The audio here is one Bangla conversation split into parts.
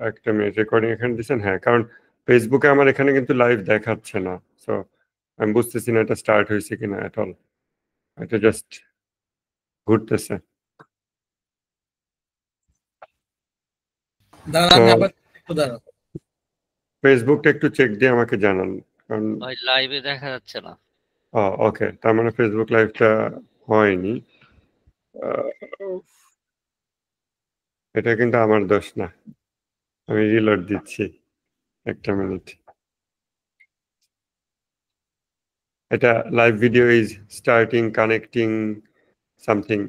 একটা মিনিট, রেকর্ডিং এখানে দিচ্ছেন? হ্যাঁ, কারণ ফেসবুকে আমার এখানে কিন্তু লাইভ দেখাচ্ছে না, সো আমি বুঝতেছি না এটা স্টার্ট হয়েছে কিনা এট অল। এটা জাস্ট ঘুরতেছে। দাঁড়ান, আমি আবার একটু দাঁড়ান। ফেসবুকটা একটু চেক দিয়ে আমাকে জানান, কারণ ভাই লাইভে দেখা যাচ্ছে না। ওকে, তার মানে ফেসবুক লাইভটা হয়নি। এটা কিন্তু আমার দোষ না, আমি রিলোড দিচ্ছি, একটা মিনিট। এটা live video is starting connecting something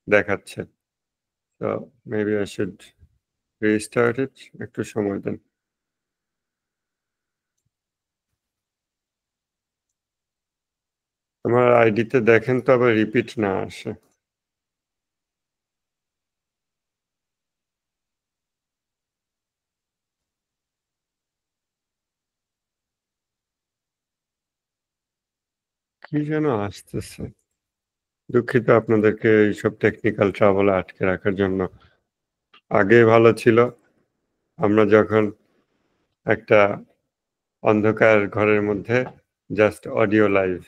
দেখাচ্ছে, তো মেবি আই শুড রিস্টার্ট ইট। একটু সময় দেন। আমার আইডিতে দেখেন তো আবার রিপিট না আসে। কি যেন আসতেছে, দুঃখিত আপনাদেরকে এইসব টেকনিক্যাল ট্রাবলে আটকে রাখার জন্য। আগে ভালো ছিল, আমরা যখন একটা অন্ধকার ঘরের মধ্যে জাস্ট অডিও লাইভ।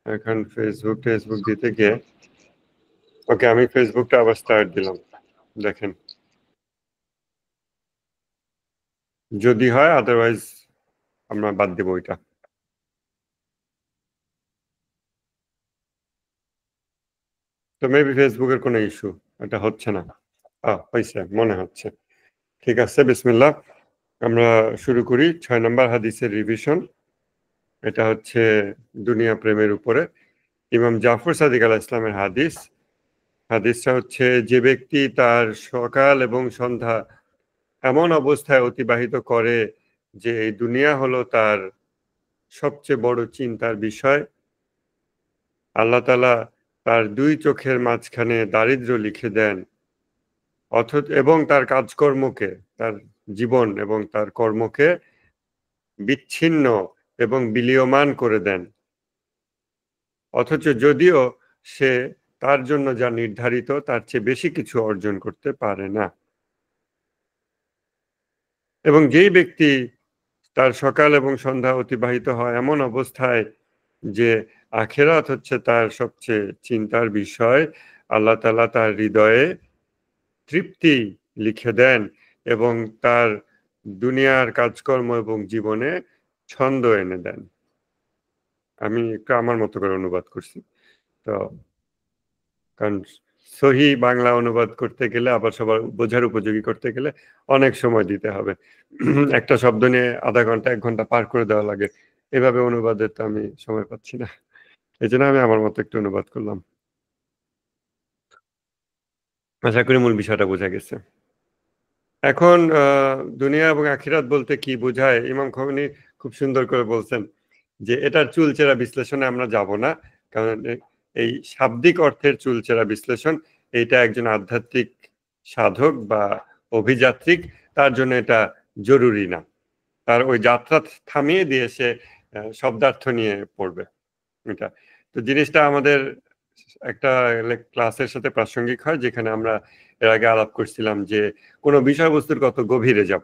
এখন ফেসবুক দিতে গিয়ে, ওকে আমি ফেসবুকটা আবার স্টার্ট দিলাম, দেখেন যদি হয়, আদারওয়াইজ আমরা বাদ দেবো ওইটা। তো মেবি ফেসবুকের কোনো ইস্যু, এটা হচ্ছে না। হয়েছে মনে হচ্ছে। ঠিক আছে, বিসমিল্লাহ, আমরা শুরু করি 6 নম্বর হাদিসের রিভিশন। এটা হচ্ছে দুনিয়া প্রেমের উপরে ইমাম জাফর সাদিক আলাইহিস সালামের হাদিস। হাদিসটা হচ্ছে, যে ব্যক্তি তার সকাল এবং সন্ধ্যা এমন অবস্থায় অতিবাহিত করে যে এই দুনিয়া হলো তার সবচেয়ে বড় চিন্তার বিষয়, আল্লাহ তাআলা তার 2 চোখের মাঝখানে দারিদ্র্য লিখে দেন, এবং তার কাজকর্মকে, তার জীবন এবং তার কর্মকে বিচ্ছিন্ন এবং বিলীয়মান করে দেন। অথচ যদিও সে তার জন্য যা নির্ধারিত তার চেয়ে বেশি কিছু অর্জন করতে পারে না। এবং যেই ব্যক্তি তার সকাল এবং সন্ধ্যা অতিবাহিত হয় এমন অবস্থায় যে আখেরাত হচ্ছে তার সবচেয়ে চিন্তার বিষয়, আল্লাহ তাআলা তার হৃদয়ে তৃপ্তি লিখে দেন এবং তার দুনিয়ার কাজকর্ম এবং জীবনে ছন্দ এনে দেন। আমি একটু আমার মতো করে অনুবাদ করছি, তো কারণ সহি বাংলা অনুবাদ করতে গেলে, আবার সবার বোঝার উপযোগী করতে গেলে অনেক সময় দিতে হবে। একটা শব্দ নিয়ে আধা ঘন্টা 1 ঘন্টা পার করে দেওয়া লাগে, এভাবে অনুবাদের তো আমি সময় পাচ্ছি না, এই জন্য আমি আমার মতো একটু অনুবাদ করলাম। আশা করি মূল বিষয়টা বোঝা গেছে। এখন দুনিয়া এবং আখিরাত বলতে কি বোঝায়, ইমাম খোমেনি খুব সুন্দর করে বলছেন যে এটার চুলচেরা বিশ্লেষণে আমরা যাব না, কারণ এই শাব্দিক অর্থের চুলচেরা বিশ্লেষণ, এইটা একজন আধ্যাত্মিক সাধক বা অভিযাত্রিক তার জন্য এটা জরুরি না, তার ওই যাত্রা থামিয়ে দিয়ে সে শব্দার্থ নিয়ে পড়বে এটা। তো জিনিসটা আমাদের একটা ক্লাসের সাথে প্রাসঙ্গিক হয়, যেখানে আমরা এর আগে আলাপ করছিলাম যে কোনো বিষয়বস্তুর কত গভীরে যাব,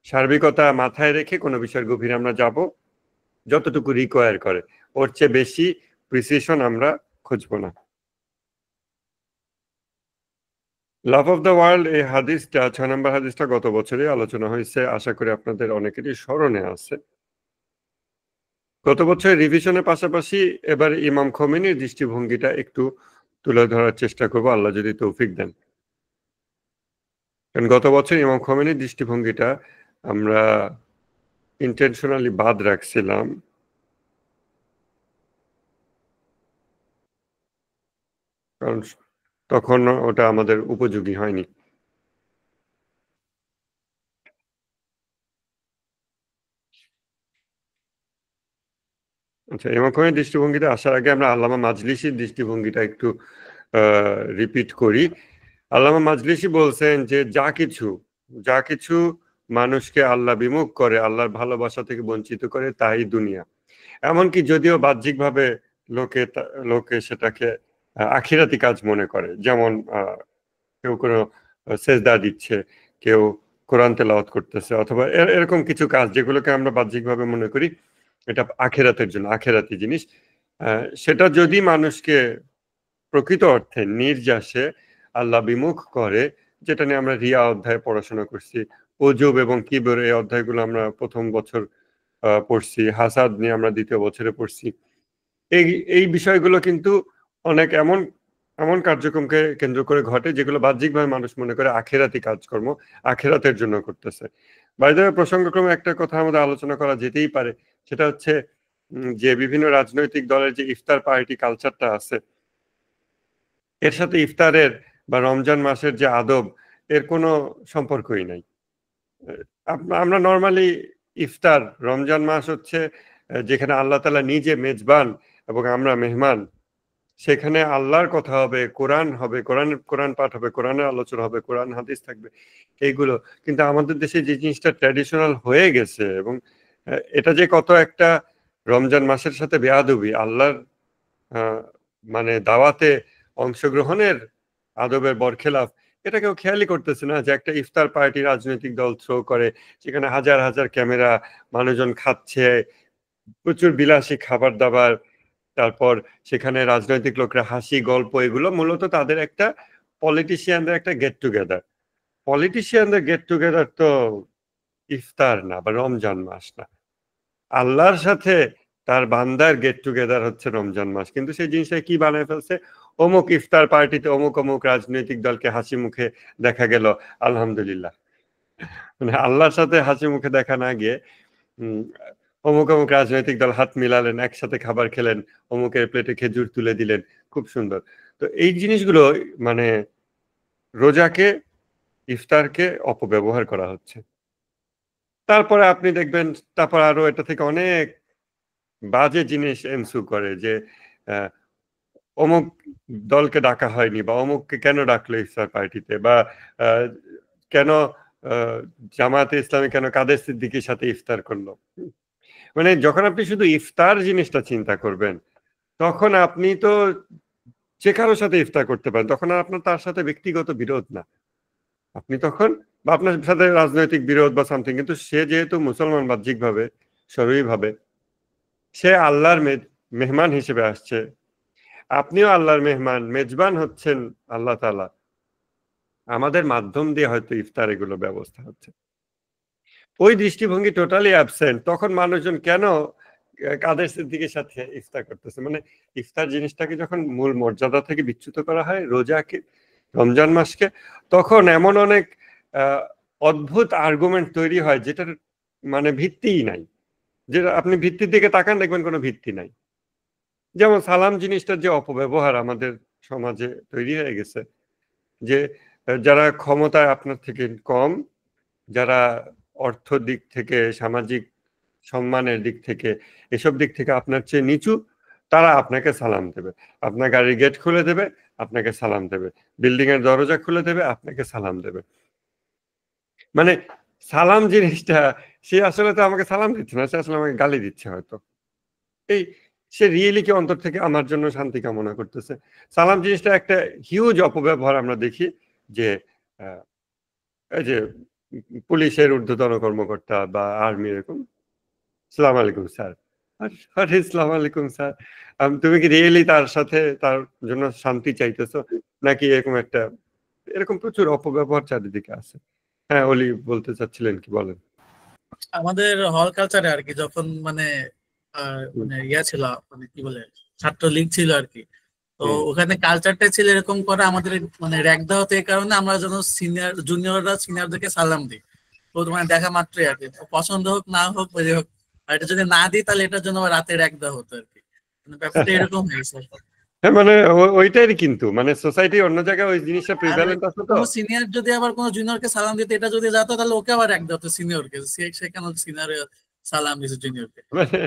সার্বিকতা মাথায় রেখে কোনো বিষয়ের গভীরে আমরা যাব যতটুকু রিকোয়ার করে, ওর চেয়ে বেশি প্রিসিশন আমরা খুঁজবো না। লাভ অফ দ্য ওয়ার্ল্ড এই হাদিসটা, 6 নম্বর হাদিসটা গত বছরই আলোচনা হয়েছে, আশা করি আপনাদের অনেকেরই স্মরণে আছে। গত বছর রিভিশনের পাশাপাশি এবার ইমাম খোমেনির দৃষ্টিভঙ্গিটা একটু তুলে ধরার চেষ্টা করব, আল্লাহ যদি তৌফিক দেন। কারণ গত বছর ইমাম খোমেনির দৃষ্টিভঙ্গিটা আমরা ইন্টেনশনালি বাদ রাখছিলাম, কারণ তখন ওটা আমাদের উপযোগী হয়নি। আচ্ছা, ইমাম খোমেনির দৃষ্টিভঙ্গিতে আসার আগে আমরা আল্লামা মাজলিসির দৃষ্টিভঙ্গিটা একটু রিপিট করি। আল্লামা মাজলিসি বলছেন যে যা কিছু মানুষকে আল্লাহ বিমুখ করে, আল্লাহর ভালোবাসা থেকে বঞ্চিত করে, তাই দুনিয়া। এমনকি যদিও বাহ্যিকভাবে লোকে সেটাকে আখিরাতি কাজ মনে করে, যেমন কেউ কোনো সেজদা দিচ্ছে, কেউ কোরআন তেলাওয়াত করতেছে, অথবা এরকম কিছু কাজ যেগুলোকে আমরা বাহ্যিকভাবে মনে করি এটা আখেরাতের জন্য, আখেরাতি জিনিস। সেটা যদি মানুষকে প্রকৃত অর্থে নির্যাসে আল্লাহ বিমুখ করে, যেটা নিয়ে আমরা রিয়া অধ্যায়ে পড়াশোনা করছি, ওজব এবং কিবর এই অধ্যায়গুলো আমরা প্রথম বছর পড়ছি, হাসাদ নিয়ে আমরা দ্বিতীয় বছরে পড়ছি। এই বিষয়গুলো কিন্তু অনেক এমন এমন কার্যক্রমকে কেন্দ্র করে ঘটে যেগুলো বাহ্যিকভাবে মানুষ মনে করে আখেরাতি কাজকর্ম, আখেরাতের জন্য করতেছে। বাইরে প্রসঙ্গক্রমে একটা কথা আমাদের আলোচনা করা যেতেই পারে, সেটা হচ্ছে যে বিভিন্ন রাজনৈতিক দলের যে ইফতার পার্টি কালচারটা আছে, এর সাথে ইফতারের বা রমজান মাসের যে আদব, এর কোনো সম্পর্কই নাই। আমরা নর্মালি ইফতার, রমজান মাস হচ্ছে যেখানে আল্লাহ তাআলা নিজে মেজবান এবং আমরা মেহমান, সেখানে আল্লাহর কথা হবে, কোরআন পাঠ হবে, কোরআনের আলোচনা হবে, কোরআন হাদিস থাকবে, এইগুলো। কিন্তু আমাদের দেশে যে জিনিসটা ট্র্যাডিশনাল হয়ে গেছে, এবং এটা যে কত একটা রমজান মাসের সাথে বেয়াদবি, আল্লাহর মানে দাওয়াতে অংশগ্রহণের আদবের বরখেলাফ, এটা কেউ খেয়ালই করতেছে না। যে একটা ইফতার পার্টি রাজনৈতিক দল থ্রো করে, সেখানে হাজার হাজার ক্যামেরা, মানুষজন খাচ্ছে, প্রচুর বিলাসী খাবার দাবার, তারপর সেখানে রাজনৈতিক লোকরা হাসি গল্প, এগুলো মূলত তাদের একটা পলিটিশিয়ানদের একটা গেট টুগেদার। পলিটিশিয়ানদের গেট টুগেদার তো ইফতার না বা রমজান মাস না। আল্লাহর সাথে তার বান্দার গেট টুগেদার হচ্ছে রমজান মাস। কিন্তু সেই জিনিসটা কি বানায় ফেলছে, অমুক ইফতার পার্টিতে অমুক অমুক রাজনৈতিক দলকে হাসি মুখে দেখা গেল, আলহামদুলিল্লাহ। মানে আল্লাহর সাথে হাসি মুখে দেখা না গিয়ে অমুক অমুক রাজনৈতিক দল হাত মিলালেন, একসাথে খাবার খেলেন, অমুকের প্লেটে খেজুর তুলে দিলেন, খুব সুন্দর। তো এই জিনিসগুলো মানে রোজাকে, ইফতারকে অপব্যবহার করা হচ্ছে। তারপরে আপনি দেখবেন, তারপর আরো এটা থেকে অনেক বাজে জিনিস এনসু করে, যে অমুক দলকে ডাকা হয়নি, বা অমুককে কেন ডাকলো ইফতার পার্টিতে, বা কেন জামায়াতে ইসলামী কেন কাদের সিদ্দিকীর সাথে ইফতার করলো। মানে যখন আপনি শুধু ইফতার জিনিসটা চিন্তা করবেন, তখন আপনি তো যে কারোর সাথে ইফতার করতে পারেন, তখন আর আপনার তার সাথে ব্যক্তিগত বিরোধ না, আপনি তখন বা আপনার সাথে রাজনৈতিক বিরোধ বা সামথিং, কিন্তু সে যেহেতু মুসলমান বাহ্যিকভাবে, শরীরভাবে সে আল্লাহর মেহমান হিসেবে আসছে, আপনিও আল্লাহর মেহমান, মেজবান হচ্ছেন আল্লাহ তাআলা, আমাদের মাধ্যম দিয়ে হয়তো ইফতার এগুলো ব্যবস্থা হচ্ছে। ওই দৃষ্টিভঙ্গি টোটালি অ্যাবসেন্ট। তখন মানুষজন কেন কাদের সিদ্দিকীর সাথে ইফতার করতেছে, মানে ইফতার জিনিসটাকে যখন মূল মর্যাদা থেকে বিচ্যুত করা হয়, রোজাকে, রমজান মাসকে, তখন এমন অনেক অদ্ভুত আর্গুমেন্ট তৈরি হয় যেটার মানে ভিত্তিই নাই। যেটা আপনি ভিত্তির দিকে তাকান, দেখবেন কোনো ভিত্তি নাই। যেমন সালাম জিনিসটার যে অপব্যবহার আমাদের সমাজে তৈরি হয়ে গেছে, যে যারা ক্ষমতায় আপনার থেকে কম, যারা অর্থ দিক থেকে, সামাজিক সম্মানের দিক থেকে, এসব দিক থেকে আপনার চেয়ে নিচু, তারা আপনাকে সালাম দেবে, আপনার গাড়ির গেট খুলে দেবে, আপনাকে সালাম দেবে, বিল্ডিং এর দরজা খুলে দেবে, আপনাকে সালাম দেবে। মানে সালাম জিনিসটা, সে আসলে তো আমাকে সালাম দিচ্ছে না, সে আসলে আমাকে গালি দিচ্ছে হয়তো। এই সে রিয়েলি কি অন্তর থেকে আমার জন্য শান্তি কামনা করতেছে? সালাম জিনিসটা একটা হিউজ অপব্যবহার আমরা দেখি, যে এই যে পুলিশের ঊর্ধ্বতন কর্মকর্তা বা আর্মি, এরকম সালাম আলাইকুম স্যার, আরে সালাম আলাইকুম স্যার, তুমি কি রিয়েলি তার সাথে তার জন্য শান্তি চাইতেছো, নাকি এরকম একটা, এরকম প্রচুর অপব্যবহার চারিদিকে আছে। হ্যাঁ, অলি বলতে চাচ্ছিলেন, কি বলেন? আমাদের হল কালচারে আর কি, যখন মানে মানে ইয়া ছিল, মানে কি বলে, ছাত্র লীগ ছিল আর কি, তো ওখানে কালচারটা ছিল এরকম করা, আমাদের মানে র্যাঙ্ক দেওয়া হতো, এই কারণে আমরা যেন সিনিয়র জুনিয়ররা সিনিয়রদেরকে সালাম দিই। তো মানে দেখা মাত্রই আর কি, পছন্দ হোক না হোক বা যে হোক, আর এটা যদি না দিই তাহলে এটার জন্য আবার রাতে র্যাঙ্ক দেওয়া হতো আর কি। মানে ব্যাপারটা এরকম হয়েছে। হ্যাঁ, মানে ওইটাই কিন্তু, মানে সোসাইটি অন্য জায়গায় ওই জিনিসটা আর প্রিভ্যালেন্ট আছে তো। কোনো সিনিয়র যদি আবার কোনো জুনিয়রকে সালাম দিতে এটা যদি যেত, তাহলে ওকে আবার র্যাঙ্ক দিত সিনিয়রকে, সেখানে সিনিয়র সালাম দিছে জুনিয়রকে। মানে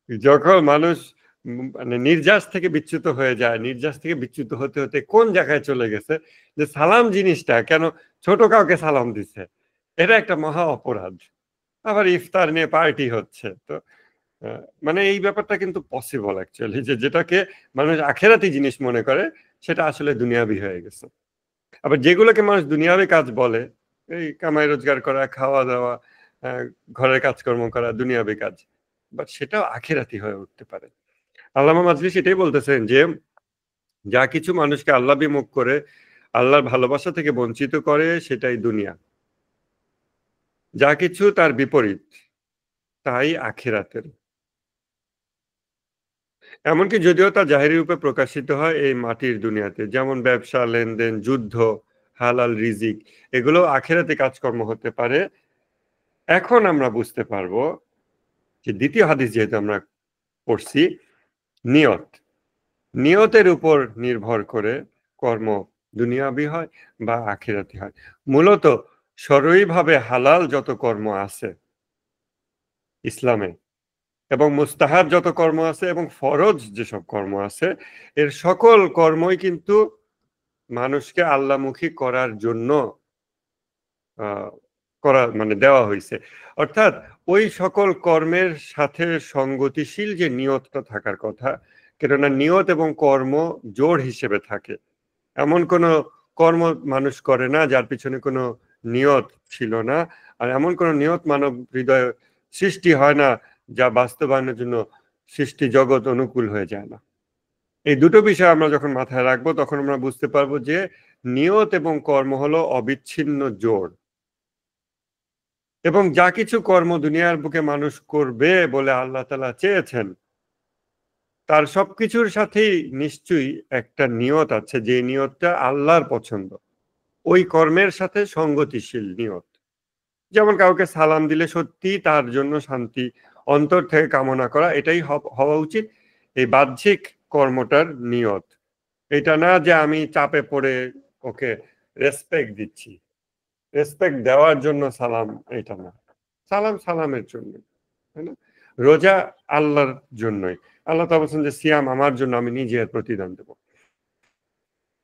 যখন মানুষ মানে নির্যাস থেকে বিচ্যুত হয়ে যায়, নির্যাস থেকে বিচ্যুত হতে হতে কোন জায়গায় চলে গেছে, যে সালাম জিনিসটা কেন ছোট কাউকে সালাম দিছে, এটা একটা মহা অপরাধ। আবার ইফতার নিয়ে পার্টি হচ্ছে, তো মানে এই ব্যাপারটা কিন্তু পসিবল অ্যাকচুয়ালি, যে যেটাকে মানুষ আখেরাতি জিনিস মনে করে, সেটা আসলে দুনিয়াবি হয়ে গেছে। আবার যেগুলোকে মানুষ দুনিয়াবি কাজ বলে, এই কামাই রোজগার করা, খাওয়া দাওয়া, ঘরের কাজকর্ম করা, দুনিয়াবি কাজ, বাট সেটাও আখিরাতি হয়ে উঠতে পারে। আল্লামা মাজলি সেটাই বলতেছেন যে যা কিছু মানুষকে আল্লাহ বিমুখ করে, আল্লাহর ভালোবাসা থেকে বঞ্চিত করে, সেটাই দুনিয়া। যা কিছু তার বিপরীত, তাই আখিরাতের। এমনকি যদিও তা জাহেরি রূপে প্রকাশিত হয় এই মাটির দুনিয়াতে, যেমন ব্যবসা, লেনদেন, যুদ্ধ, হালাল রিজিক, এগুলো আখিরাতি কাজকর্ম হতে পারে। এখন আমরা বুঝতে পারবো যে দ্বিতীয় হাদিস যেহেতু আমরা পড়ছি, নিয়ত, নিয়তের উপর নির্ভর করে কর্ম দুনিয়াবি হয় বা আখিরাতি হয়। মূলত শরঈভাবে হালাল যত কর্ম আছে ইসলামে, এবং মুস্তাহাব যত কর্ম আছে, এবং ফরজ যেসব কর্ম আছে, এর সকল কর্মই কিন্তু মানুষকে আল্লাহমুখী করার জন্য করা মানে দেওয়া হয়েছে। অর্থাৎ ওই সকল কর্মের সাথে সঙ্গতিশীল যে নিয়তটা থাকার কথা, কেননা নিয়ত এবং কর্ম জোড় হিসেবে থাকে। এমন কোনো কর্ম মানুষ করে না যার পিছনে কোনো নিয়ত ছিল না, আর এমন কোনো নিয়ত মানব হৃদয়ে সৃষ্টি হয় না যা বাস্তবায়নের জন্য সৃষ্টি জগৎ অনুকূল হয়ে যায় না। এই দুটো বিষয় আমরা যখন মাথায় রাখবো, তখন আমরা বুঝতে পারবো যে নিয়ত এবং কর্ম হলো অবিচ্ছিন্ন জোড়। এবং যা কিছু কর্ম দুনিয়ার বুকে মানুষ করবে বলে আল্লাহ তাআলা চেয়েছেন, তার সবকিছুর সাথেই নিশ্চয়ই একটা নিয়ত আছে, যে নিয়তটা আল্লাহর পছন্দ, ওই কর্মের সাথে সঙ্গতিশীল নিয়ত। যেমন কাউকে সালাম দিলে সত্যি তার জন্য শান্তি অন্তর থেকে কামনা করা, এটাই হওয়া উচিত এই বাহ্যিক কর্মটার নিয়ত। এটা না যে আমি চাপে পড়ে ওকে রেসপেক্ট দিচ্ছি, রেসপেক্ট দেওয়ার জন্য সালাম, এটা না। সালাম সালামের জন্য, তাই না? রোজা আল্লাহর জন্যই। আল্লাহ তো বলছেন যে সিয়াম আমার জন্য, আমি নিজে এর প্রতিদান দেব।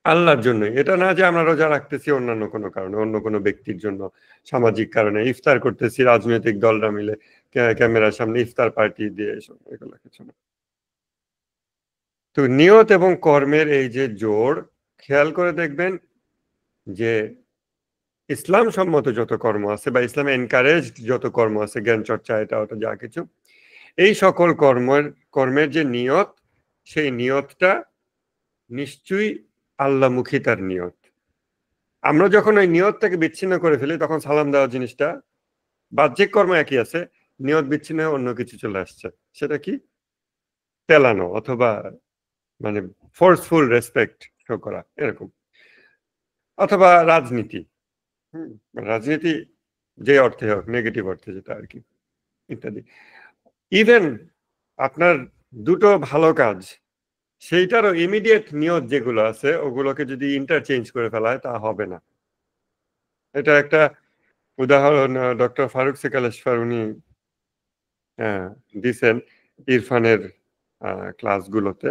আল্লাহর জন্যই। এটা না যে আমরা রোজা রাখতেছি অন্যান্য কোনো কারণে, অন্য কোনো ব্যক্তির জন্য, সামাজিক কারণে ইফতার করতেছি রাজনৈতিক দলরা মিলে ক্যামেরার সামনে ইফতার পার্টি দিয়ে, এসব এগুলো কিছু না। তো নিয়ত এবং কর্মের এই যে জোড়, খেয়াল করে দেখবেন যে ইসলাম সম্মত যত কর্ম আছে বা ইসলামে এনকারেজ যত কর্ম আছে, জ্ঞান চর্চা, এটা ওটা যা কিছু, এই সকল কর্মের যে নিয়ত, সেই নিয়তটা নিশ্চয়ই আল্লাহমুখী তার নিয়ত। আমরা যখন ওই নিয়তটাকে বিচ্ছিন্ন করে ফেলি, তখন সালাম দেওয়া জিনিসটা, বাহ্যিক কর্ম একই আছে, নিয়ত বিচ্ছিন্ন হয়ে অন্য কিছু চলে আসছে। সেটা কি? তেলানো, অথবা মানে ফোর্সফুল রেসপেক্ট শো করা, এরকম। অথবা রাজনীতি, রাজনীতি যে অর্থে হোক, নেগেটিভ অর্থে যেটা আর কি, ইত্যাদি। ইভেন আপনার দুটো ভালো কাজ, সেইটারও ইমিডিয়েট নিয়ত যেগুলো আছে, ওগুলোকে যদি ইন্টারচেঞ্জ করে ফেলা হয়, তা হবে না। এটা একটা উদাহরণ ডক্টর ফারুক সেকালেশফার উনি দিছেন ইরফানের ক্লাসগুলোতে।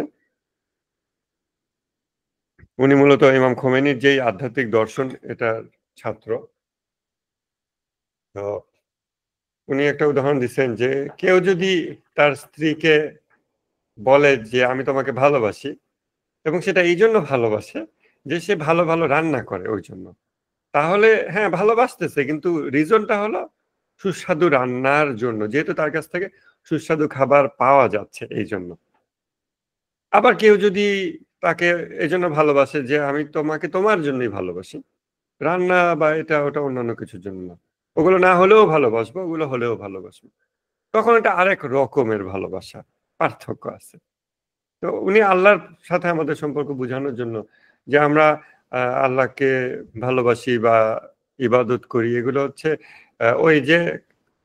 উনি মূলত ইমাম খোমেনির যেই আধ্যাত্মিক দর্শন, এটার ছাত্র। তো উনি একটা উদাহরণ দিচ্ছেন যে কেউ যদি তার স্ত্রীকে বলে যে আমি তোমাকে ভালোবাসি, এবং সেটা এই জন্য ভালোবাসে যে সে ভালো ভালো রান্না করে ওই জন্য, তাহলে হ্যাঁ ভালোবাসতেছে, কিন্তু রিজনটা হলো সুস্বাদু রান্নার জন্য, যেহেতু তার কাছ থেকে সুস্বাদু খাবার পাওয়া যাচ্ছে এই জন্য। আবার কেউ যদি তাকে এই জন্য ভালোবাসে যে আমি তোমাকে তোমার জন্যই ভালোবাসি, রান্না বা এটা ওটা অন্যান্য কিছুর জন্য না, ওগুলো না হলেও ভালোবাসবো, ওগুলো হলেও ভালোবাসবো, তখন এটা আরেক রকমের ভালোবাসা, পার্থক্য আছে। তো উনি আল্লাহর সাথে আমাদের সম্পর্ক বোঝানোর জন্য যে আমরা আল্লাহকে ভালোবাসি বা ইবাদত করি, এগুলো হচ্ছে ওই যে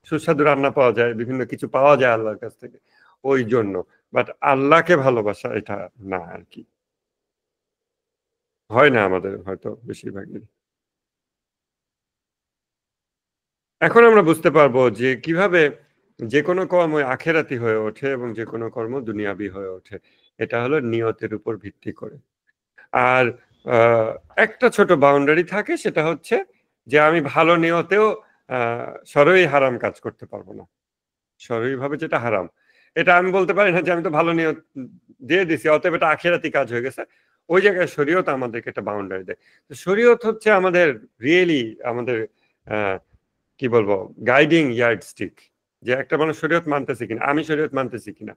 সুস্বাদু রান্না পাওয়া যায়, বিভিন্ন কিছু পাওয়া যায় আল্লাহর কাছ থেকে, ওই জন্য। বাট আল্লাহকে ভালোবাসা এটা না আর কি, হয় না আমাদের হয়তো বেশিরভাগই। এখন আমরা বুঝতে পারবো যে কিভাবে যে কোনো কর্ম আখেরাতি হয়ে ওঠে এবং যে কোনো কর্ম দুনিয়াবি হয়ে ওঠে। এটা হলো নিয়তের উপর ভিত্তি করে। আর আহ, একটা ছোট বাউন্ডারি থাকে, সেটা হচ্ছে যে আমি ভালো নিয়তেও সরই হারাম কাজ করতে পারবো না। সরই ভাবে যেটা হারাম, এটা আমি বলতে পারি না যে আমি তো ভালো নিয়ত দিয়ে দিছি অতএব এটা আখেরাতি কাজ হয়ে গেছে, ওই জায়গায় শরীয়ত আমাদেরকে একটা বাউন্ডারি দেয়। তো শরীয়ত হচ্ছে আমাদের রিয়েলি আমাদের কি বলবো গাইডিং ইয়ার্ডস্টিক, যে একটা মানুষ শরীয়ত মানতেছে কিনা, আমি শরীয়ত মানতেছি কিনা।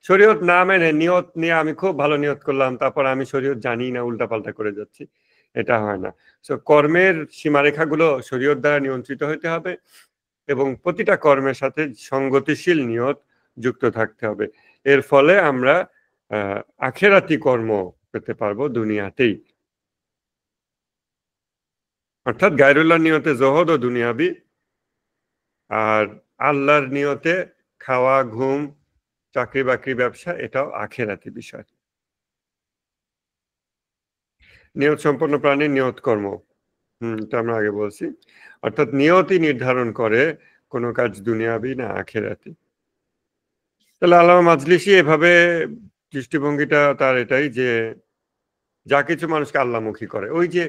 শরীয়ত না মেনে নিয়ত নিয়ে আমি খুব ভালো নিয়ত করলাম, তারপর আমি শরীয়ত জানি না, উল্টাপাল্টা করে যাচ্ছি, এটা হয় না। সো কর্মের সীমারেখাগুলো শরীয়ত দ্বারা নিয়ন্ত্রিত হতে হবে এবং প্রতিটা কর্মের সাথে সঙ্গতিশীল নিয়ত যুক্ত থাকতে হবে। এর ফলে আমরা আখেরাতি কর্ম পেতে পারবো দুনিয়াতেই। অর্থাৎ গায়রুল্লাহর নিয়তে জহদ ও দুনিয়াবি, আর আল্লাহর নিয়তে খাওয়া, ঘুম, চাকরি বাকরি, ব্যবসা, এটাও আখেরাতি বিষয়। নিয়ত সম্পন্ন প্রাণীর নিয়ত কর্ম, এটা আমরা আগে বলছি। অর্থাৎ নিয়তই নির্ধারণ করে কোন কাজ দুনিয়াবি না আখেরাতি। তাহলে আল্লামা মাজলিসি এভাবে দৃষ্টিভঙ্গিটা তার এটাই যে যা কিছু মানুষকে আল্লাহমুখী করে, ওই যে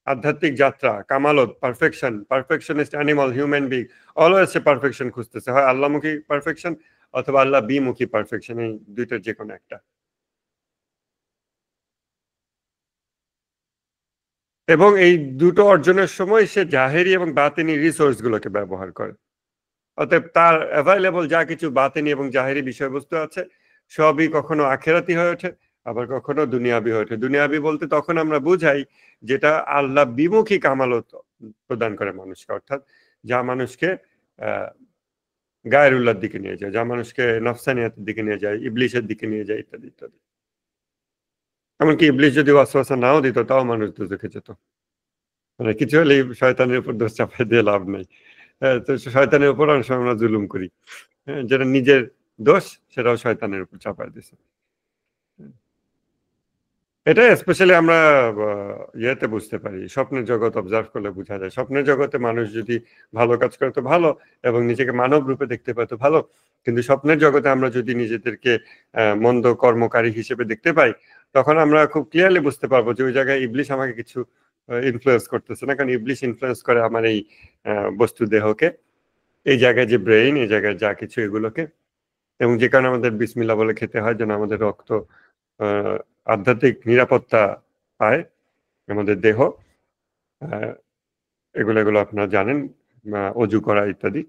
আধ্যাত্মিক যাত্রা, কামালত, perfection, perfectionist animal, human being, always সে পারফেকশন খুঁজতেছে, হয় আল্লাহমুখী পারফেকশন অথবা আল্লাহ বিমুখী পারফেকশন, এই দুইটার যে কোনো একটা। এবং এই দুটো অর্জনের সময় সে জাহেরি এবং বাতিনি রিসোর্স গুলোকে ব্যবহার করে। অতএব তার অ্যাভাইলেবল যা কিছু বাতিনি এবং জাহেরি বিষয়বস্তু আছে সবই কখনো আখেরাতি হয়ে ওঠে, আবার কখনো দুনিয়াবি হয়ে ওঠে। দুনিয়াবি বলতে তখন আমরা বুঝাই যেটা আল্লাহ বিমুখী কামালত প্রদান করে মানুষকে, অর্থাৎ যা মানুষকে গায়রুল্লাহর দিকে নিয়ে যায়, যা মানুষকে নফসানিয়াতের দিকে নিয়ে যায়, ইবলিশের দিকে নিয়ে যায়, ইত্যাদি ইত্যাদি। এমনকি ইবলিশ যদি ওয়াসওয়াসা নাও দিত তাও মানুষ দুজখে যেত। মানে কিছু হলেই শয়তানের উপর দোষ চাপাই দিয়ে লাভ নেই। তো শয়তানের উপর অনেক সময় আমরা জুলুম করি, যেটা নিজের দোষ সেটাও শয়তানের উপর চাপাই দিছে। এটা স্পেশালি আমরা ইয়েতে বুঝতে পারি, স্বপ্নের জগৎ অবজার্ভ করলে বোঝা যায়। স্বপ্নের জগতে মানুষ যদি ভালো কাজ করে তো ভালো, এবং নিজেকে মানব রূপে দেখতে পায় তো ভালো, কিন্তু স্বপ্নের জগতে আমরা যদি নিজেদেরকে মন্দ কর্মকারী হিসেবে দেখতে পাই, তখন আমরা খুব ক্লিয়ারলি বুঝতে পারবো যে ওই জায়গায় ইবলিশ আমাকে কিছু ইনফ্লুয়েন্স করতেছে না, কারণ ইবলিশ ইনফ্লুয়েন্স করে আমার এই বস্তু দেহকে, এই জায়গায় যে ব্রেইন, এই জায়গায় যা কিছু এগুলোকে, এবং যে কারণে আমাদের বিসমিল্লাহ বলে খেতে হয় যেন আমাদের রক্ত আধ্যাত্মিক নিরাপত্তা পায়, আমাদের দেহ, এগুলো আপনারা জানেন, অজু করা ইত্যাদি।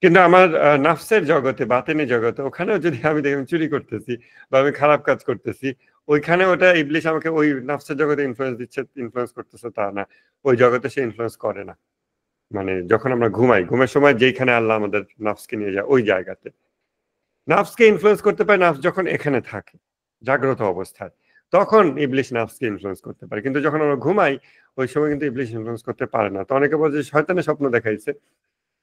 কিন্তু আমার নাফসের জগতে, বাতেনি জগতে, ওখানেও যদি আমি দেখি চুরি করতেছি বা আমি খারাপ কাজ করতেছি, ওইখানে ওটা ইবলিশ আমাকে ওই নাফসের জগতে ইনফ্লুয়েন্স দিচ্ছে, ইনফ্লুয়েন্স করতেছে তা না, ওই জগতে সে ইনফ্লুয়েন্স করে না। মানে যখন আমরা ঘুমাই, ঘুমের সময় যেখানে আল্লাহ আমাদের নাফসকে নিয়ে যায়, ওই জায়গাতে নাফসকে ইনফ্লুয়েন্স করতে পারে নাফস যখন এখানে থাকে জাগ্রত অবস্থায়, তখন ইবলিশ নাফসকে ইনফ্লুয়েন্স করতে পারে। কিন্তু যখন আমরা ঘুমাই ওই সময় কিন্তু ইবলিশ ইনফ্লুয়েন্স করতে পারে না। তো অনেকে বলে যে শয়তানের স্বপ্ন দেখাইছে,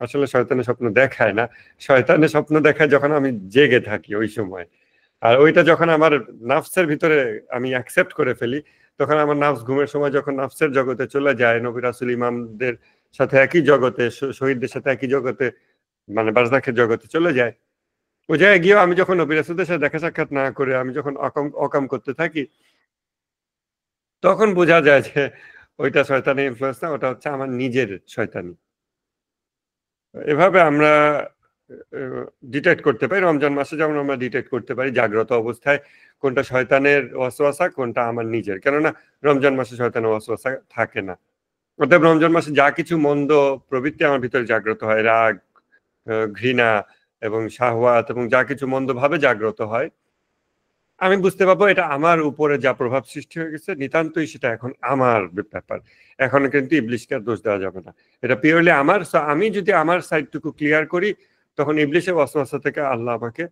আসলে শয়তানের স্বপ্ন দেখায় না, শয়তানের স্বপ্ন দেখায় যখন আমি জেগে থাকি ওই সময়। আর ওইটা যখন আমার নাফসের ভিতরে আমি অ্যাকসেপ্ট করে ফেলি, তখন আমার নাফস ঘুমের সময় যখন নাফসের জগতে চলে যায়, নবী রাসূল ইমামদের সাথে একই জগতে, শহীদদের সাথে একই জগতে, মানে বারজাখের জগতে চলে যায়, ওই জায়গায় গিয়েও আমি যখন নবী রাসূলের সাথে দেখা সাক্ষাৎ না করে আমি যখন অকাম করতে থাকি, তখন বোঝা যায় যে ওইটা শয়তানি ইনফ্লুয়েন্স না, ওটা হচ্ছে আমার নিজের শয়তানি। এভাবে আমরা ডিটেক্ট করতে পারি, রমজান মাসে যেমন আমরা ডিটেক্ট করতে পারি জাগ্রত অবস্থায় কোনটা শয়তানের ওয়াসওয়াসা, কোনটা আমার নিজের। কেননা রমজান মাসে শয়তানের ওয়াসওয়াসা থাকে না। অর্থাৎ রমজান মাসে যা কিছু মন্দ প্রবৃত্তি আমার ভিতরে জাগ্রত হয়, রাগ, ঘৃণা এবং শাহওয়াত এবং যা কিছু মন্দ ভাবে জাগ্রত হয়, আমি বুঝতে পারবো এটা আমার উপরে যা প্রভাব সৃষ্টি হয়ে গেছে নিতান্তই সেটা এখন আমার ব্যাপার। এখন কিন্তু ইবলিশকে আর দোষ দেওয়া যাবে না, এটা পিওরলি আমার। আমি যদি আমার সাইডটুকু ক্লিয়ার করি, তখন ইবলিশের ওয়াসওয়াসা থেকে আল্লাহ আমাকে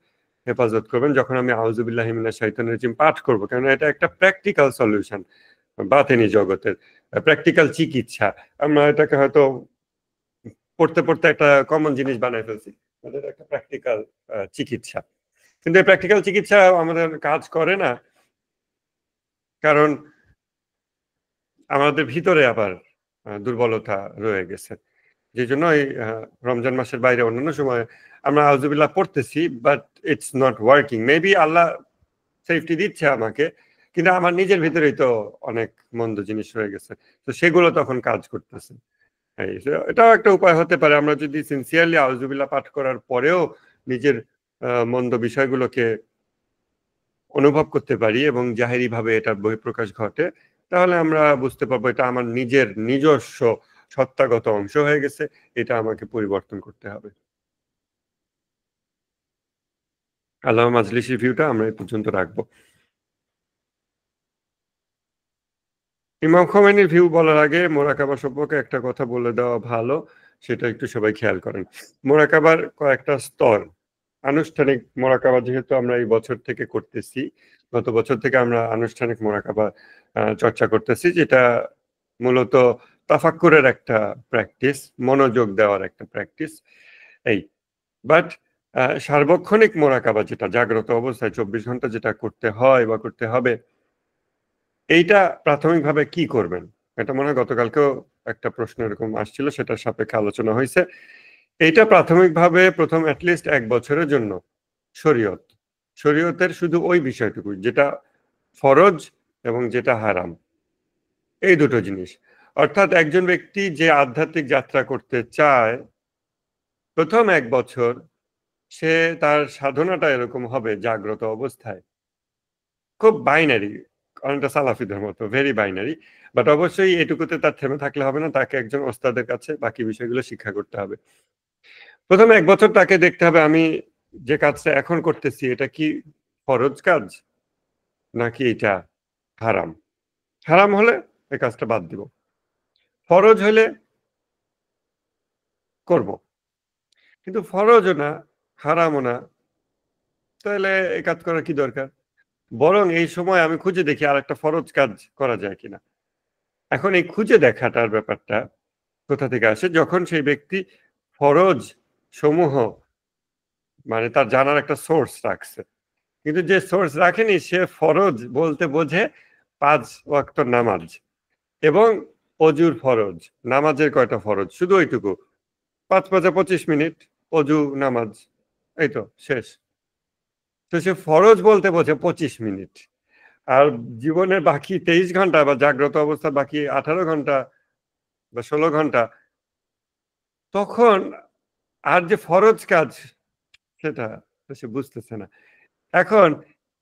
হেফাজত করবেন যখন আমি আউযুবিল্লাহি মিনাশ শাইতানির রাজিম পাঠ করবো। কারণ এটা একটা প্র্যাকটিক্যাল সলিউশন, বাতেনি জগতের প্র্যাকটিক্যাল চিকিৎসা। আমরা এটাকে হয়তো পড়তে পড়তে একটা কমন জিনিস বানাই ফেলছি, এটা একটা প্র্যাকটিক্যাল চিকিৎসা। কিন্তু এই প্র্যাকটিক্যাল চিকিৎসা আমাদের কাজ করে না, কারণ আমাদের ভিতরে আবার দুর্বলতা রয়ে গেছে। যে জন্য এই রমজান মাসের বাইরে অন্যান্য সময় আমরা আউযুবিল্লাহ পড়তেছি, but it's not working. Maybe Allah safety দিচ্ছে আমাকে, কিন্তু আমার নিজের ভিতরেই তো অনেক মন্দ জিনিস রয়ে গেছে, তো সেগুলো তখন কাজ করতেছে। এটাও একটা উপায় হতে পারে, আমরা যদি সিনসিয়ারলি আউযুবিল্লাহ পাঠ করার পরেও নিজের মন্দ বিষয়গুলোকে অনুভব করতে পারি এবং জাহেরি ভাবে এটার বহিঃপ্রকাশ ঘটে, তাহলে আমরা বুঝতে পারবো এটা আমার নিজস্ব সত্তাগত অংশ হয়ে গেছে, এটা আমাকে পরিবর্তন করতে হবে। আল্লামা মাজলিসির ভিউটা আমরা এই পর্যন্ত রাখবো। ইমাম খোমেনির ভিউ বলার আগে মোরাকাবা সম্পর্কে একটা কথা বলে দেওয়া ভালো, সেটা একটু সবাই খেয়াল করেন। মোরাকাবার কয়েকটা স্তর। আনুষ্ঠানিক মোরাকাবা যেহেতু আমরা এই বছর থেকে করতেছি, গত বছর থেকে আমরা আনুষ্ঠানিক মোরাকাবা চর্চা করতেছি, যেটা মূলত তাফাক্কুরের একটা প্র্যাকটিস, মনোযোগ দেওয়ার একটা প্র্যাকটিস। বাট সার্বক্ষণিক মোরাকাবা, যেটা জাগ্রত অবস্থায় 24 ঘন্টা যেটা করতে হয় বা করতে হবে, এইটা প্রাথমিকভাবে কি করবেন? এটা মনে হয় গতকালকেও একটা প্রশ্ন এরকম আসছিল, সেটার সাপেক্ষে আলোচনা হয়েছে। এইটা প্রাথমিকভাবে প্রথম অ্যাটলিস্ট 1 বছরের জন্য শরীয়তের শুধু ওই বিষয়টুকু যেটা ফরজ এবং যেটা হারাম, এই দুটো জিনিস। অর্থাৎ একজন ব্যক্তি যে আধ্যাত্মিক যাত্রা করতে চায়, প্রথম 1 বছর সে তার সাধনাটা এরকম হবে জাগ্রত অবস্থায়, খুব বাইনারি, অনেকটা সালাফিদের মতো, ভেরি বাইনারি। বাট অবশ্যই এটুকুতে তার থেমে থাকলে হবে না, তাকে একজন ওস্তাদের কাছে বাকি বিষয়গুলো শিক্ষা করতে হবে। প্রথমে 1 বছর তাকে দেখতে হবে আমি যে কাজটা এখন করতেছি এটা কি ফরজ কাজ নাকি এটা হারাম। হারাম হলে এই কাজটা বাদ দিব, ফরজ হলে করব, কিন্তু ফরজও না হারামও না, তাহলে এই কাজ করার কি দরকার? বরং এই সময় আমি খুঁজে দেখি আর একটা ফরজ কাজ করা যায় কিনা। এখন এই খুঁজে দেখাটার ব্যাপারটা কোথা থেকে আসে? যখন সেই ব্যক্তি ফরজ সমূহ মানে তার জানার একটা সোর্স রাখছে, কিন্তু যে সোর্স রাখেনি সে ফরজ বলতে বোঝে 5 ওয়াক্ত নামাজ এবং অজুর ফরজ। নামাজের কয়টা ফরজ? শুধু ওইটুকু, 5 5 25 মিনিট অজু নামাজ, এই তো শেষ। তো সে ফরজ বলতে বোঝে 25 মিনিট, আর জীবনের বাকি 23 ঘন্টা বা জাগ্রত অবস্থার বাকি 18 ঘন্টা বা 16 ঘন্টা, তখন আর যে ফরজ কাজ সেটা সে বুঝতেছে না। এখন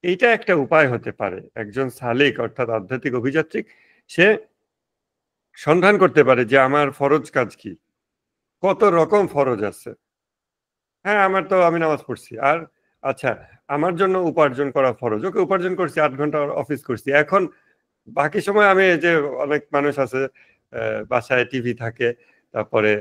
এইটা একটা উপায় হতে পারে, একজন সালিক অর্থাৎ আধ্যাত্মিক অভিযাত্রিক সে সন্ধান করতে পারে যে আমার ফরজ কাজ কি, কত রকম ফরজ আছে। হ্যাঁ, আমি নামাজ পড়ছি, আর আচ্ছা আমার জন্য উপার্জন করা ফরজ, ওকে উপার্জন করছি, 8 ঘন্টা অফিস করছি, এখন বাকি সময় আমি যে অনেক মানুষ আছে বাসায় টিভি থাকে, তারপরে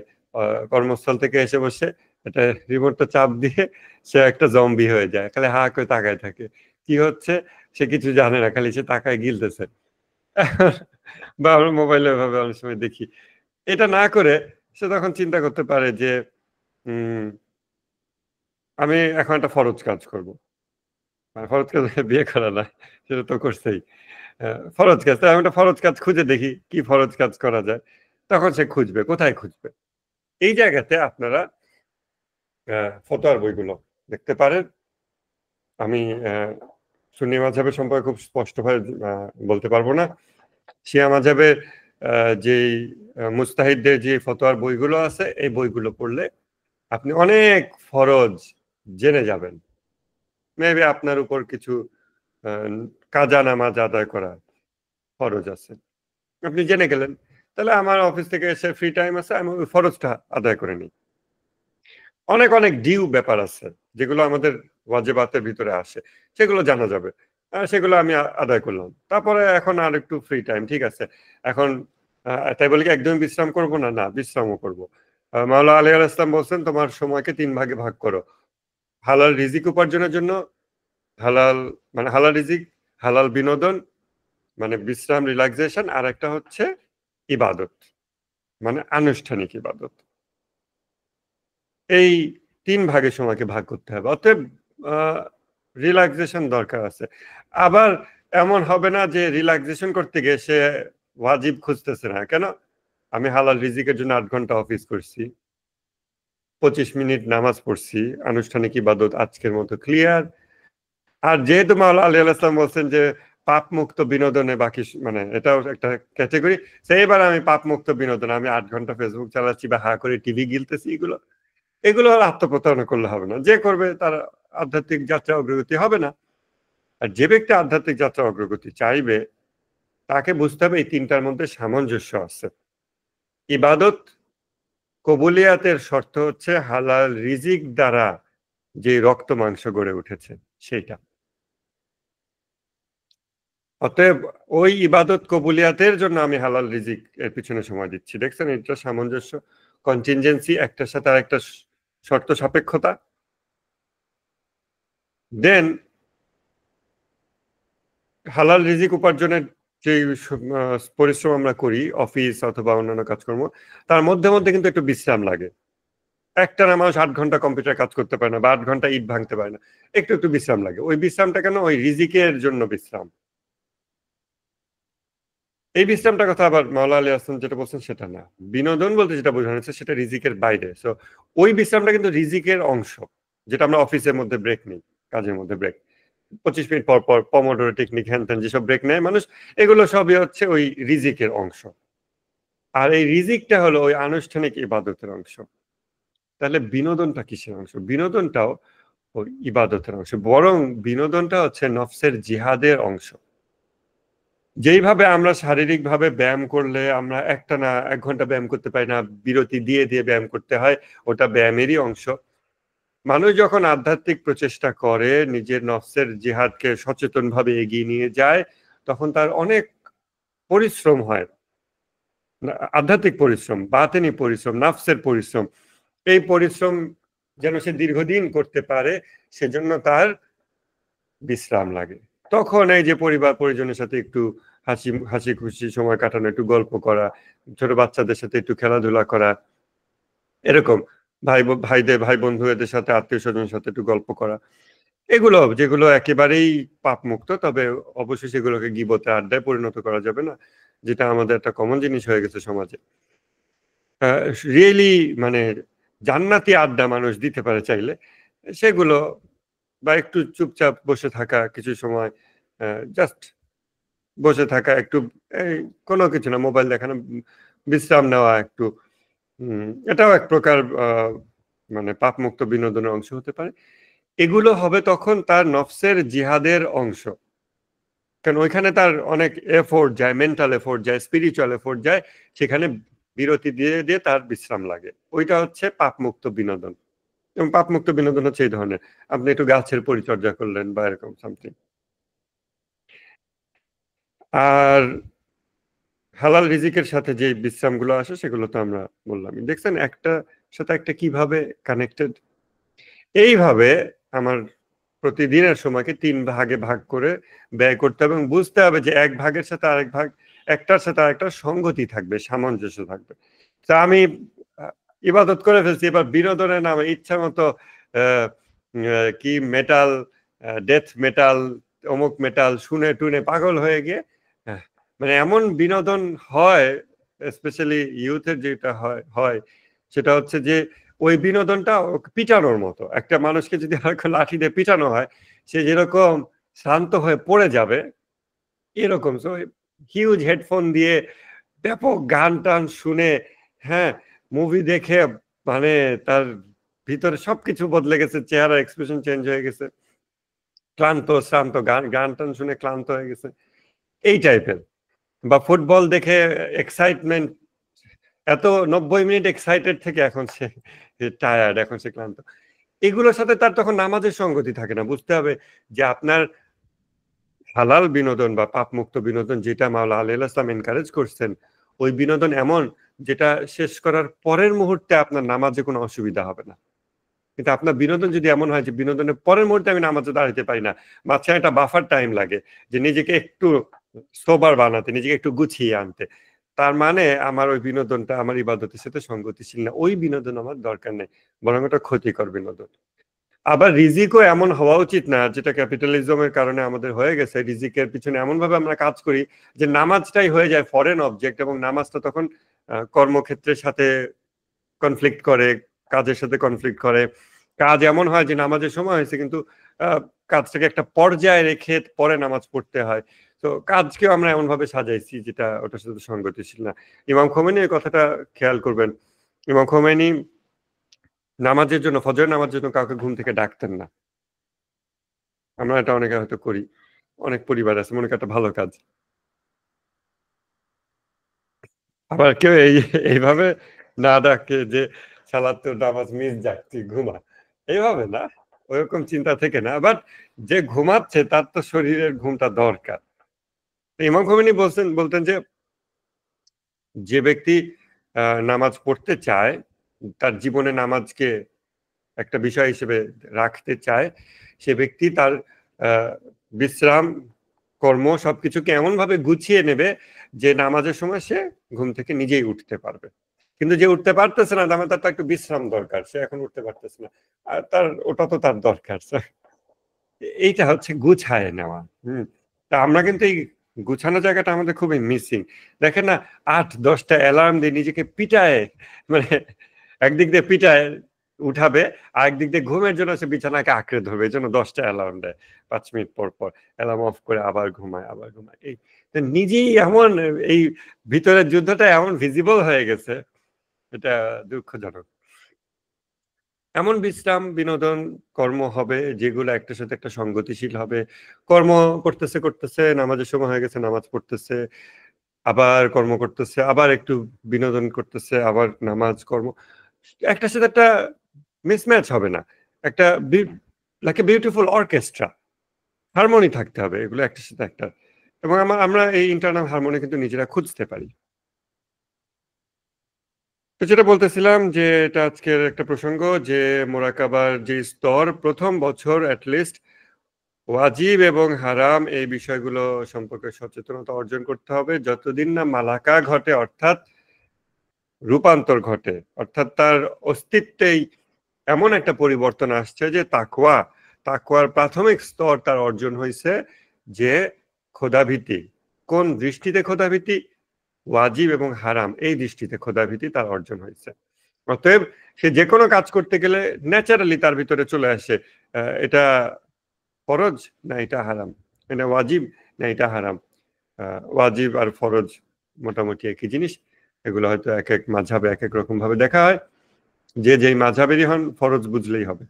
কর্মস্থল থেকে এসে বসে একটা রিমোটটা চাপ দিয়ে সে একটা জম্বি হয়ে যায়, খালি হা করে তাকায় থাকে, কি হচ্ছে সে কিছু জানে না, খালি সে তাকায় গিলতেছে। বা আমরা মোবাইলে ভাবে অনেক সময় দেখি। এটা না করে সে তখন চিন্তা করতে পারে যে আমি এখন একটা ফরজ কাজ করব। ফরজ কাজ বিয়ে করা না, সেটা তো করছেই। ফরজ কাজ, তাই আমি একটা ফরজ কাজ খুঁজে দেখি কি ফরজ কাজ করা যায়। তখন সে খুঁজবে, কোথায় খুঁজবে? এই জায়গাতে আপনারা ফতোয়ার বইগুলো দেখতে পারেন। আমি সুন্নি মাযহাবের সম্পর্কে খুব স্পষ্টভাবে বলতে পারবো না। শিয়া মাযহাবের যেই মুজতাহিদদের যে ফতোয়ার বইগুলো আছে, এই বইগুলো পড়লে আপনি অনেক ফরজ জেনে যাবেন। মেবি আপনার উপর কিছু কাজা নামাজ আদায় করা ফরজ আছে, আপনি জেনে গেলেন, তাহলে আমার অফিস থেকে এসে ফ্রি টাইম আছে, আমি ওই ফরজটা আদায় করে নিই। অনেক অনেক ডিউ ব্যাপার আছে যেগুলো আমাদের ওয়াজিবাতের ভিতরে আসে, সেগুলো জানা যাবে, সেগুলো আমি আদায় করলাম। তারপরে এখন আর একটু ফ্রি টাইম, ঠিক আছে, এখন তাই বলে কি একদম বিশ্রাম করব না, না বিশ্রামও করব। মাওলা আলী আল ইসলাম বলছেন তোমার সময়কে 3 ভাগে ভাগ করো, হালাল রিজিক উপার্জনের জন্য, হালাল মানে হালাল রিজিক, হালাল বিনোদন মানে বিশ্রাম রিল্যাক্সেশন, আর একটা হচ্ছে ইবাদত মানে আনুষ্ঠানিক ইবাদত। এই 3 ভাগে সময়কে ভাগ করতে হবে। অতএব রিল্যাক্সেশন দরকার আছে। আবার এমন হবে না যে রিল্যাক্সেশন করতে গিয়ে সে ওয়াজিব খুঁজতেছে না। কেন? আমি হালাল রিজিকের জন্য 8 ঘন্টা অফিস করছি, 25 মিনিট নামাজ পড়ছি, আনুষ্ঠানিক ইবাদত আজকের মতো ক্লিয়ার। আর যেহেতু মাওলানা আলী আল ইসলাম বলছেন যে পাপ মুক্ত বিনোদনে বাকি মানে এটাও একটা ক্যাটেগরি, সেইবার আমি পাপ মুক্ত বিনোদন, আমি 8 ঘন্টা ফেসবুক চালাচ্ছি বা হা করে টিভি গিলতেছি, এগুলো আর আত্মপ্রতারণা করলে হবে না। যে করবে তার আধ্যাত্মিক যাত্রা অগ্রগতি হবে না। আর যে ব্যক্তি আধ্যাত্মিক যাত্রা অগ্রগতি চাইবে তাকে বুঝতে হবে এই তিনটার মধ্যে সামঞ্জস্য আছে। ইবাদত কবুলিয়াতের শর্ত হচ্ছে হালাল রিজিক দ্বারা যে রক্ত মাংস গড়ে উঠেছে সেইটা। অতএব ওই ইবাদত কবুলিয়াতের জন্য আমি হালাল রিজিক এর পিছনে সময় দিচ্ছি। দেখছেন এটা সামঞ্জস্য, কন্টিনজেন্সি, একটার সাথে আরেকটা শর্ত সাপেক্ষতা। দেন হালাল রিজিক উপার্জনের যে পরিশ্রম আমরা করি অফিস অথবা অন্যান্য কাজকর্ম, তার মধ্যে মধ্যে কিন্তু একটু বিশ্রাম লাগে। একটানা মানুষ 8 ঘন্টা কম্পিউটার কাজ করতে পারে না বা 8 ঘন্টা ইট ভাঙতে পারে না, একটু একটু বিশ্রাম লাগে। ওই বিশ্রামটা কেন? ওই রিজিকের জন্য বিশ্রাম। এই বিশ্রামটার কথা আবার মাওলা আলী হাসান যেটা বলছেন সেটা না। বিনোদন বলতে যেটা বোঝানো হচ্ছে সেটা রিজিকের বাইরে। সো ওই বিশ্রামটা কিন্তু রিজিকের অংশ, যেটা আমরা অফিসের মধ্যে ব্রেক নিই, কাজের মধ্যে ব্রেক, 25 মিনিট পর পর পমোডোরো টেকনিক, হ্যান ত্যান যেসব ব্রেক নেয় মানুষ, এগুলো সবই হচ্ছে ওই রিজিকের অংশ। আর এই রিজিকটা হলো ওই আনুষ্ঠানিক ইবাদতের অংশ। তাহলে বিনোদনটা কিসের অংশ? বিনোদনটাও ওই ইবাদতের অংশ, বরং বিনোদনটা হচ্ছে নফসের জিহাদের অংশ। যেইভাবে আমরা শারীরিকভাবে ব্যায়াম করলে আমরা একটানা 1 ঘন্টা ব্যায়াম করতে পারি না, বিরতি দিয়ে দিয়ে ব্যায়াম করতে হয়, ওটা ব্যায়ামেরই অংশ। মানুষ যখন আধ্যাত্মিক প্রচেষ্টা করে, নিজের নফসের জিহাদকে সচেতনভাবে এগিয়ে নিয়ে যায়, তখন তার অনেক পরিশ্রম হয়। আধ্যাত্মিক পরিশ্রম, বাতেনি পরিশ্রম, নফসের পরিশ্রম। এই পরিশ্রম যেন সে দীর্ঘদিন করতে পারে, সেজন্য তার বিশ্রাম লাগে। তখন এই যে পরিবার পরিজনের সাথে একটু হাসি খুশি সময় কাটানো, একটু গল্প করা, ছোট বাচ্চাদের সাথে একটু খেলাধুলা করা, এরকম ভাই বন্ধুদের সাথে, আত্মীয় স্বজনের সাথে একটু গল্প করা, এগুলো যেগুলো একেবারেই পাপ মুক্ত, তবে অবশ্যই সেগুলোকে গীবতে আড্ডায় পরিণত করা যাবে না, যেটা আমাদের একটা কমন জিনিস হয়ে গেছে সমাজে। রিয়েলি মানে জান্নাতি আড্ডা মানুষ দিতে পারে চাইলে, সেগুলো, বা একটু চুপচাপ বসে থাকা কিছু সময়, জাস্ট বসে থাকা, একটু কোনো কিছু না, মোবাইল দেখানো, বিশ্রাম নেওয়া একটু, এটাও এক প্রকার মানে পাপ মুক্ত বিনোদনের অংশ হতে পারে। এগুলো হবে তখন তার নফসের জিহাদের অংশ, কারণ ওইখানে তার অনেক এফোর্ট যায়, মেন্টাল এফোর্ট যায়, স্পিরিচুয়াল এফোর্ট যায়, সেখানে বিরতি দিয়ে দিয়ে তার বিশ্রাম লাগে। ওইটা হচ্ছে পাপ মুক্ত বিনোদন। এবং পাপ মুক্ত বিনোদন হচ্ছে এই ধরনের, আপনি একটু গাছের পরিচর্যা করলেন বা এরকম সামথিং। আর হালাল রিজিকের সাথে যে বিশ্রামগুলো আসে সেগুলো তো আমরা বললাম। দেখছেন একটা সাথে একটা কিভাবে কানেক্টেড। এইভাবে আমার প্রতিদিনের সময়কে 3 ভাগে ভাগ করে ব্যয় করতে হবে এবং বুঝতে হবে যে এক ভাগের সাথে আরেক ভাগ, একটার সাথে আরেকটা সংগতি থাকবে, সামঞ্জস্য থাকবে। তা আমি ইবাদত করে ফেলছি, এবার বিনোদনের নামে ইচ্ছা মতো কি মেটাল, ডেথ মেটাল, অমুক মেটাল শুনে টুনে পাগল হয়ে গিয়ে, মানে এমন বিনোদন হয়, স্পেশালি ইউথের যেটা হয় সেটা হচ্ছে যে ওই বিনোদনটা পিটানোর মতো। একটা মানুষকে যদি লাঠি দিয়ে পিটানো হয়, সে যেরকম শান্ত হয়ে পড়ে যাবে, এরকম। সো হিউজ হেডফোন দিয়ে ব্যাপক গান টান শুনে, হ্যাঁ, মুভি দেখে, মানে তার ভিতরে সবকিছু বদলে গেছে, চেহারা এক্সপ্রেশন চেঞ্জ হয়ে গেছে, ক্লান্ত শ্রান্ত, গান টান শুনে ক্লান্ত হয়ে গেছে, এই টাইপের। বা ফুটবল দেখে এক্সাইটমেন্ট, এত 90 মিনিট এক্সাইটেড থেকে এখন সে টায়ার্ড, এখন সে ক্লান্ত। এগুলোর সাথে তার তখন নামাজের সঙ্গতি থাকে না। বুঝতে হবে যে আপনার হালাল বিনোদন বা পাপ মুক্ত বিনোদন যেটা মাওলা আলী ইসলাম এনকারেজ করছেন, ওই বিনোদন এমন যেটা শেষ করার পরের মুহূর্তে আপনার নামাজে কোনো অসুবিধা হবে না। কিন্তু আপনার বিনোদন যদি এমন হয় যে বিনোদনের পরের মুহূর্তে আমি নামাজে দাঁড়াতে পারি না, মাঝখানে একটা বাফার টাইম লাগে যে নিজেকে একটু সোবার বানাতে, নিজেকে একটু গুছিয়ে আনতে, তার মানে আমার ওই বিনোদনটা আমার ইবাদতের সাথে সঙ্গতিশীল না, ওই বিনোদন আমার দরকার নেই, বরং ওটা ক্ষতিকর বিনোদন। আবার রিজিকও এমন হওয়া উচিত না, যেটা ক্যাপিটালিজমের কারণে আমাদের হয়ে গেছে, রিজিকের পিছনে এমন ভাবে আমরা কাজ করি যে নামাজটাই হয়ে যায় ফরেন অবজেক্ট, এবং নামাজটা তখন কর্মক্ষেত্রের সাথে কনফ্লিক্ট করে, কাজের সাথে কনফ্লিক্ট করে। কাজ এমন হয় যে নামাজের সময় হয়েছে কিন্তু কাজটাকে একটা পর্যায়ে রেখে পরে নামাজ পড়তে হয়। তো কাজকেও আমরা এমন ভাবে সাজাইছি যেটা ওটার সাথে সঙ্গতিশীল না। ইমাম খোমেনি এই কথাটা খেয়াল করবেন। ইমাম খোমেনি নামাজের জন্য, ফজর নামাজের জন্য কাউকে ঘুম থেকে ডাকতেন না। আমরা এটা অনেকে হয়তো করি। অনেক পরিবার আছে মনে করেন একটা ভালো কাজ। আবার কেউ এইভাবে না ডাকে যে শালা তোর নামাজ মিস যাক তুই ঘুমা, এইভাবে না, ওরকম চিন্তা থেকে না। বাট যে ঘুমাচ্ছে তার তো শরীরের ঘুমটা দরকার। ইমাম খোমেনি বলতেন যে ব্যক্তি নামাজ পড়তে চায়, তার জীবনে নামাজকে একটা বিষয় হিসেবে রাখতে চায়, সে ব্যক্তি তার বিশ্রাম, কর্ম সবকিছুকে এমন ভাবে গুছিয়ে নেবে যে নামাজের সময় সে ঘুম থেকে নিজেই উঠতে পারবে। কিন্তু যে উঠতে পারতেছে না, তার তো একটু বিশ্রাম দরকার, সে এখন উঠতে পারতেছে না, আর ওটা তো তার দরকার। এইটা হচ্ছে গুছায় নেওয়া। তা আমরা কিন্তু এই গুছানো জায়গাটা আমাদের খুবই মিসিং। দেখেন না, 8-10টা অ্যালার্ম দিয়ে নিজেকে পিটায়, মানে একদিক দিয়ে পিটায় উঠাবে, আর একদিক দিয়ে ঘুমের জন্য সে বিছানাকে আঁকড়ে ধরবে, এই জন্য 10টা অ্যালার্ম দেয় 5 মিনিট পর পর, অ্যালার্ম অফ করে আবার ঘুমায়। এই নিজেই এমন, এই ভিতরের যুদ্ধটা এমন ভিজিবল হয়ে গেছে, এটা দুঃখজনক। এমন বিশ্রাম, বিনোদন, কর্ম হবে যেগুলো একটার সাথে একটা সঙ্গতিশীল হবে। কর্ম করতেছে, নামাজের সময় হয়ে গেছে, নামাজ পড়তেছে, আবার কর্ম করতেছে, আবার একটু বিনোদন করতেছে, আবার নামাজ, কর্ম, একটার সাথে একটা মিসম্যাচ হবে না। একটা like a beautiful orchestra, harmony থাকতে হবে এগুলো একটার সাথে একটা। এবং আমরা এই ইন্টারনাল হারমোনি কিন্তু নিজেরা খুঁজতে পারি। তো যেটা বলতেছিলাম যে এটা আজকের একটা প্রসঙ্গ, যে মোরাকাবার যে স্তর, প্রথম বছর অ্যাটলিস্ট ওয়াজিব এবং হারাম এই বিষয়গুলো সম্পর্কে সচেতনতা অর্জন করতে হবে, যতদিন না মালাকা ঘটে, অর্থাৎ রূপান্তর ঘটে, অর্থাৎ তার অস্তিত্বেই এমন একটা পরিবর্তন আসছে যে তাকওয়ার প্রাথমিক স্তর তার অর্জন হয়েছে, যে খোদাভীতি। কোন দৃষ্টিতে খোদাভীতি? ওয়াজিব এবং হারাম এই দৃষ্টিতে খোদাভীতি তার অর্জন হয়েছে। অতএব সে যে কোনো কাজ করতে গেলে ন্যাচারালি তার ভিতরে চলে আসে, এটা ফরজ না এটা হারাম, এটা ওয়াজিব না এটা হারাম। ওয়াজিব আর ফরজ মোটামুটি একই জিনিস। এগুলো হয়তো এক এক মাযহাবে এক এক রকম ভাবে দেখা হয়, যে যেই মাযহাবেরই হন ফরজ বুঝলেই হবে।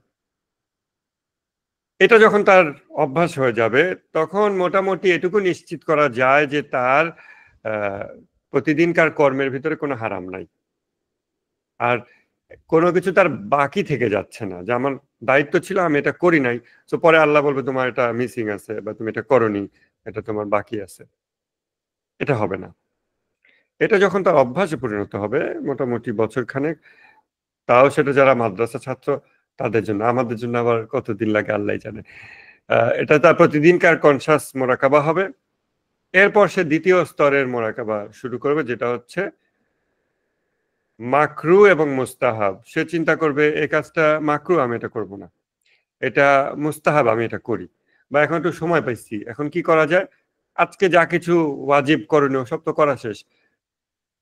এটা যখন তার অভ্যাস হয়ে যাবে, তখন মোটামুটি এটুকু নিশ্চিত করা যায় যে তার প্রতিদিনকার কর্মের ভিতরে কোনো হারাম নাই, আর কোনো কিছু তার বাকি থেকে যাচ্ছে না, যে আমার দায়িত্ব ছিল আমি এটা করি নাই, তো পরে আল্লাহ বলবে তোমার এটা মিসিং আছে বা তুমি এটা করনি, এটা তোমার বাকি আছে। এটা হবে না। এটা যখন তার অভ্যাসে পরিণত হবে মোটামুটি বছর খানেক, তাও সেটা যারা মাদ্রাসা ছাত্র তাদের জন্য, আমাদের জন্য আবার কতদিন লাগে আল্লাহ জানে। এটা তার প্রতিদিনকার কনসাস মোরাকাবা হবে। এরপর সে দ্বিতীয় স্তরের মোরাকাবা শুরু করবে, যেটা হচ্ছে মাকরু এবং মুস্তাহাব। সে চিন্তা করবে এই কাজটা মাকরু, আমি এটা করব না, এটা মুস্তাহাব, আমি এটা করি, বা এখন একটু সময় পাইছি, এখন কি করা যায়, আজকে যা কিছু ওয়াজিব করণীয় সব তো করা শেষ।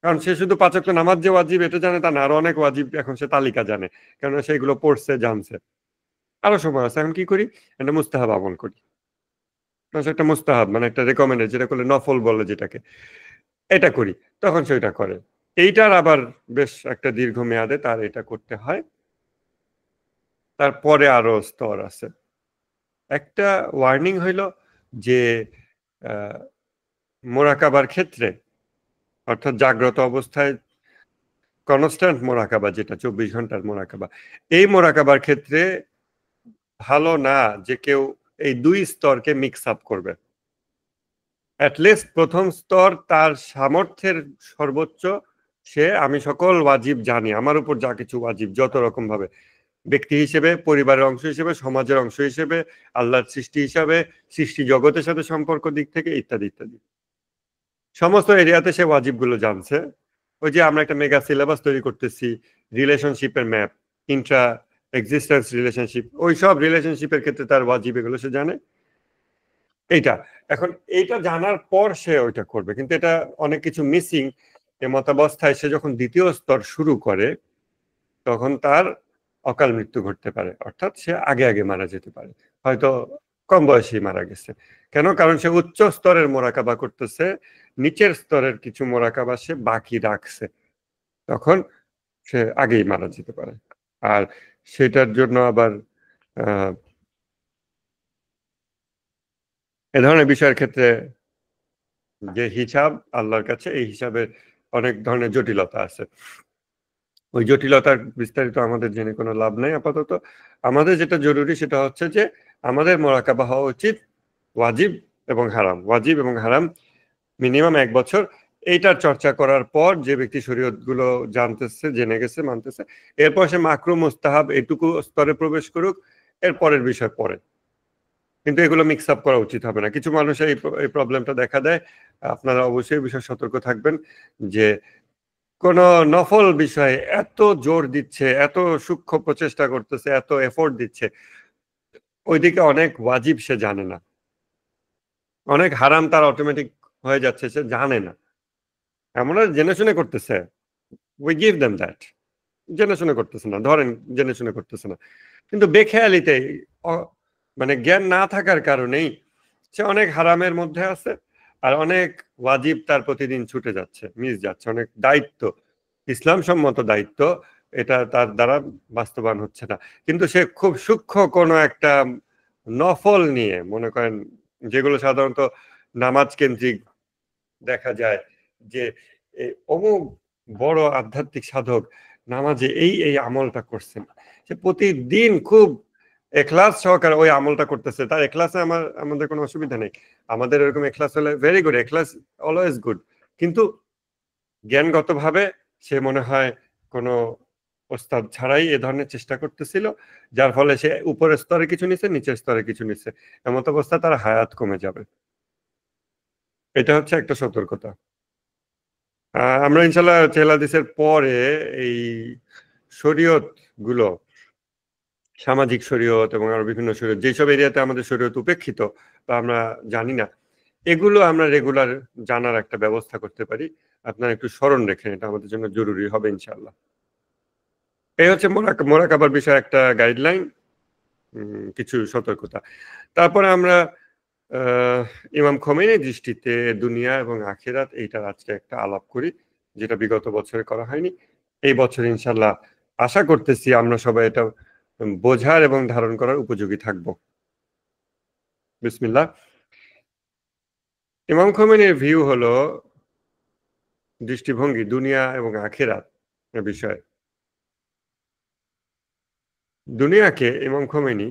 কারণ সে শুধু 5 ওয়াক্ত নামাজ যে ওয়াজিব এটা জানে তা না, আরো অনেক ওয়াজিব এখন সে তালিকা জানে, কারণ সেগুলো পড়ছে, জানছে। আরো সময় আছে, এখন কি করি, একটা মুস্তাহাব আমল করি। একটা মুস্তাহাব মানে একটা রেকমেন্ডেড, যেটা করলে নফল বলে যেটাকে, এটা করি, তখন সে এটা করে। এইটার আবার বেশ একটা দীর্ঘ মেয়াদে তার এটা করতে হয়। তারপরে আরো স্তর আছে। একটা ওয়ার্নিং হইল যে মোরাকাবার ক্ষেত্রে, অর্থাৎ জাগ্রত অবস্থায় কনস্ট্যান্ট মোরাকাবা, যেটা 24 ঘন্টার মোরাকাবা, এই মোরাকাবার ক্ষেত্রে ভালো না যে কেউ এই দুই স্তরকে মিক্স আপ করবে। অ্যাটলিস্ট প্রথম স্তর তার সামর্থ্যের সর্বোচ্চ, সে আমি সকল ওয়াজিব জানি, আমার উপর যা কিছু ওয়াজিব যত রকম ভাবে, ব্যক্তি হিসেবে, পরিবারের অংশ হিসেবে, সমাজের অংশ হিসেবে, আল্লাহর সৃষ্টি হিসাবে, সৃষ্টি জগতের সাথে সম্পর্ক দিক থেকে ইত্যাদি ইত্যাদি, সমস্ত এরিয়াতে সে ওয়াজিবগুলো জানছে। ওই যে আমরা একটা মেগা সিলেবাস তৈরি করতেছি, রিলেশনশিপের ম্যাপ, ইন্ট্রা এক্সিস্টেন্স রিলেশনশিপ, ওই সব রিলেশনশিপের ক্ষেত্রে তার ওয়াজিব এগুলো সে জানে। এইটা এখন এইটা জানার পর সে ওইটা করবে, কিন্তু এটা অনেক কিছু মিসিং। এ মতাবস্থায় সে যখন দ্বিতীয় স্তর শুরু করে, তখন তার অকাল মৃত্যু ঘটতে পারে, অর্থাৎ সে আগে আগে মারা যেতে পারে, হয়তো কম বয়সেই মারা গেছে। কেন? কারণ সে উচ্চ স্তরের মোরাকাবা করতেছে, নিচের স্তরের কিছু মোরাকাবা সে বাকি রাখছে, তখন সে আগেই মারা যেতে পারে। আর সেটার জন্য আবার এ ধরনের বিষয়ের ক্ষেত্রে যে হিসাব আল্লাহর কাছে, এই হিসাবের অনেক ধরনের জটিলতা আছে। ওই জটিলতার বিস্তারিত আমাদের জেনে কোনো লাভ নাই আপাতত। আমাদের যেটা জরুরি সেটা হচ্ছে যে আমাদের মোরাকাবা হওয়া উচিত ওয়াজিব এবং হারাম। ওয়াজিব এবং হারাম মিনিমাম 1 বছর। এইটার চর্চা করার পর যে ব্যক্তি শরীয়ত গুলো জানতেছে, জেনে গেছে, মানতেছে, এরপর সে মাকরু মুস্তাহাব এটুকু স্তরে প্রবেশ করুক, এর পরের বিষয় পরে। কিন্তু এগুলো মিক্স আপ করা উচিত হবে না। কিছু মানুষের এই প্রবলেমটা দেখা দেয়। আপনারা অবশ্যই এই বিষয়ে সতর্ক থাকবেন যে কোন নফল বিষয়ে এত জোর দিচ্ছে, এত সূক্ষ্ম প্রচেষ্টা করতেছে, এত এফোর্ট দিচ্ছে, ওইদিকে অনেক ওয়াজিব সে জানে না, অনেক হারাম তার অটোমেটিক হয়ে যাচ্ছে, সে জানে না। এমন জেনে শুনে করতেছে, উই গিভ দেম দ্যাট, জেনে শুনে করতেছে না, ধরেন জেনে শুনে করতেছে না, কিন্তু বেখেয়ালিতে মানে জ্ঞান না থাকার কারণেই সে অনেক হারামের মধ্যে আছে, আর অনেক ওয়াজিব তার প্রতিদিন ছুটে যাচ্ছে, মিস যাচ্ছে, অনেক দায়িত্ব, ইসলাম সম্মত দায়িত্ব, এটা তার দ্বারা বাস্তবায়ন হচ্ছে না। কিন্তু সে খুব সূক্ষ্ম কোনো একটা নফল নিয়ে, মনে করেন যেগুলো সাধারণত নামাজ কেন্দ্রিক দেখা যায়, যে অমুক বড় আধ্যাত্মিক সাধক নামাজে এই আমলটা করছেন, সে প্রতিদিন খুব এখলাস সহকারে ওই আমলটা করতেছে, তার এখলাসে আমাদের কোনো অসুবিধা নেই, আমাদের এরকম এখলাস হলে ভেরি গুড, এখলাস অলওয়েজ গুড। কিন্তু জ্ঞানগতভাবে সে মনে হয় কোনো ওস্তাদ ছাড়াই এ ধরনের চেষ্টা করতেছিল, যার ফলে সে উপরের স্তরে কিছু নিচ্ছে, নিচের স্তরে কিছু নিচ্ছে, এমত অবস্থা তার হায়াত কমে যাবে। এটা হচ্ছে একটা সতর্কতা। আমরা ইনশাল্লাহ হাদিসের পরে এই শরীয়ত গুলো, সামাজিক শরীয়ত এবং আরো বিভিন্ন শরীয়ত, যেসব এরিয়াতে আমাদের শরীয়ত উপেক্ষিত বা আমরা জানি না, এগুলো আমরা রেগুলার জানার একটা ব্যবস্থা করতে পারি। আপনারা একটু স্মরণ রেখেন, এটা আমাদের জন্য জরুরি হবে ইনশাল্লাহ। এই হচ্ছে মোরাকাবার বিষয়ে একটা গাইডলাইন, কিছু সতর্কতা। তারপরে আমরা ইমাম খোমেনির দৃষ্টিতে দুনিয়া এবং আখিরাত, এইটার আজকে একটা আলাপ করি, যেটা বিগত বছরে করা হয়নি। এই বছর ইনশাল্লাহ আশা করতেছি আমরা সবাই এটা বোঝার এবং ধারণ করার উপযোগী থাকব। বিসমিল্লাহ। ইমাম খোমেনির ভিউ হলো, দৃষ্টিভঙ্গি দুনিয়া এবং আখিরাত বিষয়ে। দুনিয়াকে ইমাম খোমেনি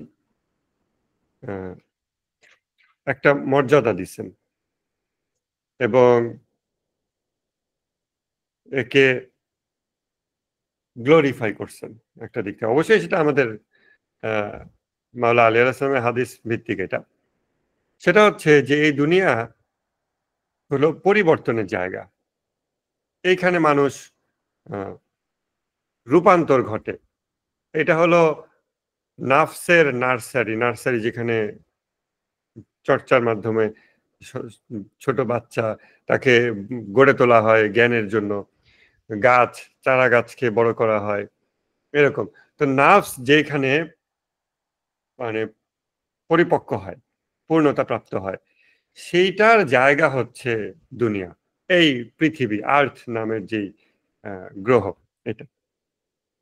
একটা মর্যাদা দিচ্ছেন এবং একে গ্লোরিফাই করছেন একটা দিক থেকে। অবশ্যই সেটা আমাদের মাওলা আলী আলাইহিস হাদিস ভিত্তিক। এটা সেটা হচ্ছে যে এই দুনিয়া হলো পরিবর্তনের জায়গা, এইখানে মানুষ রূপান্তর ঘটে। এটা হলো নাফসের নার্সারি, যেখানে চর্চার মাধ্যমে ছোট বাচ্চা তাকে গড়ে তোলা হয় জ্ঞানের জন্য, গাছ, চারা গাছকে বড় করা হয়, এরকম। তো নাফস যেখানে মানে পরিপক্ক হয়, পূর্ণতা প্রাপ্ত হয়, সেইটার জায়গা হচ্ছে দুনিয়া, এই পৃথিবী, আর্থ নামের যেই গ্রহ, এটা।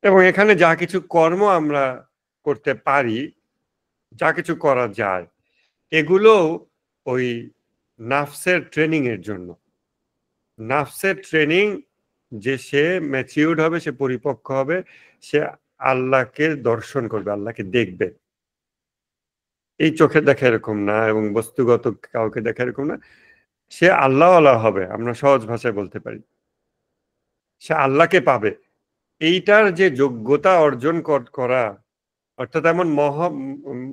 এবং এখানে যা কিছু কর্ম আমরা করতে পারি, যা কিছু করা যায়, এগুলো ওই নাফসের ট্রেনিং এর জন্য। নাফসের ট্রেনিং, যে সে ম্যাচিউরড হবে, সে পরিপক্ক হবে, সে আল্লাহকে দর্শন করবে, আল্লাহকে দেখবে। এই চোখে দেখা এরকম না এবং বস্তুগত কাউকে দেখা এরকম না, সে আল্লাহওয়ালা হবে, আমরা সহজ ভাষায় বলতে পারি, সে আল্লাহকে পাবে। এইটার যে যোগ্যতা অর্জন করা, অর্থাৎ এমন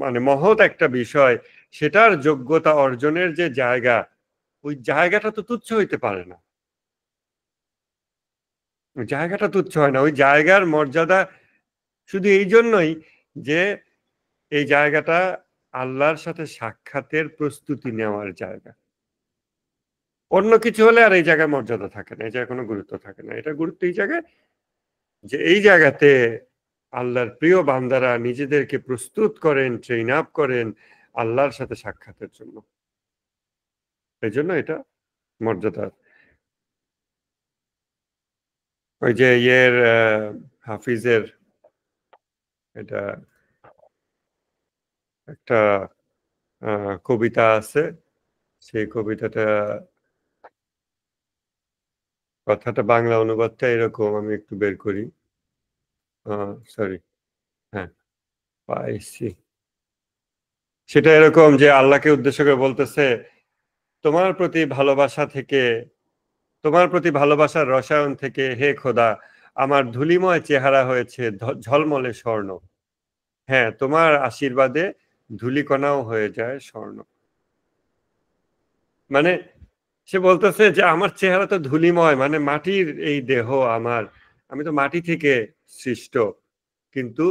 মানে মহৎ একটা বিষয়, সেটার যোগ্যতা অর্জনের যে জায়গা, ওই জায়গাটা তো তুচ্ছ হইতে পারে না, ওই জায়গাটা তুচ্ছ হয় না। ওই জায়গার মর্যাদা শুধু এই জন্যই যে এই জায়গাটা আল্লাহর সাথে সাক্ষাতের প্রস্তুতি নেওয়ার জায়গা। অন্য কিছু হলে আর এই জায়গায় মর্যাদা থাকে না, এই জায়গায় কোনো গুরুত্ব থাকে না। এটা গুরুত্ব এই জায়গায় যে এই জায়গাতে আল্লাহর প্রিয় বান্দারা নিজেদেরকে প্রস্তুত করেন, ট্রেন আপ করেন আল্লাহর সাথে সাক্ষাতের জন্য। এই জন্য এটা মর্যাদা। ওই যে হাফিজের এটা একটা কবিতা আছে, সেই কবিতাটা কথাটা বাংলা অনুবাদটা এরকম, আমি একটু বের করি। সরি, হ্যাঁ পাইছি। সেটা এরকম যে আল্লাহকে উদ্দেশ্য করে বলতেছে, তোমার প্রতি ভালোবাসা থেকে, তোমার প্রতি ভালোবাসার রসায়ন থেকে হে খোদা আমার ধূলিময় চেহারা হয়েছে ঝলমলে স্বর্ণ। হ্যাঁ, তোমার আশীর্বাদে ধূলিকণাও হয়ে যায় স্বর্ণ। মানে সে বলতেছে যে আমার চেহারা তো ধূলিময়, মানে মাটির এই দেহ আমার, আমি তো মাটি থেকে সৃষ্ট, কিন্তু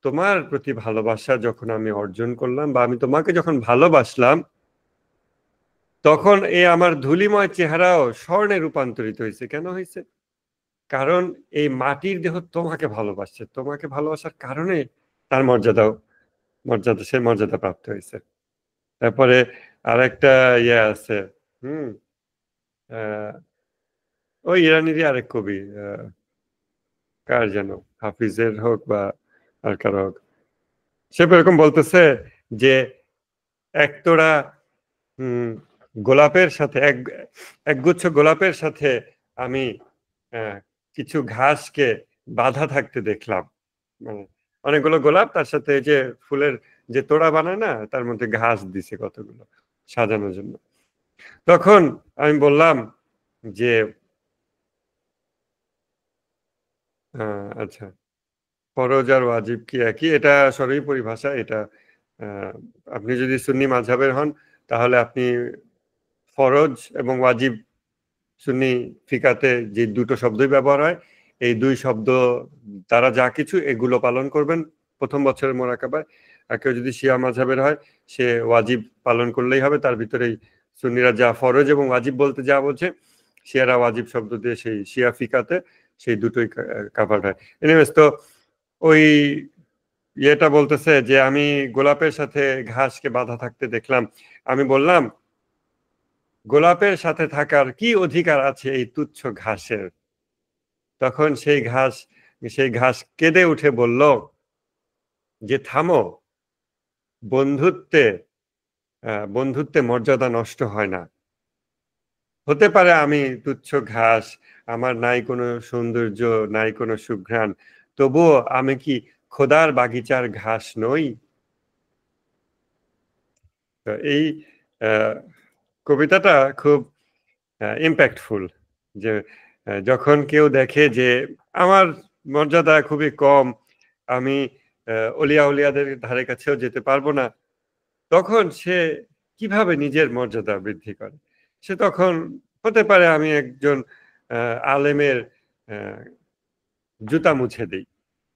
তোমার প্রতি ভালোবাসা যখন আমি অর্জন করলাম বা আমি তোমাকে যখন ভালোবাসলাম, তখন এই আমার ধূলিময় চেহারাও স্বর্ণে রূপান্তরিত হয়েছে। কেন হয়েছে? কারণ এই মাটির দেহ তোমাকে ভালোবাসছে, তোমাকে ভালোবাসার কারণে তার মর্যাদা সে মর্যাদা প্রাপ্ত হয়েছে। তারপরে আরেকটা ইয়ে আছে, হুম, ওই ইরানেরই আরেক কবি, কার যেন, হাফিজের হোক বা আর কারো হোক, সে এরকম বলতেছে যে একতোড়া গোলাপের সাথে একগুচ্ছ গোলাপের সাথে আমি কিছু ঘাসকে বাধা থাকতে দেখলাম। মানে অনেকগুলো গোলাপ, তার সাথে যে ফুলের যে তোড়া বানায় না, তার মধ্যে ঘাস দিছে কতগুলো সাজানোর জন্য। তখন আমি বললাম যে আচ্ছা, ফরজ আর ওয়াজিব কি একই? এটা সরই পরিভাষা। এটা আপনি যদি সুন্নি মাযহাবের হন তাহলে আপনি ফরজ এবং ওয়াজিব, সুন্নি ফিকাতে যে দুটো শব্দই ব্যবহার হয়, এই দুই শব্দ তারা যা কিছু এগুলো পালন করবেন প্রথম বছরের মোরাকাবায়। আর কেউ যদি শিয়া মাযহাবের হয়, সে ওয়াজিব পালন করলেই হবে। তার ভিতরেই সুন্নিরা যা ফরজ এবং ওয়াজিব বলতে যা বলছে, শিয়ারা ওয়াজিব শব্দ দিয়ে সেই শিয়া ফিকাতে সেই দুটোই কাভার্ড হয়। এনিওয়েজ, তো ওই ইয়েটা বলতেছে যে আমি গোলাপের সাথে ঘাসকে বাঁধা থাকতে দেখলাম। আমি বললাম, গোলাপের সাথে থাকার কি অধিকার আছে এই তুচ্ছ ঘাসের? তখন সেই ঘাস কেঁদে উঠে বলল যে থামো, বন্ধুত্বে মর্যাদা নষ্ট হয় না। হতে পারে আমি তুচ্ছ ঘাস, আমার নাই কোনো সৌন্দর্য, নাই কোনো সুঘ্রাণ, তবুও আমি কি খোদার বাগিচার ঘাস নই? তো এই কবিতাটা খুব ইম্প্যাক্টফুল। যে যখন কেউ দেখে যে আমার মর্যাদা খুবই কম, আমি অলিয়া উলিয়াদের ধারে কাছেও যেতে পারবো না, তখন সে কিভাবে নিজের মর্যাদা বৃদ্ধি করে? সে তখন হতে পারে আমি একজন আলেমের জুতা মুছে দিই,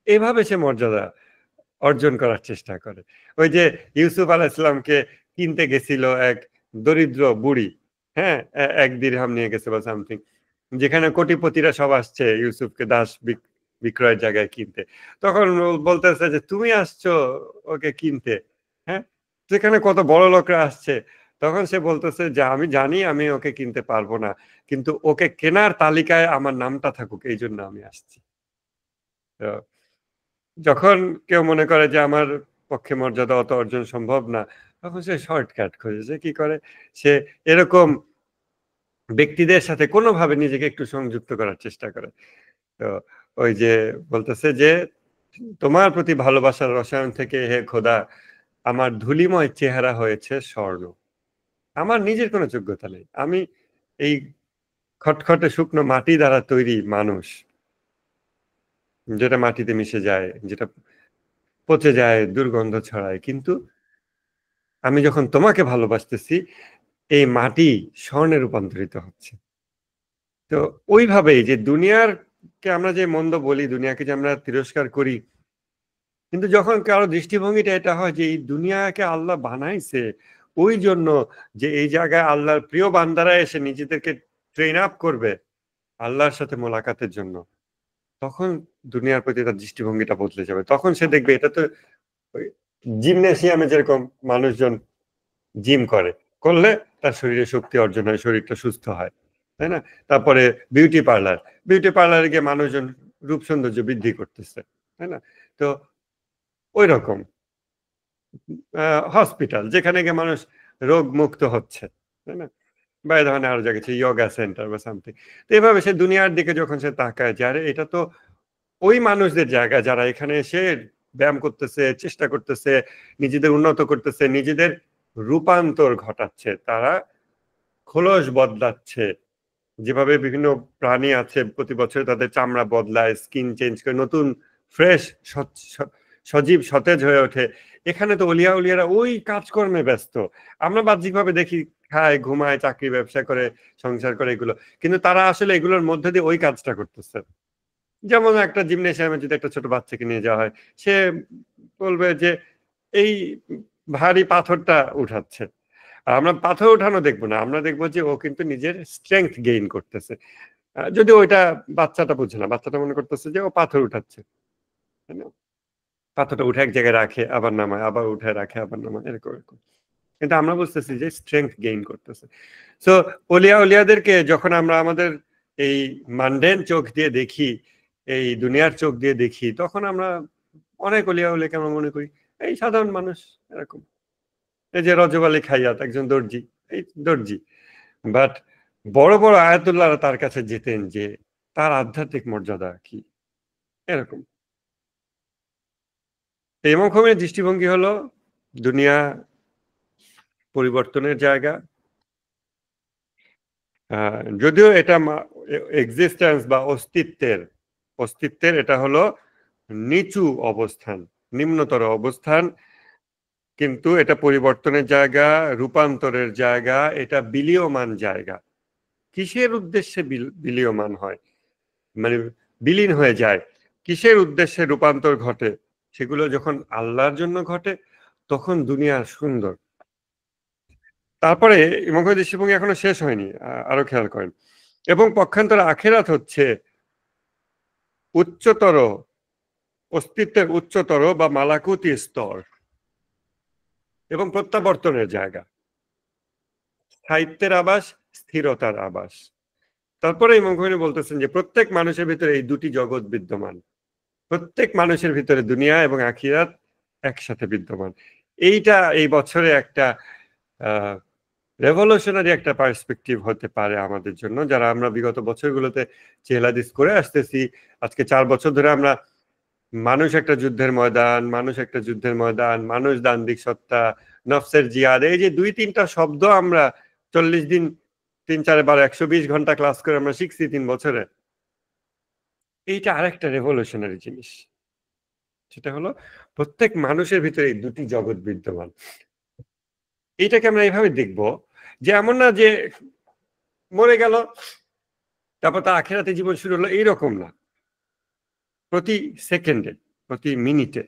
এভাবে সে মর্যাদা অর্জন করার চেষ্টা করে। ওই যে ইউসুফ আলাইহিসসালামকে কিনতে গেছিল এক দরিদ্র বুড়ি, হ্যাঁ, এক দিরহাম নিয়ে গেছে বা সামথিং, যেখানে কোটিপতিরা সব আসছে ইউসুফকে দাস বিক্রয়ের জায়গায় কিনতে। তখন বলতেছে যে তুমি আসছো ওকে কিনতে, হ্যাঁ, যেখানে কত বড় লোকরা আসছে। তখন সে বলতেছে যে আমি জানি আমি ওকে কিনতে পারবো না, কিন্তু ওকে কেনার তালিকায় আমার নামটা থাকুক, এই জন্য আমি আসছি। তো যখন কেউ মনে করে যে আমার পক্ষে মর্যাদা অত অর্জন সম্ভব না, তখন সে শর্টকাট খোঁজে। সে কি করে? সে এরকম ব্যক্তিদের সাথে কোনোভাবে নিজেকে একটু সংযুক্ত করার চেষ্টা করে। তো ওই যে বলতেছে যে তোমার প্রতি ভালোবাসার রসায়ন থেকে হে খোদা আমার ধূলিময় চেহারা হয়েছে স্বর্ণ। আমার নিজের কোনো যোগ্যতা নেই, আমি এই খটখটে শুকনো মাটি দ্বারা তৈরি মানুষ, যেটা মাটিতে মিশে যায়, যেটা পচে যায়, দুর্গন্ধ ছড়ায়। কিন্তু আমি যখন তোমাকে ভালোবাসতেছি, এই মাটি স্বর্ণে রূপান্তরিত হচ্ছে। তো ওইভাবেই যে দুনিয়াকে আমরা যে মন্দ বলি, দুনিয়াকে যে আমরা তিরস্কার করি, কিন্তু যখন কারো দৃষ্টিভঙ্গিটা এটা হয় যে এই দুনিয়াকে আল্লাহ বানাইছে ওই জন্য যে এই জায়গায় আল্লাহর প্রিয় বান্দারা এসে নিজেদেরকে ট্রেন আপ করবে আল্লাহর সাথে মোলাকাতের জন্য, তখন দুনিয়ার প্রতি তার দৃষ্টিভঙ্গিটা বদলে যাবে। তখন সে দেখবে এটা তো ওই জিমনেসিয়ামে যেরকম মানুষজন জিম করলে তার শরীরে শক্তি অর্জন হয়, শরীরটা সুস্থ হয়, তাই না? তারপরে বিউটি পার্লারে গিয়ে মানুষজন রূপ সৌন্দর্য বৃদ্ধি করতেছে, তাই না? তো ওই রকম হসপিটাল যেখানে গিয়ে মানুষ রোগ মুক্ত হচ্ছে, তাই না? বা এই ধরনের আরো যা কিছু ইয়োগা সেন্টার বা সামথিং। তো এভাবে সে দুনিয়ার দিকে যখন সে তাকায় যে আরে এটা তো ওই মানুষদের জায়গা যারা এখানে এসে ব্যায়াম করতেছে, চেষ্টা করতেছে, নিজেদের উন্নত করতেছে, নিজেদের রূপান্তর ঘটাচ্ছে। তারা খোলস বদলাচ্ছে। যেভাবে বিভিন্ন প্রাণী আছে প্রতি বছর তাদের চামড়া বদলায়, স্কিন চেঞ্জ করে নতুন ফ্রেশ সজীব সতেজ হয়ে ওঠে। এখানে তো অলিয়া উলিয়ারা ওই কাজকর্মে ব্যস্ত। আমরা বাহ্যিকভাবে দেখি খায়, ঘুমায়, চাকরি ব্যবসা করে, সংসার করে এগুলো। কিন্তু তারা আসলে এগুলোর মধ্যে দিয়ে ওই কাজটা করতেছে। যেমন একটা জিমনেশিয়ামে যদি একটা ছোট বাচ্চাকে নিয়ে যাওয়া হয়, সে বলবে যে এই ভারী পাথরটা উঠাচ্ছে। আর আমরা পাথর উঠানো দেখবো না, আমরা দেখবো যে ও কিন্তু নিজের স্ট্রেংথ গেইন করতেছে। যদি ওইটা বাচ্চাটা বুঝে না, বাচ্চাটা মনে করতেছে যে ও পাথর উঠাচ্ছে, তাই না? পাথরটা উঠে এক জায়গায় রাখে, আবার নামায়, আবার উঠে রাখে, আবার নামায়, এরকম এরকম। কিন্তু আমরা বুঝতেছি যে স্ট্রেংথ গেইন করতেছে। সো অলিয়া উলিয়াদেরকে যখন আমরা আমাদের এই মান্ডেন চোখ দিয়ে দেখি, এই দুনিয়ার চোখ দিয়ে দেখি, তখন আমরা অনেক অলিয়া উলিয়াকে আমরা মনে করি এই সাধারণ মানুষ এরকম। এই যে রজব আলী খাইয়াত একজন দর্জি, এই দর্জি। বাট বড় বড় আয়াতুল্লাহরা তার কাছে যেতেন যে তার আধ্যাত্মিক মর্যাদা কি, এরকম। ইমাম খোমেনির দৃষ্টিভঙ্গি হলো দুনিয়া পরিবর্তনের জায়গা। যদিও এটা এক্সিস্টেন্স বা অস্তিত্বের এটা হলো নিচু অবস্থান, নিম্নতর অবস্থান, কিন্তু এটা পরিবর্তনের জায়গা, রূপান্তরের জায়গা, এটা বিলীয়মান জায়গা। কিসের উদ্দেশ্যে বিলীয়মান হয়, মানে বিলীন হয়ে যায়, কিসের উদ্দেশ্যে রূপান্তর ঘটে? সেগুলো যখন আল্লাহর জন্য ঘটে তখন দুনিয়া সুন্দর। তারপরে ইমাম খোমেনির দৃষ্টিভঙ্গি এখনো শেষ হয়নি, আরো খেয়াল করেন। এবং পক্ষান্তরে আখেরাত হচ্ছে উচ্চতর, অস্তিত্বের উচ্চতর বা মালাকুতি স্তর এবং প্রত্যাবর্তনের জায়গা, স্থায়িত্বের আবাস, স্থিরতার আবাস। তারপরে ইমাম খোমেনি বলতেছেন যে প্রত্যেক মানুষের ভিতরে এই দুটি জগৎ বিদ্যমান, প্রত্যেক মানুষের ভিতরে দুনিয়া এবং আখিরাত একসাথে বিদ্যমান। এইটা এই বছরে একটা রেভলিউশনারি একটা পার্সপেক্টিভ হতে পারে আমাদের জন্য, যারা আমরা বিগত বছরগুলোতে চেহলাদিস করে আসতেছি। আজকে 4 বছর ধরে আমরা মানুষ একটা যুদ্ধের ময়দান, মানুষ একটা যুদ্ধের ময়দান, মানুষ দান্দিক সত্তা, নফসের জিহাদ, এই যে 2-3টা শব্দ আমরা 40 দিন 3-4 বার 120 ঘন্টা ক্লাস করে আমরা শিখছি 3 বছরে। এইটা আরেকটা রেভলিউশনারি জিনিস, সেটা হলো প্রত্যেক মানুষের ভিতরে এই দুটি জগৎ বিদ্যমান। এইটাকে আমরা এইভাবে দেখব যে এমন না যে মরে গেল তারপর তার আখেরাতে জীবন শুরু হলো, এইরকম না। প্রতি সেকেন্ডে, প্রতি মিনিটে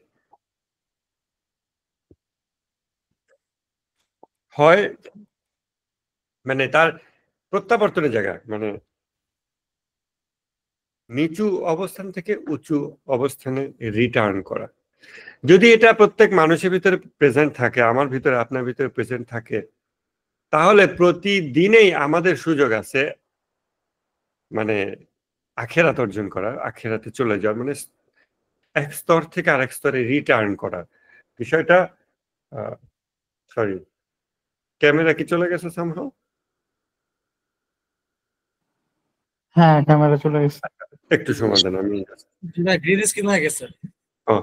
হয় মানে তার প্রত্যাবর্তনের জায়গা, মানে নিচু অবস্থান থেকে উঁচু অবস্থানে রিটার্ন করা। যদি এটা প্রত্যেক মানুষের ভিতরে প্রেজেন্ট থাকে, আমার ভিতরে, আপনার ভিতরে প্রেজেন্ট থাকে, তাহলে প্রতিদিনেই আমাদের সুযোগ আছে মানে আখেরাত অর্জন করার, আখেরাতে চলে যাওয়ার, মানে এক স্তর থেকে আরেক স্তরে রিটার্ন করার বিষয়টা। সরি, ক্যামেরা কি চলে গেছে সামহাও? হ্যাঁ, ক্যামেরা চলে গেছে। একটু সময় দেন, আমি গ্রিন স্ক্রিন হয়ে গেছে। ও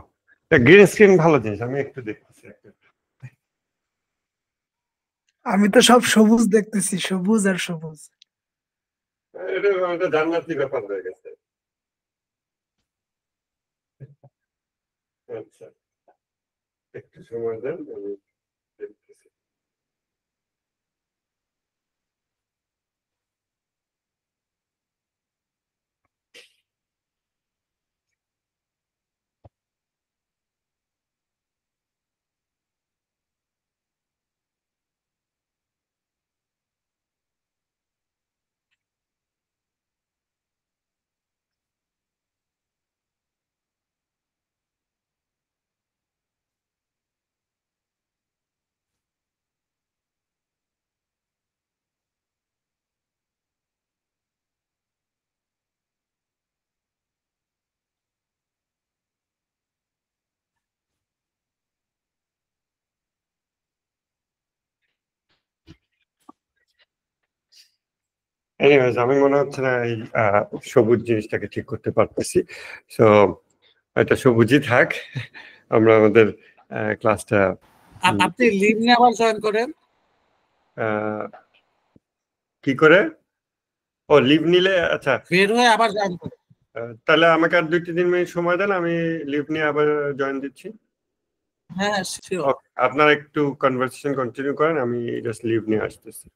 গ্রিন স্ক্রিন ভালো জিনিস, আমি একটু দেখতেছি। আমি তো সব সবুজ দেখতেছি, সবুজ আর সবুজ। এটা জান্নাতি ব্যাপার হয়ে গেছে। আচ্ছা, একটু সময় দেন, আমি দেখতেছি। এনিওয়েজ আমি মনে হচ্ছে না এই সবুজ জিনিসটাকে ঠিক করতে পারতেছি। সো এটা সবুজই থাক, আমরা আমাদের ক্লাসটা আপনি লিভ নিয়ে আবার জয়েন করেন। কি করে? ও লিভ নিলে, আচ্ছা বের হয়ে আবার জয়েন করেন। তাহলে আমাকে আর 2-3 মিনিট সময় দেন, আমি লিভ নিয়ে আবার জয়েন দিচ্ছি। হ্যাঁ শিওর। আপনারা একটু কনভারসেশন কন্টিনিউ করেন, আমি জাস্ট লিভ নিয়ে আসতেছি।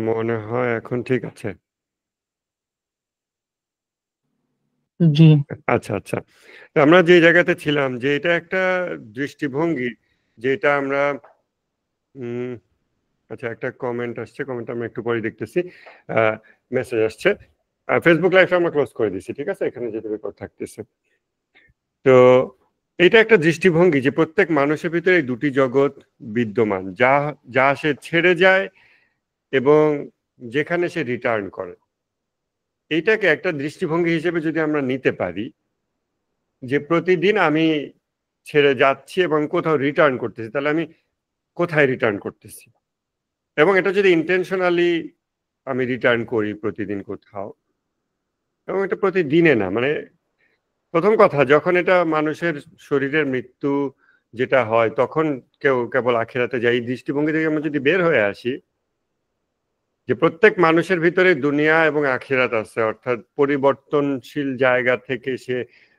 মনে হয় এখন ঠিক আছে। জি। আচ্ছা আচ্ছা, তো আমরা যে জায়গাতে ছিলাম, যে এটা একটা দৃষ্টিভঙ্গি যেটা আমরা আচ্ছা একটা কমেন্ট আসছে, কমেন্ট আমি একটু পরে দেখতেছি, মেসেজ আসছে। ফেসবুক লাইভ আমরা ক্লোজ করে দিছি, ঠিক আছে, এখানে যেটা রেকর্ড থাকতেছে। তো এটা একটা দৃষ্টিভঙ্গি যে প্রত্যেক মানুষের ভিতরে এই দুটি জগৎ বিদ্যমান, যা যা সে ছেড়ে যায় এবং যেখানে সে রিটার্ন করে। এইটাকে একটা দৃষ্টিভঙ্গি হিসেবে যদি আমরা নিতে পারি যে প্রতিদিন আমি ছেড়ে যাচ্ছি এবং কোথাও রিটার্ন করতেছি, তাহলে আমি কোথায় রিটার্ন করতেছি, এবং এটা যদি ইন্টেনশনালি আমি রিটার্ন করি প্রতিদিন কোথাও, এবং এটা প্রতিদিনে না, মানে প্রথম কথা যখন এটা মানুষের শরীরের মৃত্যু যেটা হয় তখন কেউ কেবল আখিরাতে যায়, এই দৃষ্টিভঙ্গি থেকে আমরা যদি বের হয়ে আসি যে প্রত্যেক মানুষের ভিতরে দুনিয়া এবং আখিরাত আছে, অর্থাৎ পরিবর্তনশীল জায়গা থেকে সে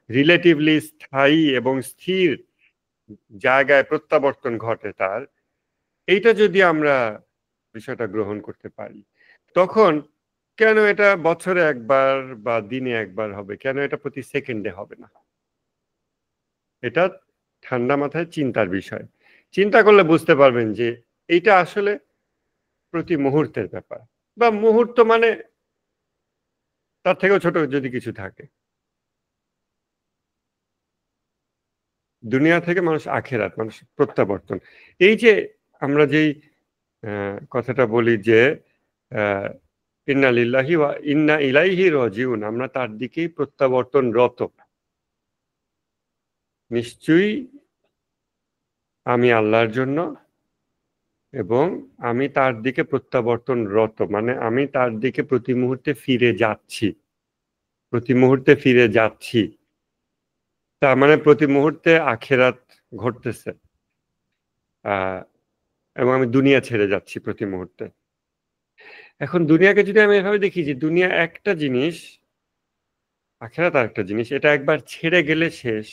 রিলেটিভলি স্থায়ী এবং স্থির জায়গায় প্রত্যাবর্তন ঘটে তার, এইটা যদি আমরা বিষয়টা গ্রহণ করতে পারি, তখন কেন এটা বছরে একবার বা দিনে একবার হবে, কেন এটা প্রতি সেকেন্ডে হবে না? এটা ঠান্ডা মাথায় চিন্তার বিষয়। চিন্তা করলে বুঝতে পারবেন যে এইটা আসলে প্রতি মুহূর্তের ব্যাপার, বা মুহূর্ত মানে তার থেকেও ছোট যদি কিছু থাকে। দুনিয়া থেকে মানুষ আখেরাত, মানুষ প্রত্যাবর্তন। এই যে আমরা যেই কথাটা বলি যে ইন্না লিল্লাহি ওয়া ইন্না ইলাইহি রাজিউন, আমরা তার দিকেই প্রত্যাবর্তনরত। নিশ্চয়ই আমি আল্লাহর জন্য এবং আমি তার দিকে প্রত্যাবর্তনরত, মানে আমি তার দিকে প্রতি মুহূর্তে ফিরে যাচ্ছি, প্রতি মুহূর্তে ফিরে যাচ্ছি। তার মানে প্রতি মুহূর্তে আখিরাত ঘটতেছে, এবং আমি দুনিয়া ছেড়ে যাচ্ছি প্রতি মুহূর্তে। এখন দুনিয়াকে যদি আমি এভাবে দেখি যে দুনিয়া একটা জিনিস, আখিরাত আরেকটা জিনিস, এটা একবার ছেড়ে গেলে শেষ,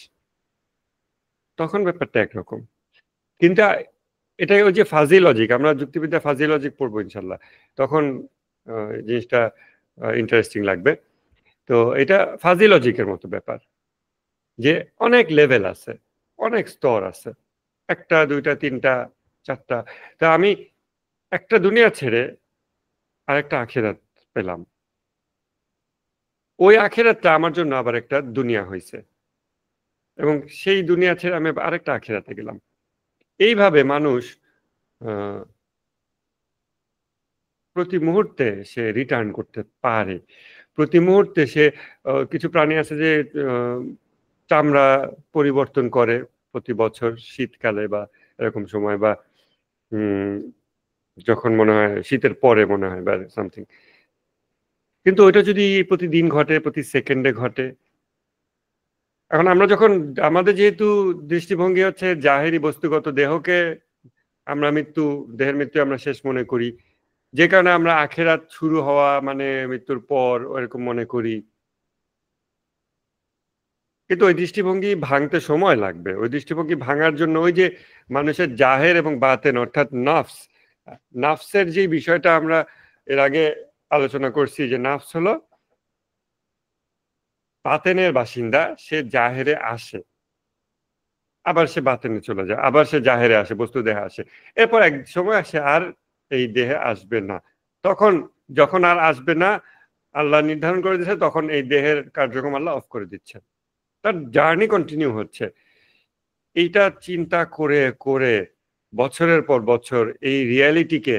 তখন ব্যাপারটা একরকম। কিন্তু এটা ওই যে ফাজি লজিক, আমরা যুক্তিবিদ্যা ফাজি লজিক পড়বো ইনশাল্লাহ, তখন জিনিসটা ইন্টারেস্টিং লাগবে। তো এটা ফাজি লজিকের মতো ব্যাপার, যে অনেক লেভেল আছে, অনেক স্তর আছে, একটা দুইটা তিনটা চারটা। তা আমি একটা দুনিয়া ছেড়ে আরেকটা আখিরাত পেলাম, ওই আখিরাতটা আমার জন্য আবার একটা দুনিয়া হয়েছে, এবং সেই দুনিয়া ছেড়ে আমি আরেকটা আখিরাতে গেলাম। এইভাবে মানুষ প্রতি মুহূর্তে সে রিটার্ন করতে পারে। প্রতি মুহূর্তে সে কিছু প্রাণী আছে যে চামড়া পরিবর্তন করে প্রতি বছর শীতকালে বা এরকম সময়, বা যখন মনে হয় শীতের পরে মনে হয় বা সামথিং। কিন্তু ওইটা যদি প্রতিদিন ঘটে, প্রতি সেকেন্ডে ঘটে, এখন আমরা যখন আমাদের যেহেতু দৃষ্টিভঙ্গি হচ্ছে জাহেরি বস্তুগত দেহকে আমরা দেহের মৃত্যু আমরা শেষ মনে করি, যে কারণে আমরা আখেরাত শুরু হওয়া মানে মৃত্যুর পর এরকম মনে করি। কিন্তু ওই দৃষ্টিভঙ্গি ভাঙতে সময় লাগবে। ওই দৃষ্টিভঙ্গি ভাঙার জন্য ওই যে মানুষের জাহের এবং বাতেন অর্থাৎ নাফসের যে বিষয়টা আমরা এর আগে আলোচনা করছি, যে নাফস হলো বাতেনের বাসিন্দা, সে জাহেরে আসে, আবার সে বাতেনে চলে যায়, আবার সে জাহেরে আসে, বস্তু দেহে আসে, এরপর এক সময় সে আর এই দেহে আসবে না। তখন যখন আর আসবে না আল্লাহ নির্ধারণ করে দিচ্ছে, তখন এই দেহের কার্যক্রম আল্লাহ অফ করে দিচ্ছে, তার জার্নি কন্টিনিউ হচ্ছে। এইটা চিন্তা করে করে বছরের পর বছর এই রিয়ালিটিকে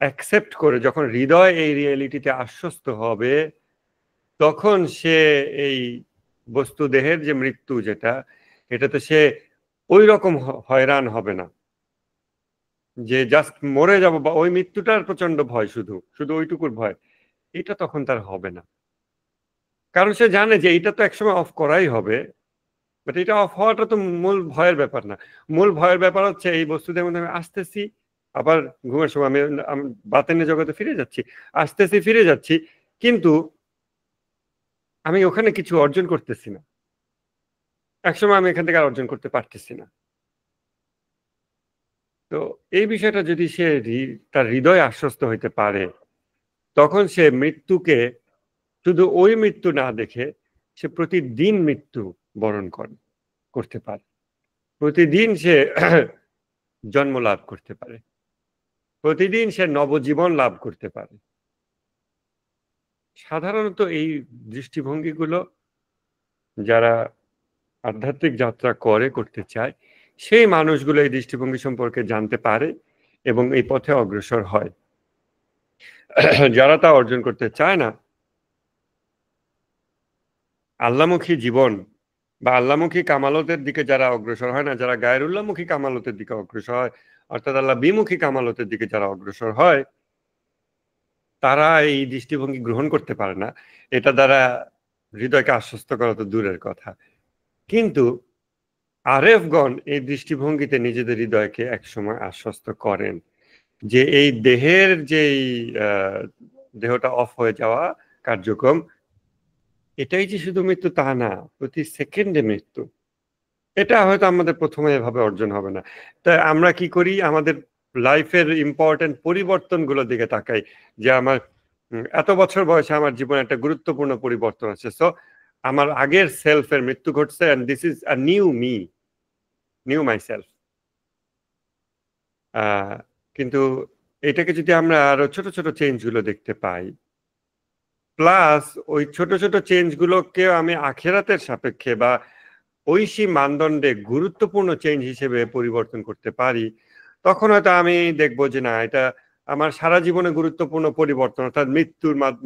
অ্যাকসেপ্ট করে যখন হৃদয় এই রিয়ালিটিতে আশ্বস্ত হবে, তখন সে এই বস্তু দেহের যে মৃত্যু যেটা, এটাতে সে ওই রকম হয়রান হবে না যে জাস্ট মরে যাব, বা ওই মৃত্যুটার প্রচন্ড ভয়, শুধু শুধু ওইটুকুর ভয়, এটা তখন তার হবে না। কারণ সে জানে যে এটা তো একসময় অফ করাই হবে, বাট এটা অফ হওয়াটা তো মূল ভয়ের ব্যাপার না। মূল ভয়ের ব্যাপার হচ্ছে এই বস্তুদের মধ্যে আমি আসতেছি, আবার ঘুমের সময় আমি বাতেনের জগতে ফিরে যাচ্ছি, আসতেছি ফিরে যাচ্ছি, কিন্তু আমি ওখানে কিছু অর্জন করতেছি না। একসময় আমি এখান থেকে আর অর্জন করতে পারতেছি না। তো এই বিষয়টা যদি সে তার হৃদয় আশ্বস্ত হইতে পারে, তখন সে মৃত্যুকে শুধু ওই মৃত্যু না দেখে সে প্রতিদিন মৃত্যু বরণ করতে পারে, প্রতিদিন সে জন্ম লাভ করতে পারে, প্রতিদিন সে নবজীবন লাভ করতে পারে। সাধারণত এই দৃষ্টিভঙ্গিগুলো যারা আধ্যাত্মিক যাত্রা করতে চায়, সেই মানুষগুলো এই দৃষ্টিভঙ্গি সম্পর্কে জানতে পারে এবং এই পথে অগ্রসর হয়। যারা তা অর্জন করতে চায় না, আল্লাহমুখী জীবন বা আল্লাহমুখী কামালতের দিকে যারা অগ্রসর হয় না, যারা গায়রুল্লাহমুখী কামালতের দিকে অগ্রসর হয়, অর্থাৎ আল্লাহ বিমুখী কামালতের দিকে যারা অগ্রসর হয়, তারা এই দৃষ্টিভঙ্গি গ্রহণ করতে পারে না। এটা দ্বারা হৃদয়কে আশ্বস্ত করা তো দূরের কথা, কিন্তু আরেফগণ এই দৃষ্টিভঙ্গিতে নিজেদের হৃদয়কে একসময় আশ্বস্ত করেন যে এই দেহের যেই দেহটা অফ হয়ে যাওয়া কার্যক্রম, এটাই যে শুধু মৃত্যু তা না, প্রতি সেকেন্ডে মৃত্যু। এটা হয়তো আমাদের প্রথমে এভাবে অর্জন হবে না। তাই আমরা কি করি, আমাদের লাইফের ইম্পর্টেন্ট পরিবর্তনগুলোর দিকে তাকাই, যে আমার এত বছর বয়সে আমার জীবনে একটা গুরুত্বপূর্ণ পরিবর্তন আছে, সো আমার আগের সেলফের মৃত্যু ঘটছে, and this is a new myself. কিন্তু এটাকে যদি আমরা আরো ছোট ছোট চেঞ্জগুলো দেখতে পাই, প্লাস ওই ছোট ছোট চেঞ্জগুলোকে আমি আখেরাতের সাপেক্ষে বা ঐশী মানদণ্ডে গুরুত্বপূর্ণ চেঞ্জ হিসেবে পরিবর্তন করতে পারি, তখন হয়তো আমি দেখবো যে না, এটা আমার সারা জীবনে গুরুত্বপূর্ণ পরিবর্তন, অর্থাৎ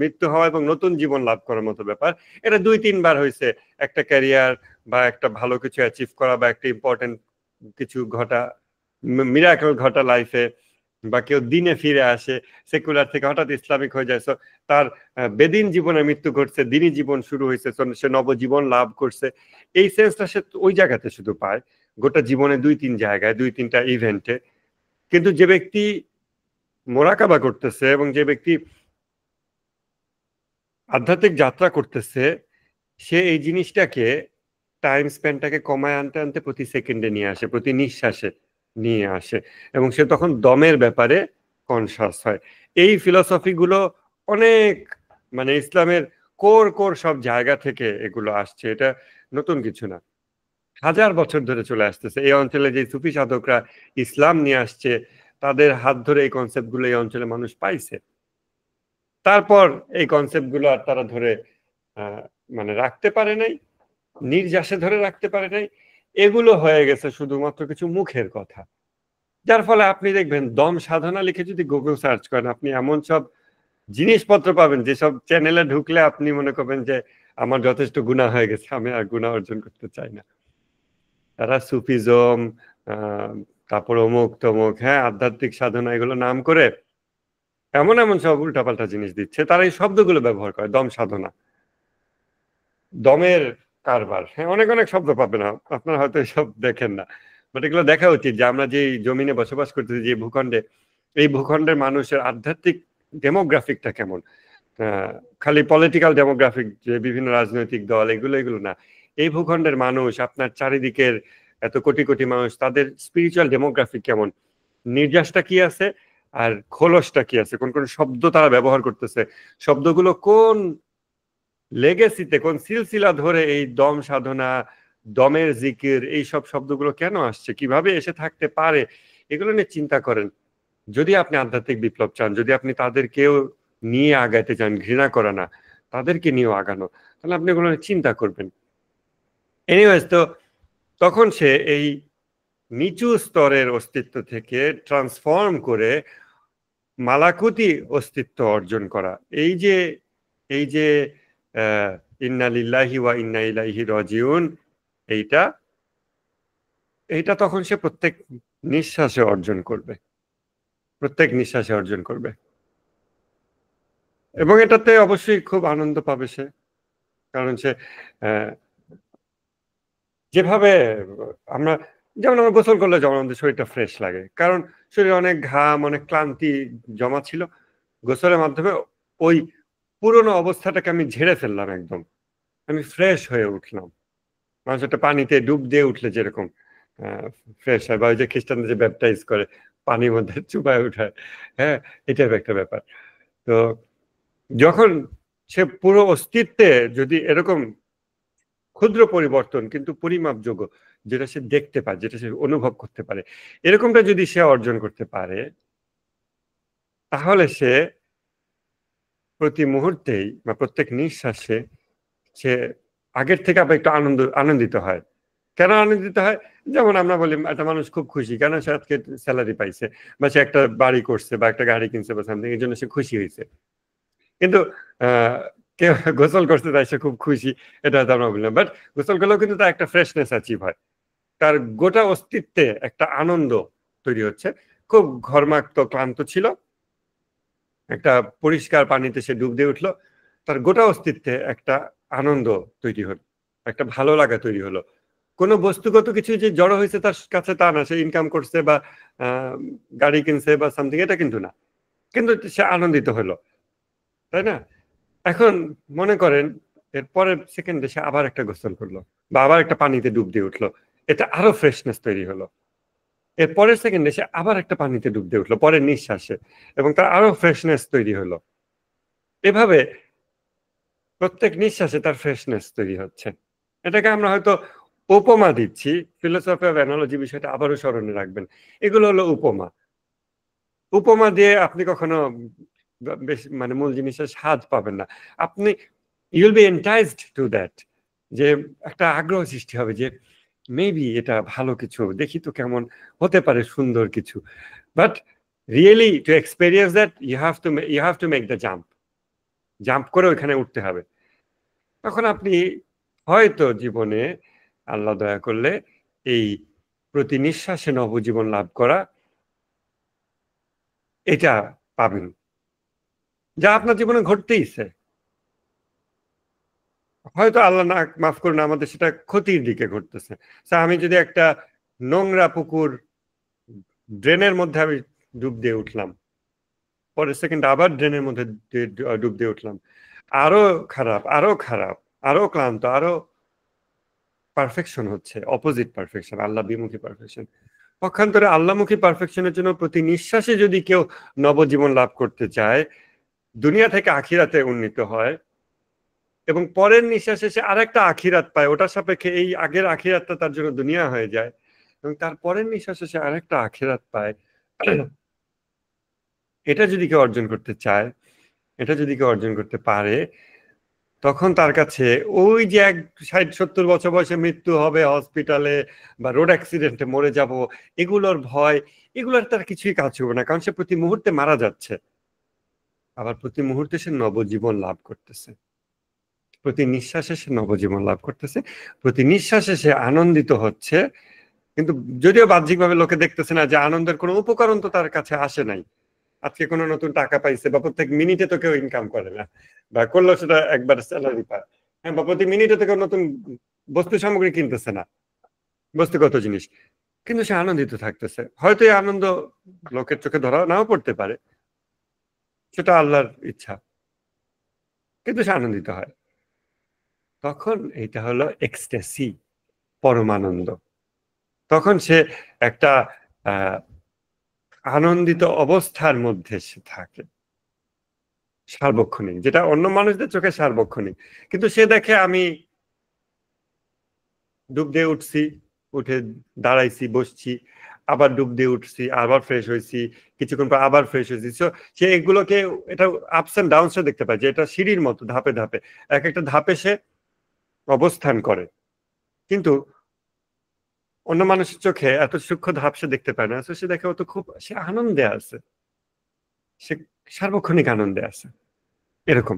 মৃত্যু হওয়া এবং নতুন জীবন লাভ করার মতো ব্যাপার, এটা 2-3 বার হয়েছে। একটা ক্যারিয়ার বা একটা ভালো কিছু অ্যাচিভ করা বা একটা ইম্পর্টেন্ট কিছু ঘটা, মিরাকল ঘটা লাইফে, বা কেউ দিনে ফিরে আসে, সেকুলার থেকে হঠাৎ ইসলামিক হয়ে যায়, তার বেদিন জীবনে মৃত্যু ঘটছে, দিনী জীবন শুরু হয়েছে, সে নবজীবন লাভ করছে। এই সেন্সটা সে ওই জায়গাতে শুধু পায়, গোটা জীবনে 2-3 জায়গায় 2-3টা ইভেন্টে। কিন্তু যে ব্যক্তি মোরাকাবা করতেছে এবং যে ব্যক্তি আধ্যাত্মিক যাত্রা করতেছে, সে এই জিনিসটাকে, টাইম স্প্যানটাকে কমায় আনতে আনতে প্রতি সেকেন্ডে নিয়ে আসে, প্রতি নিঃশ্বাসে নিয়ে আসে, এবং সে তখন দমের ব্যাপারে কনসাস হয়। এই ফিলসফি গুলো অনেক, মানে ইসলামের কোর সব জায়গা থেকে এগুলো আসছে, এটা নতুন কিছু না, 1000 বছর ধরে চলে আসতেছে। এই অঞ্চলে যে সুফি সাধকরা ইসলাম নিয়ে আসছে, তাদের হাত ধরে এই কনসেপ্ট গুলো এই অঞ্চলে মানুষ পাইছে। তারপর এই কনসেপ্ট গুলো আর তারা ধরে মানে রাখতে পারে নাই, নির্যাসে ধরে রাখতে পারে নাই। এগুলো হয়ে গেছে শুধুমাত্র কিছু মুখের কথা, যার ফলে আপনি দেখবেন দম সাধনা লিখে যদি গুগল সার্চ করেন, আপনি এমন সব জিনিসপত্র পাবেন যেসব চ্যানেলে ঢুকলে আপনি মনে করবেন যে আমার যথেষ্ট গুনাহ হয়ে গেছে, আমি আর গুনাহ অর্জন করতে চাই না। তারা সুফিজম, তারপর অমুক তমুক, হ্যাঁ আধ্যাত্মিক সাধনা, এগুলো নাম করে এমন এমন সব উল্টাপাল্টা জিনিস দিচ্ছে। তারা এই শব্দগুলো ব্যবহার করে, দম সাধনা, দমের কারবার, হ্যাঁ অনেক অনেক শব্দ পাবেন, আপনারা হয়তো এসব দেখেন না, বাট এগুলো দেখা উচিত যে আমরা যে জমিনে বসবাস করতেছি, যে ভূখণ্ডে, এই ভূখণ্ডের মানুষের আধ্যাত্মিক ডেমোগ্রাফিকটা কেমন। খালি পলিটিক্যাল ডেমোগ্রাফিক, যে বিভিন্ন রাজনৈতিক দল, এগুলো না, এই ভূখণ্ডের মানুষ, আপনার চারিদিকের এত কোটি কোটি মানুষ, তাদের স্পিরিচুয়াল ডেমোগ্রাফিক কেমন, নির্যাসটা কি আছে আর খোলসটা কি আছে, কোন কোন শব্দ তারা ব্যবহার করতেছে, শব্দগুলো কোন লেগেসিতে, কোন সিলসিলা ধরে এই দম সাধনা, দমের জিকির, এই সব শব্দগুলো কেন আসছে, কিভাবে এসে থাকতে পারে, এগুলো নিয়ে চিন্তা করেন। যদি আপনি আধ্যাত্মিক বিপ্লব চান, যদি আপনি তাদেরকেও নিয়ে আগাইতে চান, ঘৃণা করা না, তাদেরকে নিয়েও আগানো, তাহলে আপনি এগুলো নিয়ে চিন্তা করবেন। এনিওয়েজ, তো তখন সে এই নিচু স্তরের অস্তিত্ব থেকে ট্রান্সফর্ম করে মালাকুতি অস্তিত্ব অর্জন করা, এই যে ইন্না লিল্লাহি ওয়া ইন্না ইলাইহি রাজিউন, এইটা তখন সে প্রত্যেক নিঃশ্বাসে অর্জন করবে, প্রত্যেক নিঃশ্বাসে অর্জন করবে, এবং এটাতে অবশ্যই খুব আনন্দ পাবে সে। কারণ সে যেভাবে আমরা, যেমন আমরা গোসল করলে যেমন আমাদের শরীরটা ফ্রেশ লাগে, কারণ শরীরে অনেক ঘাম, অনেক ক্লান্তি জমা ছিল, গোসলের মাধ্যমে ওই পুরনো অবস্থাটাকে আমি ঝেড়ে ফেললাম, একদম আমি ফ্রেশ হয়ে উঠলাম। মানুষ একটা পানিতে ডুব দিয়ে উঠলে যেরকম ফ্রেশ হয়, বা ওই যে খ্রিস্টানদের যে ব্যাপটাইজ করে পানির মধ্যে চুপায় উঠায়, হ্যাঁ এটার একটা ব্যাপার। তো যখন সে পুরো অস্তিত্বে যদি এরকম ক্ষুদ্র পরিবর্তন কিন্তু পরিমাপযোগ্য, যেটা সে দেখতে পায়, যেটা সে অনুভব করতে পারে, এরকমটা যদি সে অর্জন করতে পারে, তাহলে সে প্রতি মুহূর্তেই বা প্রত্যেক নিঃশ্বাসে সে আগের থেকে আবার একটু আনন্দিত হয়। কেন আনন্দিত হয়? যেমন আমরা বলি একটা মানুষ খুব খুশি, কেন সে আজকে স্যালারি পাইছে, বা সে একটা বাড়ি করছে, বা একটা গাড়ি কিনছে, বা সামথিং, এর জন্য সে খুশি হয়েছে। কিন্তু কেউ গোসল করতে তাই সে খুব খুশি, এটা হয়তো আমরা বললাম, বাট গোসল করলেও কিন্তু তার একটা ফ্রেশনেস অ্যাচিভ হয়, তার গোটা অস্তিত্বে একটা আনন্দ তৈরি হচ্ছে। খুব ঘর্মাক্ত ক্লান্ত ছিল, একটা পরিষ্কার পানিতে সে ডুব দিয়ে উঠলো, তার গোটা অস্তিত্বে একটা আনন্দ তৈরি হলো, একটা ভালো লাগা তৈরি হলো। কোনো বস্তুগত কিছু যে জড়ো হয়েছে তার কাছে তা না, সে ইনকাম করছে বা গাড়ি কিনছে বা সামথিং, এটা কিন্তু না, কিন্তু সে আনন্দিত হলো, তাই না? এখন মনে করেন এর পরের সেকেন্ডে সে আবার একটা গোসল করলো, বা আবার একটা পানিতে ডুব দিয়ে উঠলো, এটা আরো ফ্রেশনেস তৈরি হলো। এর পরের সেকেন্ডে সে আবার একটা পানিতে ডুব দিয়ে উঠলো পরের নিঃশ্বাসে, এবং তার আরো ফ্রেশনেস তৈরি হলো। এভাবে প্রত্যেক নিঃশ্বাসে তার ফ্রেশনেস তৈরি হচ্ছে। এটাকে আমরা হয়তো উপমা দিচ্ছি, ফিলোসফি অফ অ্যানালজি বিষয়টা আবারও স্মরণে রাখবেন, এগুলো হলো উপমা। উপমা দিয়ে আপনি কখনো বেশ মানে মূল জিনিসের স্বাদ পাবেন না। আপনি ইউল বি এন্টাইজড টু দ্যাট, যে একটা আগ্রহ সৃষ্টি হবে যে মেবি এটা ভালো কিছু, দেখি তো কেমন হতে পারে, সুন্দর কিছু। But really to experience that you have to make the jump করে ওইখানে উঠতে হবে। তখন আপনি হয়তো জীবনে আল্লাহ দয়া করলে এই প্রতি নিঃশ্বাসে নবজীবন লাভ করা এটা পাবেন, যা আপনার জীবনে ঘটতেইছে। হয়তো আল্লাহ না মাফ করুন আমাদের সেটা ক্ষতির দিকে ঘটতেছে। আমি যদি একটা নোংরা পুকুর ড্রেনের মধ্যে আমি ডুব দিয়ে উঠলাম, পরের সেকেন্ড আবার ড্রেনের মধ্যে ডুব দিয়ে উঠলাম, আরো খারাপ আরো খারাপ আরো ক্লান্ত, আরো পারফেকশন হচ্ছে, অপোজিট পারফেকশন, আল্লাহ বিমুখী পারফেকশন। পক্ষান্তরে আল্লাহমুখী পারফেকশনের জন্য প্রতি নিঃশ্বাসে যদি কেউ নবজীবন লাভ করতে চায়, দুনিয়া থেকে আখিরাতে উন্নীত হয় এবং পরের নিঃশ্বাসে সে আরেকটা আখিরাত পায়, ওটার সাপেক্ষে এই আগের আখিরাতটা তার জন্য দুনিয়া হয়ে যায়, এবং তার পরের নিঃশ্বাসে সে আরেকটা আখিরাত পায়, এটা যদি কেউ অর্জন করতে চায়, এটা যদি কেউ অর্জন করতে পারে, তখন তার কাছে ওই যে 60-70 বছর বয়সে মৃত্যু হবে হসপিটালে বা রোড অ্যাক্সিডেন্টে মরে যাব, এগুলোর ভয়, এগুলোর তার কিছুই কাজ হবে না, কারণ সে প্রতি মুহূর্তে মারা যাচ্ছে, আবার প্রতি মুহূর্তে সে নবজীবন লাভ করতেছে, প্রতি নিঃশ্বাসে সে নবজীবন লাভ করতেছে, প্রতি নিঃশ্বাসে সে আনন্দিত হচ্ছে। কিন্তু যদিও বাহ্যিকভাবে লোকে দেখতেছে না যে আনন্দের কোনো উপকরণ তো তার কাছে আসে নাই, আজকে কোনো নতুন টাকা পাইছে বা প্রত্যেক মিনিটে তো কেউ ইনকাম করে না, বা করলেও সেটা একবার স্যালারি পায়, হ্যাঁ, বা প্রতি মিনিটে তো কেউ নতুন বস্তু সামগ্রী কিনতেছে না, বস্তুগত জিনিস, কিন্তু সে আনন্দিত থাকতেছে। হয়তো এই আনন্দ লোকের চোখে ধরা নাও পড়তে পারে, সেটা আল্লাহর ইচ্ছা, কিন্তু সে আনন্দিত হয়। তখন এটা হলো এক্সটেসি, পরমানন্দ। তখন সে একটা আনন্দিত অবস্থার মধ্যে সে থাকে, সার্বক্ষণিক, যেটা অন্য মানুষদের চোখে সার্বক্ষণিক, কিন্তু সে দেখে আমি ডুব দিয়ে উঠছি, উঠে দাঁড়াইছি, বসছি, আবার ডুব দিয়ে উঠছি, আবার ফ্রেশ হয়েছি, কিছুক্ষণ পর আবার ফ্রেশ হয়েছি। সে এগুলোকে, এটা আপস এন্ড ডাউনস দেখতে পায়, যে এটা সিঁড়ির মতো ধাপে ধাপে, এক একটা ধাপে সে অবস্থান করে। কিন্তু অন্য মানুষের চোখে এত সূক্ষ্ম ধাপ সে দেখতে পায় না, সে দেখে ও তো খুব, সে আনন্দে আছে, সে সার্বক্ষণিক আনন্দে আছে, এরকম।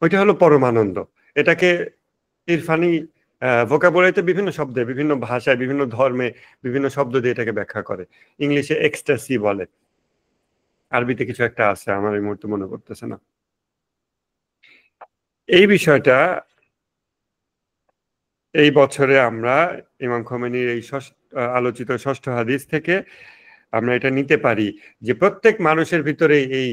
ওইটা হলো পরমানন্দ। এটাকে ইরফানি ভোকাবুলারিতে বিভিন্ন শব্দে, বিভিন্ন ভাষায়, বিভিন্ন ধর্মে বিভিন্ন শব্দ দিয়ে এটাকে ব্যাখ্যা করে। ইংলিশে এক্সটাসি বলে, আরবিতে কিছু একটা আছে, আমার এই মুহূর্তে মনে করতেছে না। এই বিষয়টা এই বছরে আমরা ইমাম খোমেনির এই আলোচিত ষষ্ঠ হাদিস থেকে আমরা এটা নিতে পারি যে প্রত্যেক মানুষের ভিতরে এই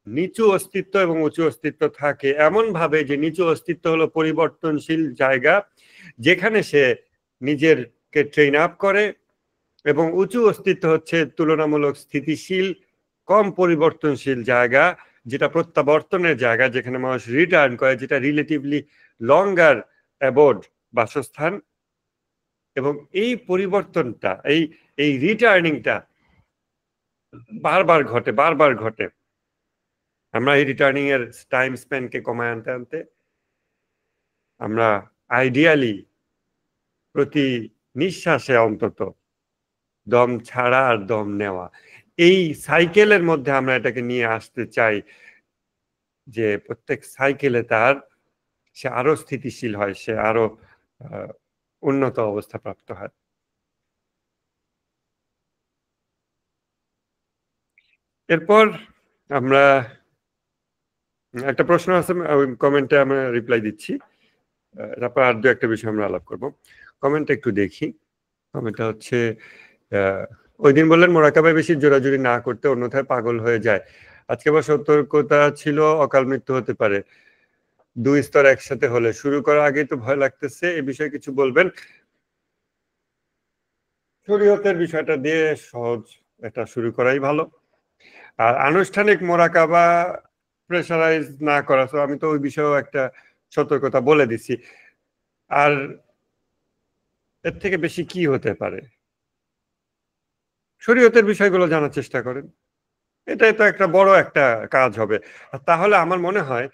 নিচু অস্তিত্ব এবং উঁচু অস্তিত্ব থাকে, এমন ভাবে যে নিচু অস্তিত্ব হলো পরিবর্তনশীল জায়গা, যেখানে সে নিজেরকে ট্রেন আপ করে, এবং উঁচু অস্তিত্ব হচ্ছে তুলনামূলক স্থিতিশীল, কম পরিবর্তনশীল জায়গা, যেটা প্রত্যাবর্তনের জায়গা, যেখানে মানুষ রিটার্ন করে, যেটা রিলেটিভলি লঙ্গার অ্যাবোর্ড, বাসস্থান। এবং এই পরিবর্তনটা, এই রিটার্নিংটা বারবার ঘটে। আমরা এই রিটার্নিং এর টাইম স্প্যানকে কমায় আনতে আনতে আমরা আইডিয়ালি প্রতি নিঃশ্বাসে অন্তত দম ছাড়া আর দম নেওয়া, এই সাইকেলের মধ্যে আমরা এটাকে নিয়ে আসতে চাই, যে প্রত্যেক সাইকেলে তার সে আরো স্থিতিশীল হয়, সে আরো উন্নত অবস্থা প্রাপ্ত হয়। এরপর আমরা একটা প্রশ্ন আছে, কমেন্টে আমরা রিপ্লাই দিচ্ছি, তারপর আর দু একটা বিষয় আমরা আলাপ করব। কমেন্টটা একটু দেখি। কমেন্টটা হচ্ছে, ওই দিন বললেন মোরাকাবায় বেশি জোরাজুরি না করতে, অন্যথায় পাগল হয়ে যায়। আজকে আবার সতর্কতা ছিল অকাল মৃত্যু হতে পারে, 2 স্তর একসাথে হলে। শুরু করার আগেই তো ভয় লাগতেছে, এ বিষয়ে কিছু বলবেন? শরীয়তের বিষয়টা দিয়ে সহজ, এটা শুরু করাই ভালো। আর আনুষ্ঠানিক মোরাকাবা প্রেসারাইজ না করা, তো আমি তো ওই বিষয়েও একটা সতর্কতা বলে দিছি। আর এর থেকে বেশি কি হতে পারে? শরীয়তের বিষয়গুলো জানার চেষ্টা করেন, এটাই তো একটা বড় একটা কাজ হবে। তাহলে আমার মনে হয়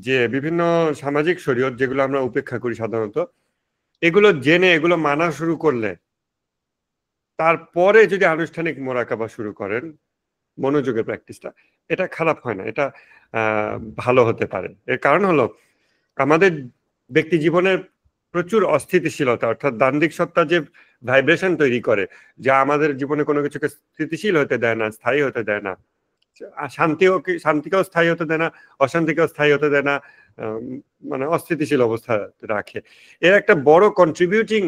যে বিভিন্ন সামাজিক শরীয়ত, যেগুলো আমরা উপেক্ষা করি সাধারণত, এগুলো জেনে এগুলো মানা শুরু করলে, তারপরে যদি আনুষ্ঠানিক মোরাকাবা শুরু করেন, মনোযোগের প্র্যাকটিসটা, এটা খারাপ হয় না, এটা ভালো হতে পারে। এর কারণ হলো আমাদের ব্যক্তি জীবনের প্রচুর অস্থিতিশীলতা, অর্থাৎ দ্বান্দ্বিক সত্তা যে ভাইব্রেশন তৈরি করে, যা আমাদের জীবনে কোনো কিছুকে স্থিতিশীল হতে দেয় না, স্থায়ী হতে দেয় না, শান্তিকেও স্থায়ী হতে দেয় না, অশান্তিকেও স্থায়ী হতে দেয় না, মানে অস্থিতিশীল অবস্থা রাখে। এর একটা বড় কন্ট্রিবিউটিং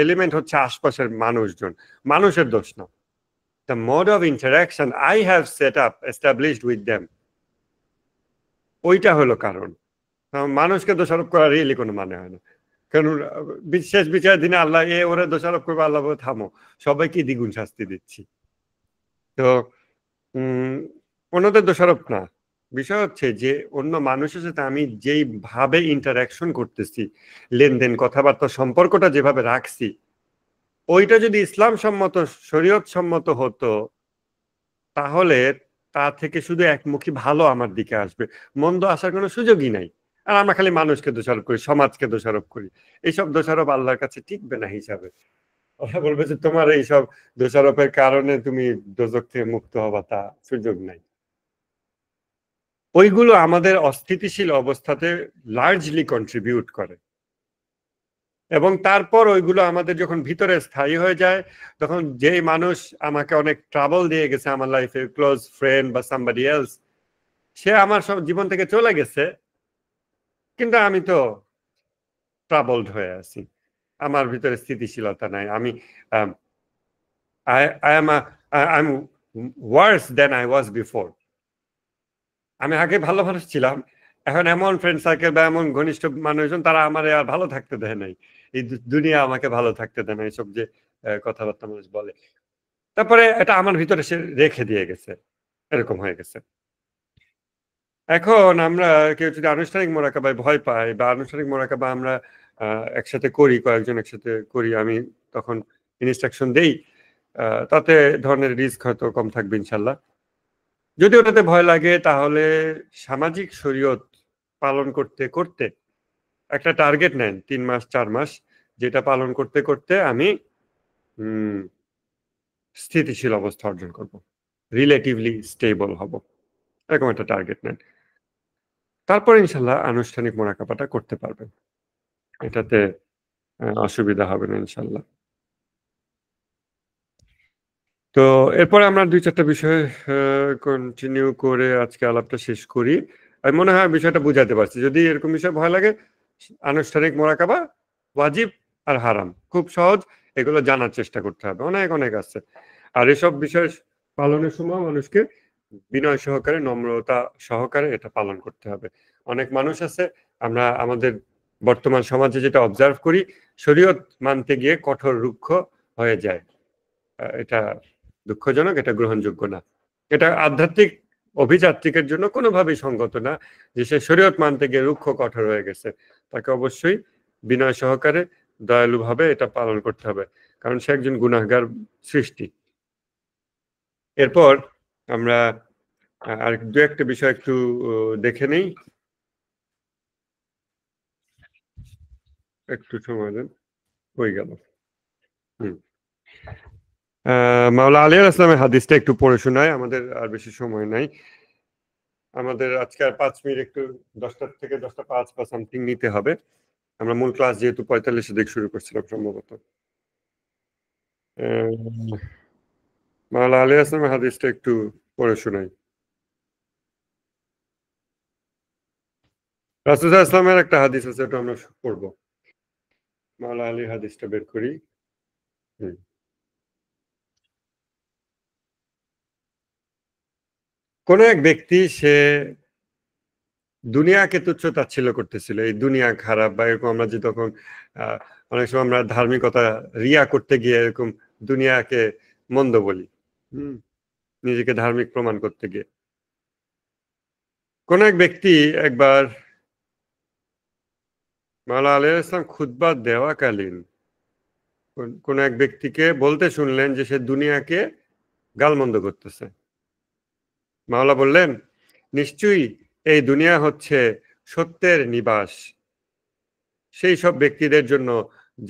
এলিমেন্ট হচ্ছে আশপাশের মানুষজন, মানুষের দোষ না। The mode of interaction I have set up, established with them, ওইটা হলো কারণ। মানুষকে দোষারোপ করার রিয়েলি কোনো মানে হয় না, কারণ শেষ বিচারের দিনে আল্লাহ ওরা দোষারোপ করবে, আল্লাহ বলে থামো, সবাইকে দ্বিগুণ শাস্তি দিচ্ছি। তো অন্যদের দোষারোপ না, বিষয় হচ্ছে যে অন্য মানুষের সাথে আমি যেই ভাবে ইন্টারাকশন করতেছি, লেনদেন, কথাবার্তা, সম্পর্কটা যেভাবে রাখছি, ওইটা যদি ইসলাম সম্মত, শরীয়ত সম্মত হতো, তাহলে তা থেকে শুধু একমুখী ভালো আমার দিকে আসবে, মন্দ আসার কোনো সুযোগই নাই। আর আমরা খালি মানুষকে দোষারোপ করি, সমাজকে দোষারোপ করি। এইসব দোষারোপ আল্লাহর কাছে টিকবে না হিসাবে। ওরা বলবে যে তোমার এইসব দোষারোপের কারণে তুমি দোজখ থেকে মুক্ত হবা, তা সুযোগ নাই। ওইগুলো আমাদের অস্থিতিশীল অবস্থাতে লার্জলি কন্ট্রিবিউট করে, এবং তারপর ওইগুলো আমাদের যখন ভিতরে স্থায়ী হয়ে যায়, তখন যেই মানুষ আমাকে অনেক ট্রাবল দিয়ে গেছে আমার লাইফে, ক্লোজ ফ্রেন্ড বা সামবডি এলস, সে আমার সব জীবন থেকে চলে গেছে, কিন্তু আমি তো ট্রাবলড হয়ে আছি, আমার ভিতরে স্থিতিশীলতা নাই, আমি I'm worse than I was before. আমি আগে ভালো মানুষ ছিলাম, এখন এমন ফ্রেন্ড সার্কেল বা এমন ঘনিষ্ঠ মানুষজন, তারা আমার আর ভালো থাকতে দেয় নাই, এই দুনিয়া আমাকে ভালো থাকতে দেয় না, এইসব যে কথাবার্তা মানুষ বলে, তারপরে এটা আমার ভিতরে সে রেখে দিয়ে গেছে, এরকম হয়ে গেছে। এখন আমরা কেউ যদি আনুষ্ঠানিক মোরাকাবায় ভয় পাই, বা আনুষ্ঠানিক মোরাকাবা আমরা একসাথে করি, কয়েকজন একসাথে করি, আমি তখন ইনস্ট্রাকশন দেই, তাতে ধরনের রিস্ক হয়তো কম থাকবে ইনশাল্লাহ। যদি ওটাতে ভয় লাগে, তাহলে সামাজিক শরীয়ত পালন করতে করতে একটা টার্গেট নেন 3 মাস 4 মাস, যেটা পালন করতে করতে আমি স্থিতিশীল অবস্থা অর্জন করব, রিলেটিভলি স্টেবল হব, এরকম একটা টার্গেট নেন। তারপর ইনশাল্লাহ আনুষ্ঠানিক মোরাকাবাটা করতে পারবেন, এটাতে অসুবিধা হবে না ইনশাল্লাহ। তো এরপরে আমরা 2-4টা বিষয় কন্টিনিউ করে আজকে আলাপটা শেষ করি। আমি মনে হয় বিষয়টা বুঝাতে পারছি। যদি এরকম বিষয় ভয় লাগে, আনুষ্ঠানিক মোরাকাবা ওয়াজিব আর হারাম খুব সহজ, এগুলো জানার চেষ্টা করতে হবে, অনেক অনেক আছে। আর এসব বিষয় পালনের সময় মানুষকে বিনয় সহকারে, নম্রতা সহকারে এটা পালন করতে হবে। অনেক মানুষ আছে, আমরা আমাদের বর্তমান সমাজে যেটা অবজার্ভ করি, শরীয়ত মানতে গিয়ে কঠোর রুক্ষ হয়ে যায়, এটা দুঃখজনক, এটা গ্রহণযোগ্য না। এটা আধ্যাত্মিক অভিযাত্রিকের জন্য কোনোভাবেই সঙ্গত না যে সে শরীয়ত মানতে গিয়ে রুক্ষ কঠোর হয়ে গেছে। তাকে অবশ্যই বিনয় সহকারে, দয়ালুভাবে এটা পালন করতে হবে, কারণ সে একজন গুনাহগার সৃষ্টি। এরপর আমরা আর 2-1টা বিষয় একটু দেখে নেই, একটু সময় দেন, হয়ে গেল। মাওলা আলী আল ইসলামের হাদিসটা একটু পড়ে শোনায়, আমাদের আর বেশি সময় নাই, আমাদের আজকে আর 5 মিনিট, একটু 10টা থেকে 10টা 5 বা সামথিং নিতে হবে। আমরা মূল ক্লাস যেহেতু 45 দিকে শুরু করছিলাম সম্ভবত। মাওলা আলী আসলামের হাদিসটা একটু পড়ে শোনাই। রাসূল সাল্লাল্লাহু আলাইহি ওয়াসাল্লামের একটা হাদিস আছে, ওটা আমরা পড়বো। মাওলা আলীর হাদিসটা বের করি। কোন এক ব্যক্তি, সে দুনিয়াকে তুচ্ছ তাচ্ছিল্য করতেছিল, এই দুনিয়া খারাপ বা এরকম। আমরা যে তখন অনেক সময় আমরা ধার্মিকতা রিয়া করতে গিয়ে এরকম দুনিয়াকে মন্দ বলি, নিজেকে ধার্মিক প্রমাণ করতে গিয়ে। কোন এক ব্যক্তি একবার মাওলা আলাইহিস সালাম খুতবা দেওয়াকালীন কোন এক ব্যক্তিকে বলতে শুনলেন যে সে দুনিয়াকে গালমন্দ করতেছে। মাওলা বললেন, নিশ্চয়ই এই দুনিয়া হচ্ছে সত্যের নিবাস সেই সব ব্যক্তিদের জন্য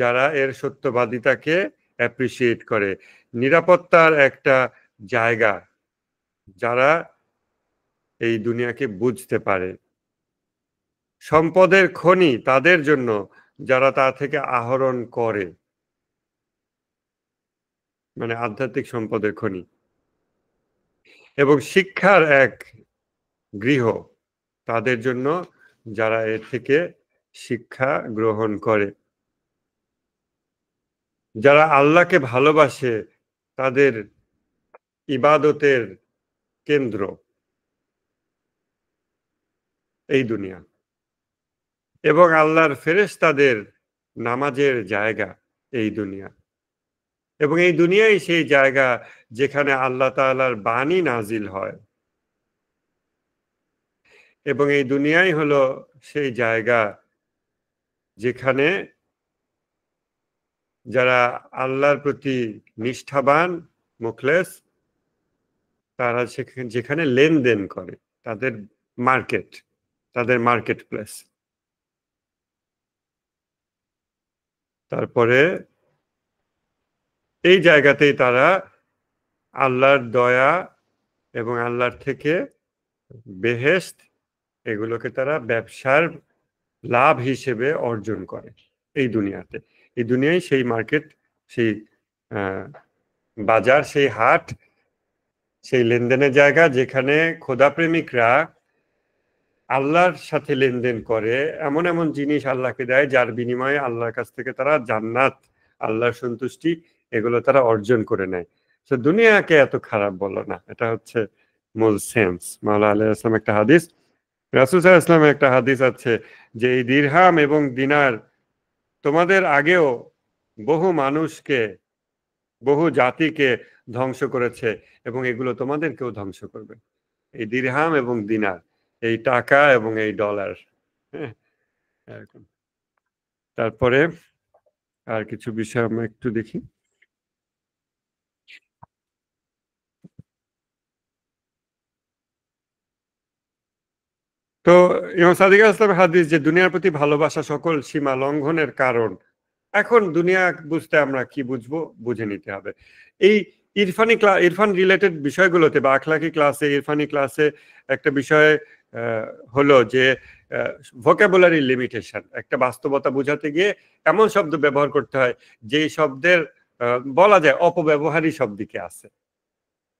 যারা এর সত্যবাদিতাকে অ্যাপ্রিসিয়েট করে, নিরাপত্তার একটা জায়গা, যারা এই দুনিয়াকে বুঝতে পারে। সম্পদের খনি তাদের জন্য যারা তা থেকে আহরণ করে, মানে আধ্যাত্মিক সম্পদের খনি, এবং শিক্ষার এক গৃহ তাদের জন্য যারা এর থেকে শিক্ষা গ্রহণ করে। যারা আল্লাহকে ভালোবাসে তাদের ইবাদতের কেন্দ্র এই দুনিয়া, এবং আল্লাহর ফেরেশতাদের নামাজের জায়গা এই দুনিয়া, এবং এই দুনিয়াই সেই জায়গা যেখানে আল্লাহ তাআলার বাণী নাজিল হয়, এবং এই দুনিয়াই হলো সেই জায়গা যেখানে যারা আল্লাহর প্রতি নিষ্ঠাবান মুখলেস তারা যেখানে লেনদেন করে, তাদের মার্কেট, তাদের মার্কেট প্লেস। তারপরে এই জায়গাতেই তারা আল্লাহর দয়া এবং আল্লাহর থেকে বেহেশত এগুলোকে তারা ব্যবসার লাভ হিসেবে অর্জন করে এই দুনিয়াতে। এই দুনিয়ায় সেই মার্কেট, সেই বাজার, সেই হাট, সেই লেনদেনের জায়গা যেখানে খোদাপ্রেমিকরা আল্লাহর সাথে লেনদেন করে, এমন এমন জিনিস আল্লাহকে দেয় যার বিনিময়ে আল্লাহর কাছ থেকে তারা জান্নাত, আল্লাহর সন্তুষ্টি এগুলো তারা অর্জন করে নেয়। তো দুনিয়াকে এত খারাপ বলো না, এটা হচ্ছে মূল সেন্স। মাওলানা আলাইহিস সালাম একটা হাদিস, রাসূল সাল্লাল্লাহু আলাইহি ওয়াসাল্লামের একটা হাদিস আছে যে এই দিরহাম এবং দিনার তোমাদের আগেও বহু মানুষকে, বহু জাতিকে ধ্বংস করেছে এবং এগুলো তোমাদেরকেও ধ্বংস করবে। এই দিরহাম এবং দিনার, এই টাকা এবং এই ডলার, হ্যাঁ এরকম। তারপরে আর কিছু বিষয় আমরা একটু দেখি। তো ইমাম সাদিক আলাইহিস সালামের হাদিস যে দুনিয়ার প্রতি ভালোবাসা সকল সীমা লঙ্ঘনের কারণ। এখন দুনিয়া বুঝতে আমরা কি বুঝবো, বুঝে নিতে হবে। এই ইরফান রিলেটেড বিষয়গুলোতে বা আখলাকি ক্লাসে, ইরফানি ক্লাসে একটা বিষয় হলো যে ভোকাবুলারি লিমিটেশন। একটা বাস্তবতা বোঝাতে গিয়ে এমন শব্দ ব্যবহার করতে হয় যেই শব্দের বলা যায় অপব্যবহারই সব দিকে আছে।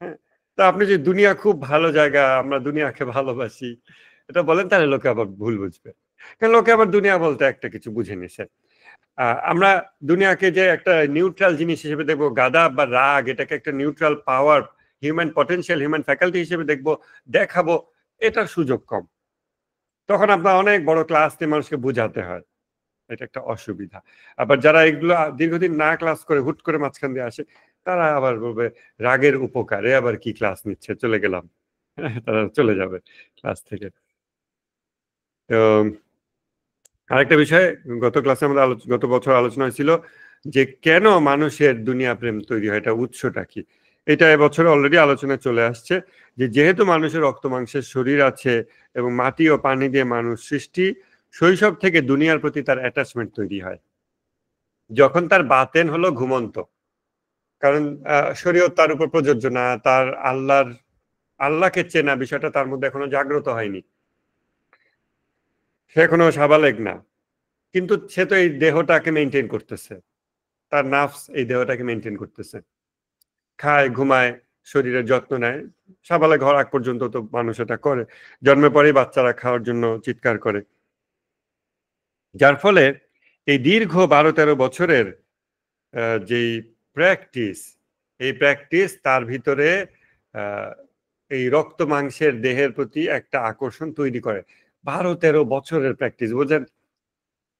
হ্যাঁ, তা আপনি যে দুনিয়া খুব ভালো জায়গা, আমরা দুনিয়াকে ভালোবাসি এটা বলেন, তাহলে লোকে আবার ভুল বুঝবে, কারণ লোকে আবার দুনিয়া বলতে একটা কিছু বুঝে নিছে। আমরা দুনিয়াকে যে একটা নিউট্রাল জিনিস হিসেবে দেখবো, গাদা বা রাগ এটাকে একটা নিউট্রাল পাওয়ার, হিউম্যান পটেনশিয়াল, হিউম্যান ফ্যাকাল্টি হিসেবে দেখবো, দেখাবো, এটার সুযোগ কম। তখন আপনার অনেক বড় ক্লাস নিয়ে মানুষকে বোঝাতে হয়, এটা একটা অসুবিধা। আবার যারা এগুলো দীর্ঘদিন না ক্লাস করে হুট করে মাঝখান দিয়ে আসে, তারা আবার বলবে রাগের উপকারে আবার কি ক্লাস নিচ্ছে, চলে গেলাম। তারা চলে যাবে ক্লাস থেকে। তো আরেকটা বিষয় গত ক্লাসে আমরা গত বছর আলোচনা হয়েছিল যে কেন মানুষের দুনিয়া প্রেম তৈরি হয়, এটা উৎসটা কি। এটা এবছর অলরেডি আলোচনায় চলে আসছে যে যেহেতু মানুষের রক্ত মাংসের শরীর আছে এবং মাটি ও পানি দিয়ে মানুষ সৃষ্টি, শৈশব থেকে দুনিয়ার প্রতি তার অ্যাটাচমেন্ট তৈরি হয় যখন তার বাতেন হলো ঘুমন্ত। কারণ শরীয়ত তার উপর প্রযোজ্য না, তার আল্লাহকে চেনা বিষয়টা তার মধ্যে এখনো জাগ্রত হয়নি, সে এখনো সাবালেগ না, কিন্তু সে তো এই দেহটাকে মেনটেন করতেছে, তার নাফস এই দেহটাকে মেনটেন করতেছে, খায়, ঘুমায়, শরীরের যত্ন নেয়। সাবালেগ হওয়ার আগ পর্যন্ত তো মানুষ এটা করে, জন্মের পরেই বাচ্চারা খাওয়ার জন্য চিৎকার করে। যার ফলে এই দীর্ঘ 12-13 বছরের যেই প্র্যাকটিস, এই প্র্যাকটিস তার ভিতরে এই রক্ত মাংসের দেহের প্রতি একটা আকর্ষণ তৈরি করে। 12-13 বছরের প্র্যাকটিস, বুঝেন।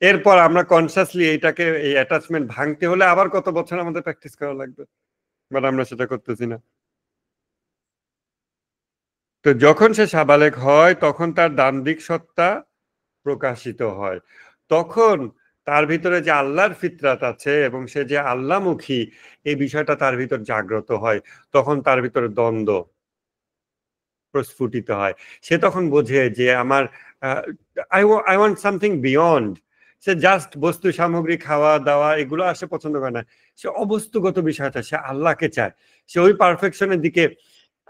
এরপর আমরা কনসিয়াসলি এইটাকে, এই অ্যাটাচমেন্ট ভাঙতে হলে আবার কত বছর আমাদের প্র্যাকটিস করা লাগবে, বাট আমরা সেটা করতেছি না। তো যখন সে সাবালেগ হয় তখন তার দান্দিক সত্তা প্রকাশিত হয়, তখন তার ভিতরে যে আল্লাহর ফিতরাত আছে এবং সে যে আল্লাহমুখী এই বিষয়টা তার ভিতর জাগ্রত হয়, তখন তার ভিতরে দ্বন্দ্ব প্রস্ফুটিত হয়। সে তখন বোঝে যে আমার I want something beyond. Say just বস্তু সামগ্রী, খাওয়া দাওয়া এগুলো আসে পছন্দ করে না, সে অবস্তুগত বিষয়টা, সে আল্লাহকে চায়, সে ওই পারফেকশনের দিকে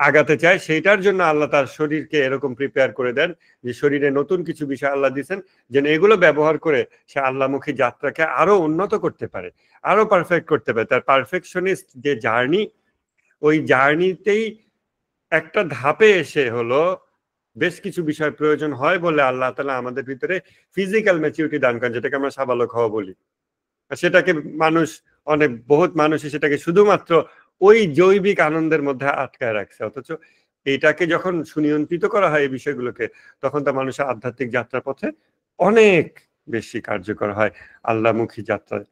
আগাতে চায়, সেইটার জন্য আল্লাহ তার শরীরকে এরকম প্রিপেয়ার করে দেন যে শরীরে নতুন কিছু বিষয় আল্লাহ দিচ্ছেন, যেন এগুলো ব্যবহার করে সে আল্লাহমুখী যাত্রাকে আরো উন্নত করতে পারে, আরো পারফেক্ট করতে পারে। তার পারফেকশনিস্ট যে জার্নি, ওই জার্নিতেই একটা ধাপে এসে হলো বেশ কিছু বিষয় প্রয়োজন হয় বলে আল্লাহ তাআলা আমাদের ভিতরে ফিজিক্যাল ম্যাচুরিটি দান করেন, যেটাকে আমরা সাবালক হওয়া বলি। সেটাকে মানুষ, বহুত মানুষই সেটাকে শুধুমাত্র ওই জৈবিক আনন্দের মধ্যে আটকায় রাখছে, অথচ এইটাকে যখন সুনিয়ন্ত্রিত করা হয় এই বিষয়গুলোকে, তখন তা মানুষের আধ্যাত্মিক যাত্রার পথে অনেক বেশি কার্যকর হয় আল্লাহমুখী যাত্রায়।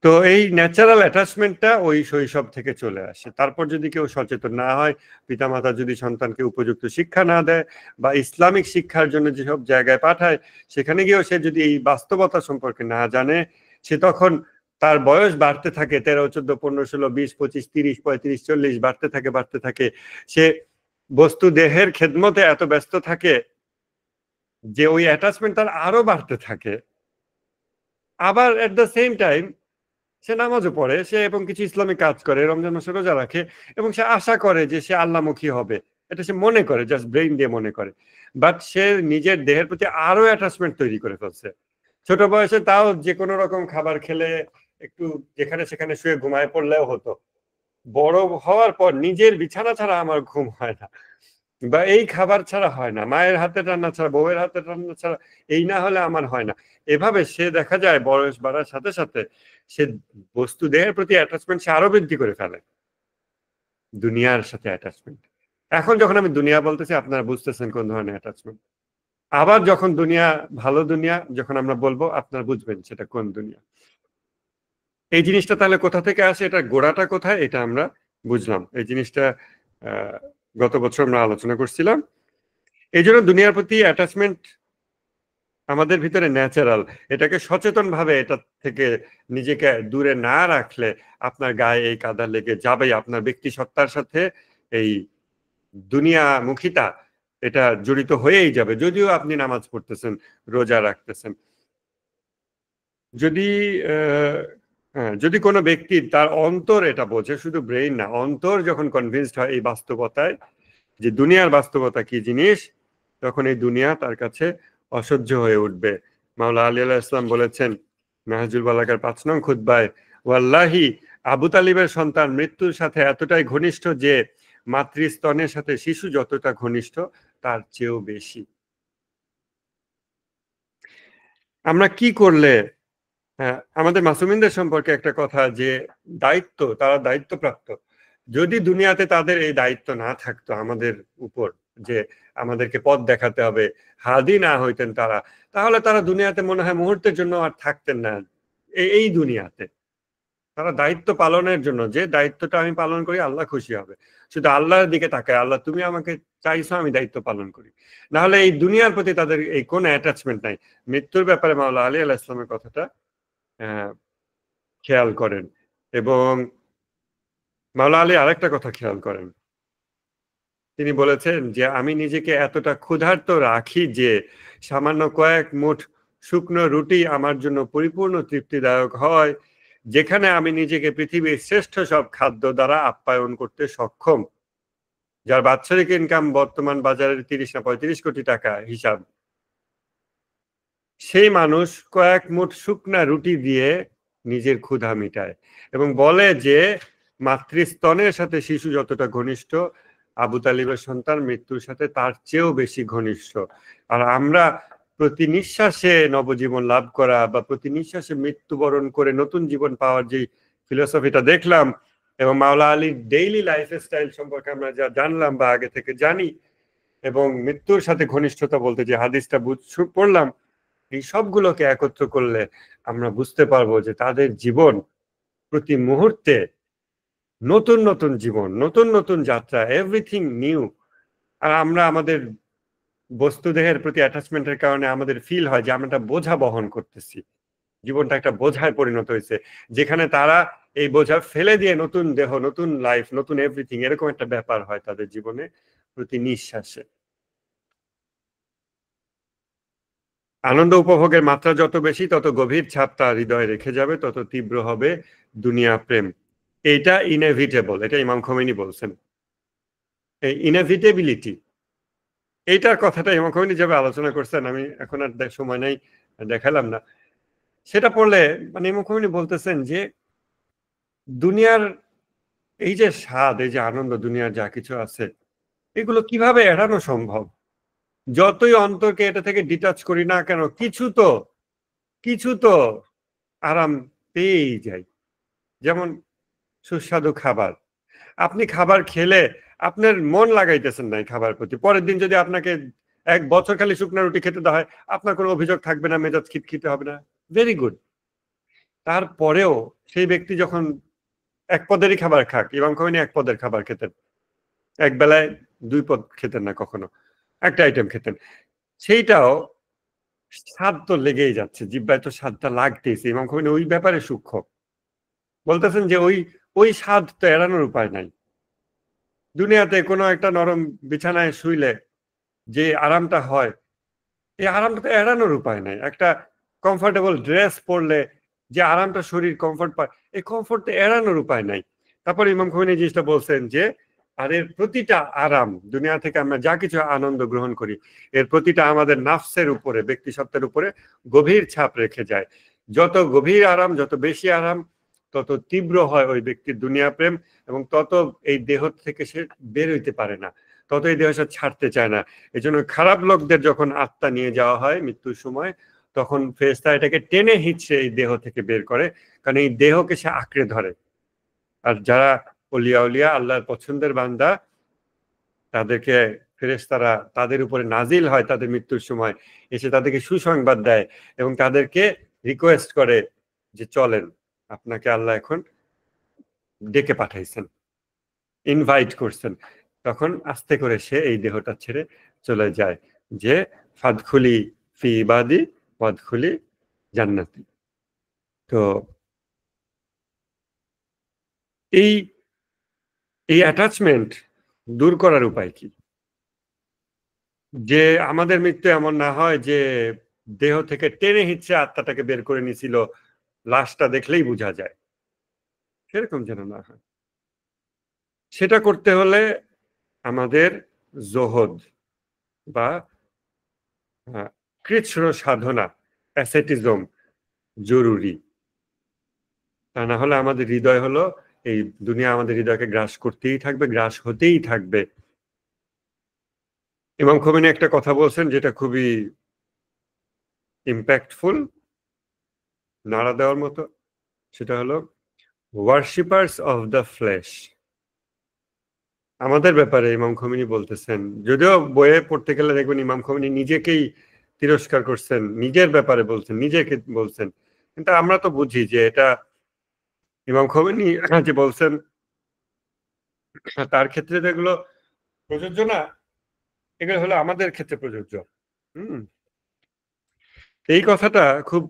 তো এই ন্যাচারাল অ্যাটাচমেন্টটা ওই শৈশব থেকে চলে আসে। তারপর যদি কেউ সচেতন না হয়, পিতামাতা যদি সন্তানকে উপযুক্ত শিক্ষা না দেয় বা ইসলামিক শিক্ষার জন্য যেসব জায়গায় পাঠায় সেখানে গিয়েও সে যদি এই বাস্তবতা সম্পর্কে না জানে, সে তখন তার বয়স বাড়তে থাকে, 13, 14, 15, 16, 20, 25, 30, 35, 40 বাড়তে থাকে। সে বস্তু দেহের খেদমতে এত ব্যস্ত থাকে যে ওই অ্যাটাচমেন্ট তার আরো বাড়তে থাকে। আবার এট দ্য সেম টাইম সে নামাজও পড়ে, সে এবং কিছু ইসলামিক কাজ করে, রমজান মাসে রোজা রাখে, এবং সে আশা করে যে সে আল্লাহমুখী হবে, এটা সে মনে করে, জাস্ট ব্রেইন দিয়ে মনে করে। বাট সে নিজের দেহের প্রতি আরো অ্যাটাচমেন্ট তৈরি করে ফেলছে ছোট বয়সে। তাও যে কোনো রকম খাবার খেলে একটু যেখানে সেখানে শুয়ে ঘুমায় পড়লেও হতো, বড় হওয়ার পর নিজের বিছানা ছাড়া আমার ঘুম হয় না, বা এই খাবার ছাড়া হয় না, মায়ের হাতে রান্না ছাড়া, বউয়ের হাতে রান্না ছাড়া এই না হলে আমার হয় না। এভাবে সে দেখা যায় বয়স বাড়ার সাথে সাথে সে বস্তু দেহের প্রতি অ্যাটাচমেন্ট সে আরো বৃদ্ধি করে ফেলে, দুনিয়ার সাথে অ্যাটাচমেন্ট। এখন যখন আমি দুনিয়া বলতেছি আপনারা বুঝতেছেন কোন ধরনের অ্যাটাচমেন্ট। আবার যখন দুনিয়া, ভালো দুনিয়া যখন আমরা বলবো আপনারা বুঝবেন সেটা কোন দুনিয়া। এই জিনিসটা তাহলে কোথা থেকে আসে, এটা গোড়াটা কোথায়, এটা আমরা বুঝলাম। এই জিনিসটা গত বছর আমরা আলোচনা করছিলাম। এই জন্য দুনিয়ার প্রতি অ্যাটাচমেন্ট আমাদের ভিতরে ন্যাচারাল। এটাকে সচেতন ভাবে এটা থেকে নিজেকে দূরে না রাখলে আপনার গায়ে এই কাদা লেগে যাবেই, আপনার ব্যক্তি সত্তার সাথে এই দুনিয়ামুখিতা এটা জড়িত হয়েই যাবে, যদিও আপনি নামাজ পড়তেছেন, রোজা রাখতেছেন। যদি কোনো ব্যক্তি তার অন্তর এটা বোঝে, শুধু ব্রেইন না, অন্তর যখন কনভিন্সড হয় এই বাস্তবতায় যে দুনিয়ার বাস্তবতা কি জিনিস, তখন এই দুনিয়া তার কাছে অসহ্য হয়ে উঠবে। মাওলা আলী আলাইহিস সালাম বলেছেন নাহজুল বালাগার 5 নং খুতবায়, ওয়াল্লাহি আবু তালিবের সন্তান মৃত্যুর সাথে এতটাই ঘনিষ্ঠ যে মাতৃস্তনের সাথে শিশু যতটা ঘনিষ্ঠ তার চেয়েও বেশি। আমরা কি করলে, আমাদের মাসুমিনদের সম্পর্কে একটা কথা, যে দায়িত্ব, তারা দায়িত্বপ্রাপ্ত। যদি দুনিয়াতে তাদের এই দায়িত্ব না থাকতো আমাদের উপর, যে আমাদেরকে পথ দেখাতে হবে, হাদি না হইতেন তারা, তাহলে তারা দুনিয়াতে মনে হয় মুহূর্তের জন্য আর থাকতেন না এই দুনিয়াতে। তারা দায়িত্ব পালনের জন্য, যে দায়িত্বটা আমি পালন করি আল্লাহ খুশি হবে, শুধু আল্লাহর দিকে তাকায়, আল্লাহ তুমি আমাকে চাইছো আমি দায়িত্ব পালন করি, না হলে এই দুনিয়ার প্রতি তাদের এই কোনো অ্যাটাচমেন্ট নাই। মৃত্যুর ব্যাপারে মাওলা আলী আলাইহিস সালামের কথাটা খেয়াল করেন, এবং মাওলা আলী আরেকটা কথা খেয়াল করেন। তিনি বলেছেন যে আমি নিজেকে এতটা ক্ষুধার্ত রাখি যে সামান্য কয়েক মুঠ শুকনো রুটি আমার জন্য পরিপূর্ণ তৃপ্তিদায়ক হয়, যেখানে আমি নিজেকে পৃথিবীর শ্রেষ্ঠ সব খাদ্য দ্বারা আপ্যায়ন করতে সক্ষম, যার বাৎসরিক ইনকাম বর্তমান বাজারের 30 না 35 কোটি টাকা হিসাব। সেই মানুষ কয়েক মুঠ শুকনা রুটি দিয়ে নিজের ক্ষুধা মিটায় এবং বলে যে মাতৃস্তনের সাথে শিশু যতটা ঘনিষ্ঠ, আবু তালিবের সন্তান মৃত্যুর সাথে তার চেয়েও বেশি ঘনিষ্ঠ। আর আমরা প্রতি নিঃশ্বাসে নবজীবন লাভ করা বা প্রতি নিঃশ্বাসে মৃত্যুবরণ করে নতুন জীবন পাওয়ার যে ফিলোসফিটা দেখলাম, এবং মাওলা আলীর ডেইলি লাইফস্টাইল সম্পর্কে আমরা যা জানলাম বা আগে থেকে জানি, এবং মৃত্যুর সাথে ঘনিষ্ঠতা বলতে যে হাদিসটা পড়লাম, এই সবগুলোকে একত্র করলে আমরা বুঝতে পারবো যে তাদের জীবন প্রতি মুহূর্তে নতুন নতুন জীবন, নতুন নতুন যাত্রা, এভরিথিং নিউ। আর আমরা আমাদের বস্তুদেহের প্রতি অ্যাটাচমেন্টের কারণে আমাদের ফিল হয় যে আমরা একটা বোঝা বহন করতেছি, জীবনটা একটা বোঝায় পরিণত হয়েছে, যেখানে তারা এই বোঝা ফেলে দিয়ে নতুন দেহ, নতুন লাইফ, নতুন এভরিথিং, এরকম একটা ব্যাপার হয় তাদের জীবনে প্রতি নিঃশ্বাসে। আনন্দ উপভোগের মাত্রা যত বেশি তত গভীর ছাপ তার হৃদয়ে রেখে যাবে, তত তীব্র হবে দুনিয়া প্রেম। এটা ইনএভিটেবল, এটা ইমাম খোমেনি বলছেন। এই ইনএভিটেবিলিটি, এইটার কথাটা ইমাম খোমেনি যেভাবে আলোচনা করছেন, আমি এখন আর সময় নাই, দেখালাম না, সেটা পড়লে মানে ইমাম খোমেনি বলতেছেন যে দুনিয়ার এই যে স্বাদ, এই যে আনন্দ, দুনিয়ার যা কিছু আছে, এগুলো কিভাবে এড়ানো সম্ভব? যতই অন্তরকে এটা থেকে ডিটাচ করি না কেন, কিছু তো আরাম পেয়েই যাই। যেমন সুস্বাদু খাবার, আপনি খাবার খেলে আপনার মন লাগাইতেছেন না এই খাবার প্রতি, পরের দিন যদি আপনাকে 1 বছর খালি শুকনা রুটি খেতে দেওয়া হয়, আপনার কোনো অভিযোগ থাকবে না, মেজাজ খিটখিটে হবে না, ভেরি গুড। তারপরেও সেই ব্যক্তি যখন 1 পদেরই খাবার খাক, ইমাম খোমেনি 1 পদের খাবার খেতেন, এক বেলায় 2 পদ খেতেন না, কখনো একটা আইটেম খেতেন, সেইটাও স্বাদ তো লেগেই যাচ্ছে, জিহ্বায় তো স্বাদটা লাগতেছে। ইমাম খোমেনি ওই ব্যাপারে সূক্ষ্ম, বলতেছেন যে ওই স্বাদ তো এড়ানোর উপায় নাই। দুনিয়াতে কোনো একটা নরম বিছানায় শুইলে যে আরামটা হয়, এই আরামটা তো এড়ানোর উপায় নাই। একটা কমফোর্টেবল ড্রেস পরলে যে আরামটা শরীর কমফোর্ট পায়, এই কমফোর্ট তো এড়ানোর উপায় নাই। তারপরে ইমাম খোমেনি জিনিসটা বলছেন যে আর এর প্রতিটা আরাম, দুনিয়া থেকে আমরা যা কিছু আনন্দ গ্রহণ করি, এর প্রতিটা আমাদের নাফসের উপরে, ব্যক্তি সত্তার উপরে গভীর ছাপ রেখে যায়। যত গভীর আরাম, যত বেশি আরাম, তত তীব্র হয় ওই ব্যক্তির দুনিয়া প্রেম, এবং তত এই দেহ থেকে সে বের হইতে পারে না, তত এই দেহ সে ছাড়তে চায় না। এই জন্য খারাপ লোকদের যখন আত্মা নিয়ে যাওয়া হয় মৃত্যুর সময়, তখন ফেরেশতা এটাকে টেনে হিঁচড়ে এই দেহ থেকে বের করে, কারণ এই দেহকে সে আঁকড়ে ধরে। আর যারা অলিয়া উলিয়া আল্লাহর পছন্দের বান্দা, তাদেরকে ফেরেশতারা তাদের উপরে নাজিল হয় তাদের মৃত্যুর সময়, এসে তাদেরকে সুসংবাদ দেয় এবং তাদেরকে রিকোয়েস্ট করে যে চলেন, আপনাকে আল্লাহ এখন ডেকে পাঠাইছেন, ইনভাইট করছেন। তখন আস্তে করে সে এই দেহটা ছেড়ে চলে যায়, যে ফাদখুলি ফি ইবাদি ওয়াদখুলি জান্নাতি। তো এই অ্যাটাচমেন্ট দূর করার উপায় কি? যে আমাদের মৃত্যু এমন না হয় যে দেহ থেকে টেনে হিঁচড়ে আত্মাটাকে বের করে নিছিল, লাশটা দেখলেই বোঝা যায়, সেরকম যেন না হয়। সেটা করতে হলে আমাদের জোহদ বা কৃচ্ছ্র সাধনা, অ্যাসেটিজম জরুরি। তা না হলে আমাদের হৃদয় হলো, এই দুনিয়া আমাদের হৃদয়কে গ্রাস করতেই থাকবে, গ্রাস হতেই থাকবে। ইমাম খোমেনি একটা কথা বলছেন যেটা খুবই ইম্প্যাক্টফুল, নাড়া দেওয়ার মতো, সেটা হলো ওয়ার্শিপার্স অফ দ্য ফ্লেশ। আমাদের ব্যাপারে ইমাম খোমেনি বলতেছেন, যদিও বইয়ে পড়তে গেলে দেখবেন ইমাম খোমেনি নিজেকেই তিরস্কার করছেন, নিজের ব্যাপারে বলছেন, নিজেকে বলছেন, কিন্তু আমরা তো বুঝি যে এটা ইমাম খোমেনি যে বলছেন তার ক্ষেত্রে যেগুলো প্রযোজ্য না, এগুলো হলো আমাদের ক্ষেত্রে প্রযোজ্য। এই কথাটা খুব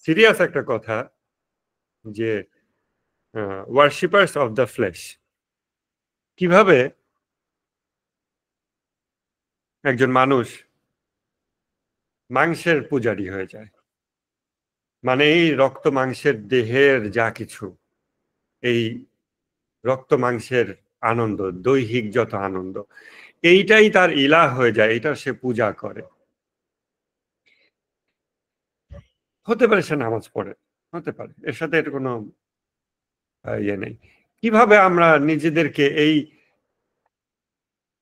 সিরিয়াস একটা কথা, যে ওয়ার্শিপার্স অফ দ্য ফ্লেশ, কিভাবে একজন মানুষ মাংসের পূজারী হয়ে যায়। মানে এই রক্ত মাংসের দেহের যা কিছু, এই রক্ত মাংসের আনন্দ, দৈহিক যত আনন্দ, এইটাই তার ইলাহ হয়ে যায়, এটা সে পূজা করে। হতে পারে সে নামাজ পড়ে, হতে পারে, এর সাথে এর কোনো ইয়ে নেই। কিভাবে আমরা নিজেদেরকে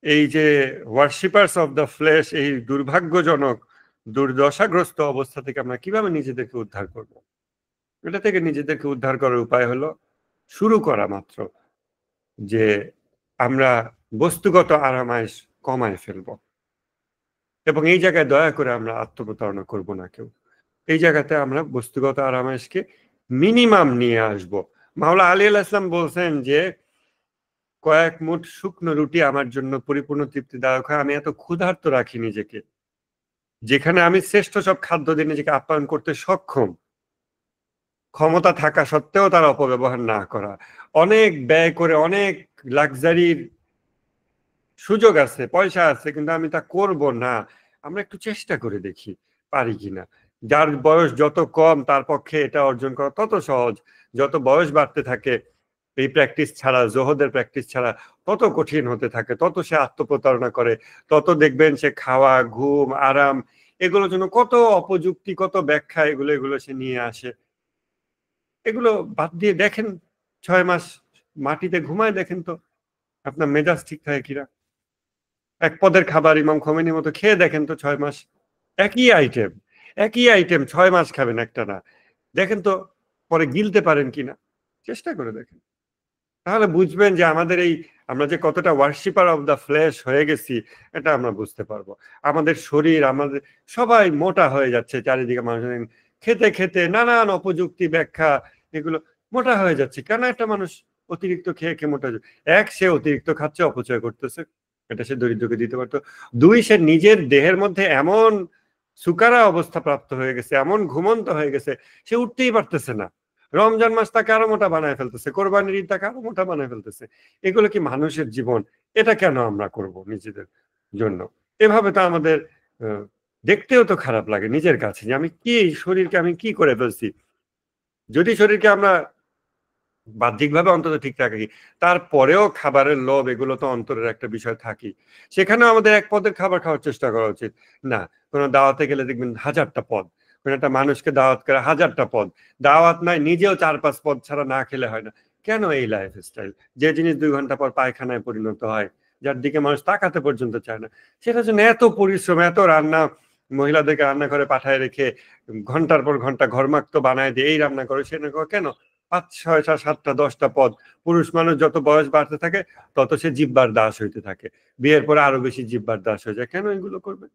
এই যে ওয়ার্শিপার্স অফ দ্য ফ্লেশ, এই দুর্ভাগ্যজনক দুর্দশাগ্রস্ত অবস্থা থেকে আমরা কিভাবে নিজেদেরকে উদ্ধার করব? এটা থেকে নিজেদেরকে উদ্ধার করার উপায় হলো শুরু করা মাত্র যে আমরা বস্তুগত আরামায়েশ কমায় ফেলব, এবং এই জায়গায় দয়া করে আমরা আত্মপ্রতারণা করব না কেউ। এই জায়গাতে আমরা বস্তুগত আরামায়েশকে মিনিমাম নিয়ে আসব। মাওলা আলী আলাইহিস সালাম বলছেন যে কয়েক মুঠ শুকনো রুটি আমার জন্য পরিপূর্ণ তৃপ্তিদায়ক হয়, আমি এত ক্ষুধার্ত রাখি নিজেকে, যেখানে আমি শ্রেষ্ঠ সব খাদ্য দিয়ে নিজেকে আপ্যায়ন করতে সক্ষম, ক্ষমতা থাকা সত্ত্বেও তার অপব্যবহার না করা, অনেক ব্যয় করে অনেক লাক্সারির সুযোগ আছে, পয়সা আছে, কিন্তু আমি তা করব না। আমরা একটু চেষ্টা করে দেখি পারি কিনা। যার বয়স যত কম তার পক্ষে এটা অর্জন করা তত সহজ, যত বয়স বাড়তে থাকে এই প্র্যাকটিস ছাড়া, জোহদের প্র্যাকটিস ছাড়া তত কঠিন হতে থাকে, তত সে আত্মপ্রতারণা করে, তত দেখবেন সে খাওয়া, ঘুম, আরাম এগুলোর জন্য কত অপযুক্তি, কত ব্যাখ্যা এগুলো সে নিয়ে আসে। এগুলো বাদ দিয়ে দেখেন 6 মাস মাটিতে ঘুমায় দেখেন তো আপনার মেজাজ ঠিক থাকে কিনা। এক পদের খাবার ইমাম খোমেনির মতো খেয়ে দেখেন তো 6 মাস, একই আইটেম 6 মাস খাবেন একটা না, দেখেন তো পরে গিলতে পারেন কিনা, চেষ্টা করে দেখেন। তাহলে বুঝবেন যে আমাদের এই আমরা যে কতটা ওয়ার্শিপার অফ দ্য ফ্লেশ হয়ে গেছি এটা আমরা বুঝতে পারবো। আমাদের শরীর, আমাদের সবাই মোটা হয়ে যাচ্ছে, চারিদিকে মানুষ খেতে খেতে নানান অপযুক্তি ব্যাখ্যা, এগুলো মোটা হয়ে যাচ্ছে। কেন একটা মানুষ অতিরিক্ত খেয়ে খেয়ে মোটা হচ্ছে? এক, সে অতিরিক্ত খাচ্ছে, অপচয় করতেছে, এটা সে দরিদ্রকে দিতে পারতো। দুই, সে নিজের দেহের মধ্যে এমন সুকারা অবস্থা প্রাপ্ত হয়ে গেছে, এমন ঘুমন্ত হয়ে গেছে, সে উঠতেই পারতেছে না। রমজান মাস তাকে আরো মোটা বানায় ফেলতেছে, কোরবানির ঈদ তাকে আরো মোটা বানায় ফেলতেছে। এগুলো কি মানুষের জীবন? এটা কেন আমরা করব নিজেদের জন্য? এভাবে তো আমাদের দেখতেও তো খারাপ লাগে নিজের কাছে, যে আমি কি শরীরকে আমি কি করে ফেলছি। যদি শরীরকে আমরা বাহ্যিকভাবে অন্তত ঠিক রাখি, তারপরেও খাবারের লোভ এগুলো তো অন্তরের একটা বিষয় থাকি। সেখানেও আমাদের এক পদের খাবার খাওয়ার চেষ্টা করা উচিত না। কোনো দাওয়াতে গেলে দেখবেন 1000টা পদ, কোনো একটা মানুষকে দাওয়াত করে 1000টা পদ, দাওয়াত নাই নিজেও 4-5 পদ ছাড়া না খেলে হয় না। কেন এই লাইফ স্টাইল? যে জিনিস 2 ঘন্টা পর পায়খানায় পরিণত হয়, যার দিকে মানুষ তাকাতে পর্যন্ত চায় না, সেটার জন্য এত পরিশ্রম, এত রান্না, মহিলাদেরকে রান্না করে পাঠায় রেখে ঘন্টার পর ঘন্টা ঘরমাক্ত বানায় দিয়ে এই রান্না করে সে রান্না করে, কেন? 5, 6, 7, 10টা পদ। পুরুষ মানুষ যত বয়স বাড়তে থাকে তত সে জিহ্বার দাস হইতে থাকে, বিয়ের পরে আরো বেশি জিহ্বার দাস হয়ে যায়। কেন এগুলো করবে?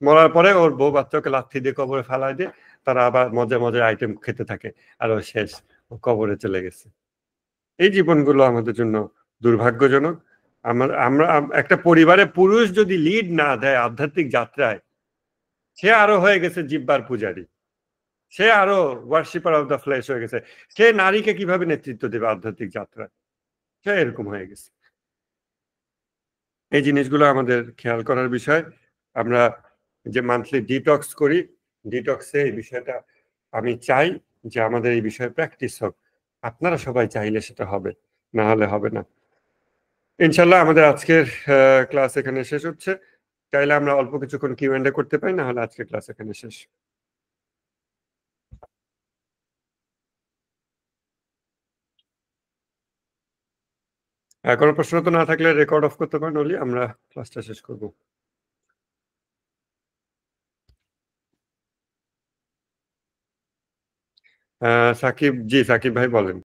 মরার পরে ওর বউ বাচ্চাকে লাথি দিয়ে কবরে ফালায় দিয়ে তারা আবার মজার মজার আইটেম খেতে থাকে, আর ও শেষ, ও কবরে চলে গেছে। এই জীবনগুলো আমাদের জন্য দুর্ভাগ্যজনক। আমরা একটা পরিবারে পুরুষ যদি লিড না দেয় আধ্যাত্মিক যাত্রায়, সে আরো হয়ে গেছে জিহ্বার পূজারী, সে আরো ওয়ার্শিপার অফ দ্য ফ্লেশ হয়ে গেছে। সে নারীকে কিভাবে নেতৃত্ব দেবে আধ্যাত্মিক যাত্রায়? সে এরকম হয়ে গেছে। এই জিনিসগুলো আমাদের খেয়াল করার বিষয়। আমরা যে মান্থলি ডিটক্স করি, ডিটক্সে এই বিষয়টা আমি চাই যে আমাদের এই বিষয়ে প্র্যাকটিস হোক। আপনারা সবাই চাইলে সেটা হবে, না হলে হবে না। ইনশাল্লাহ আমাদের আজকের ক্লাস এখানে শেষ হচ্ছে। চাইলে আমরা অল্প কিছুক্ষণ কিউ&এ করতে পারি, না হলে আজকের ক্লাস এখানে শেষ। কোনো প্রশ্ন তো না থাকলে রেকর্ড অফ করতে পারেন, ওলি আমরা ক্লাসটা শেষ করব। সাকিব, জি সাকিব ভাই বলেন।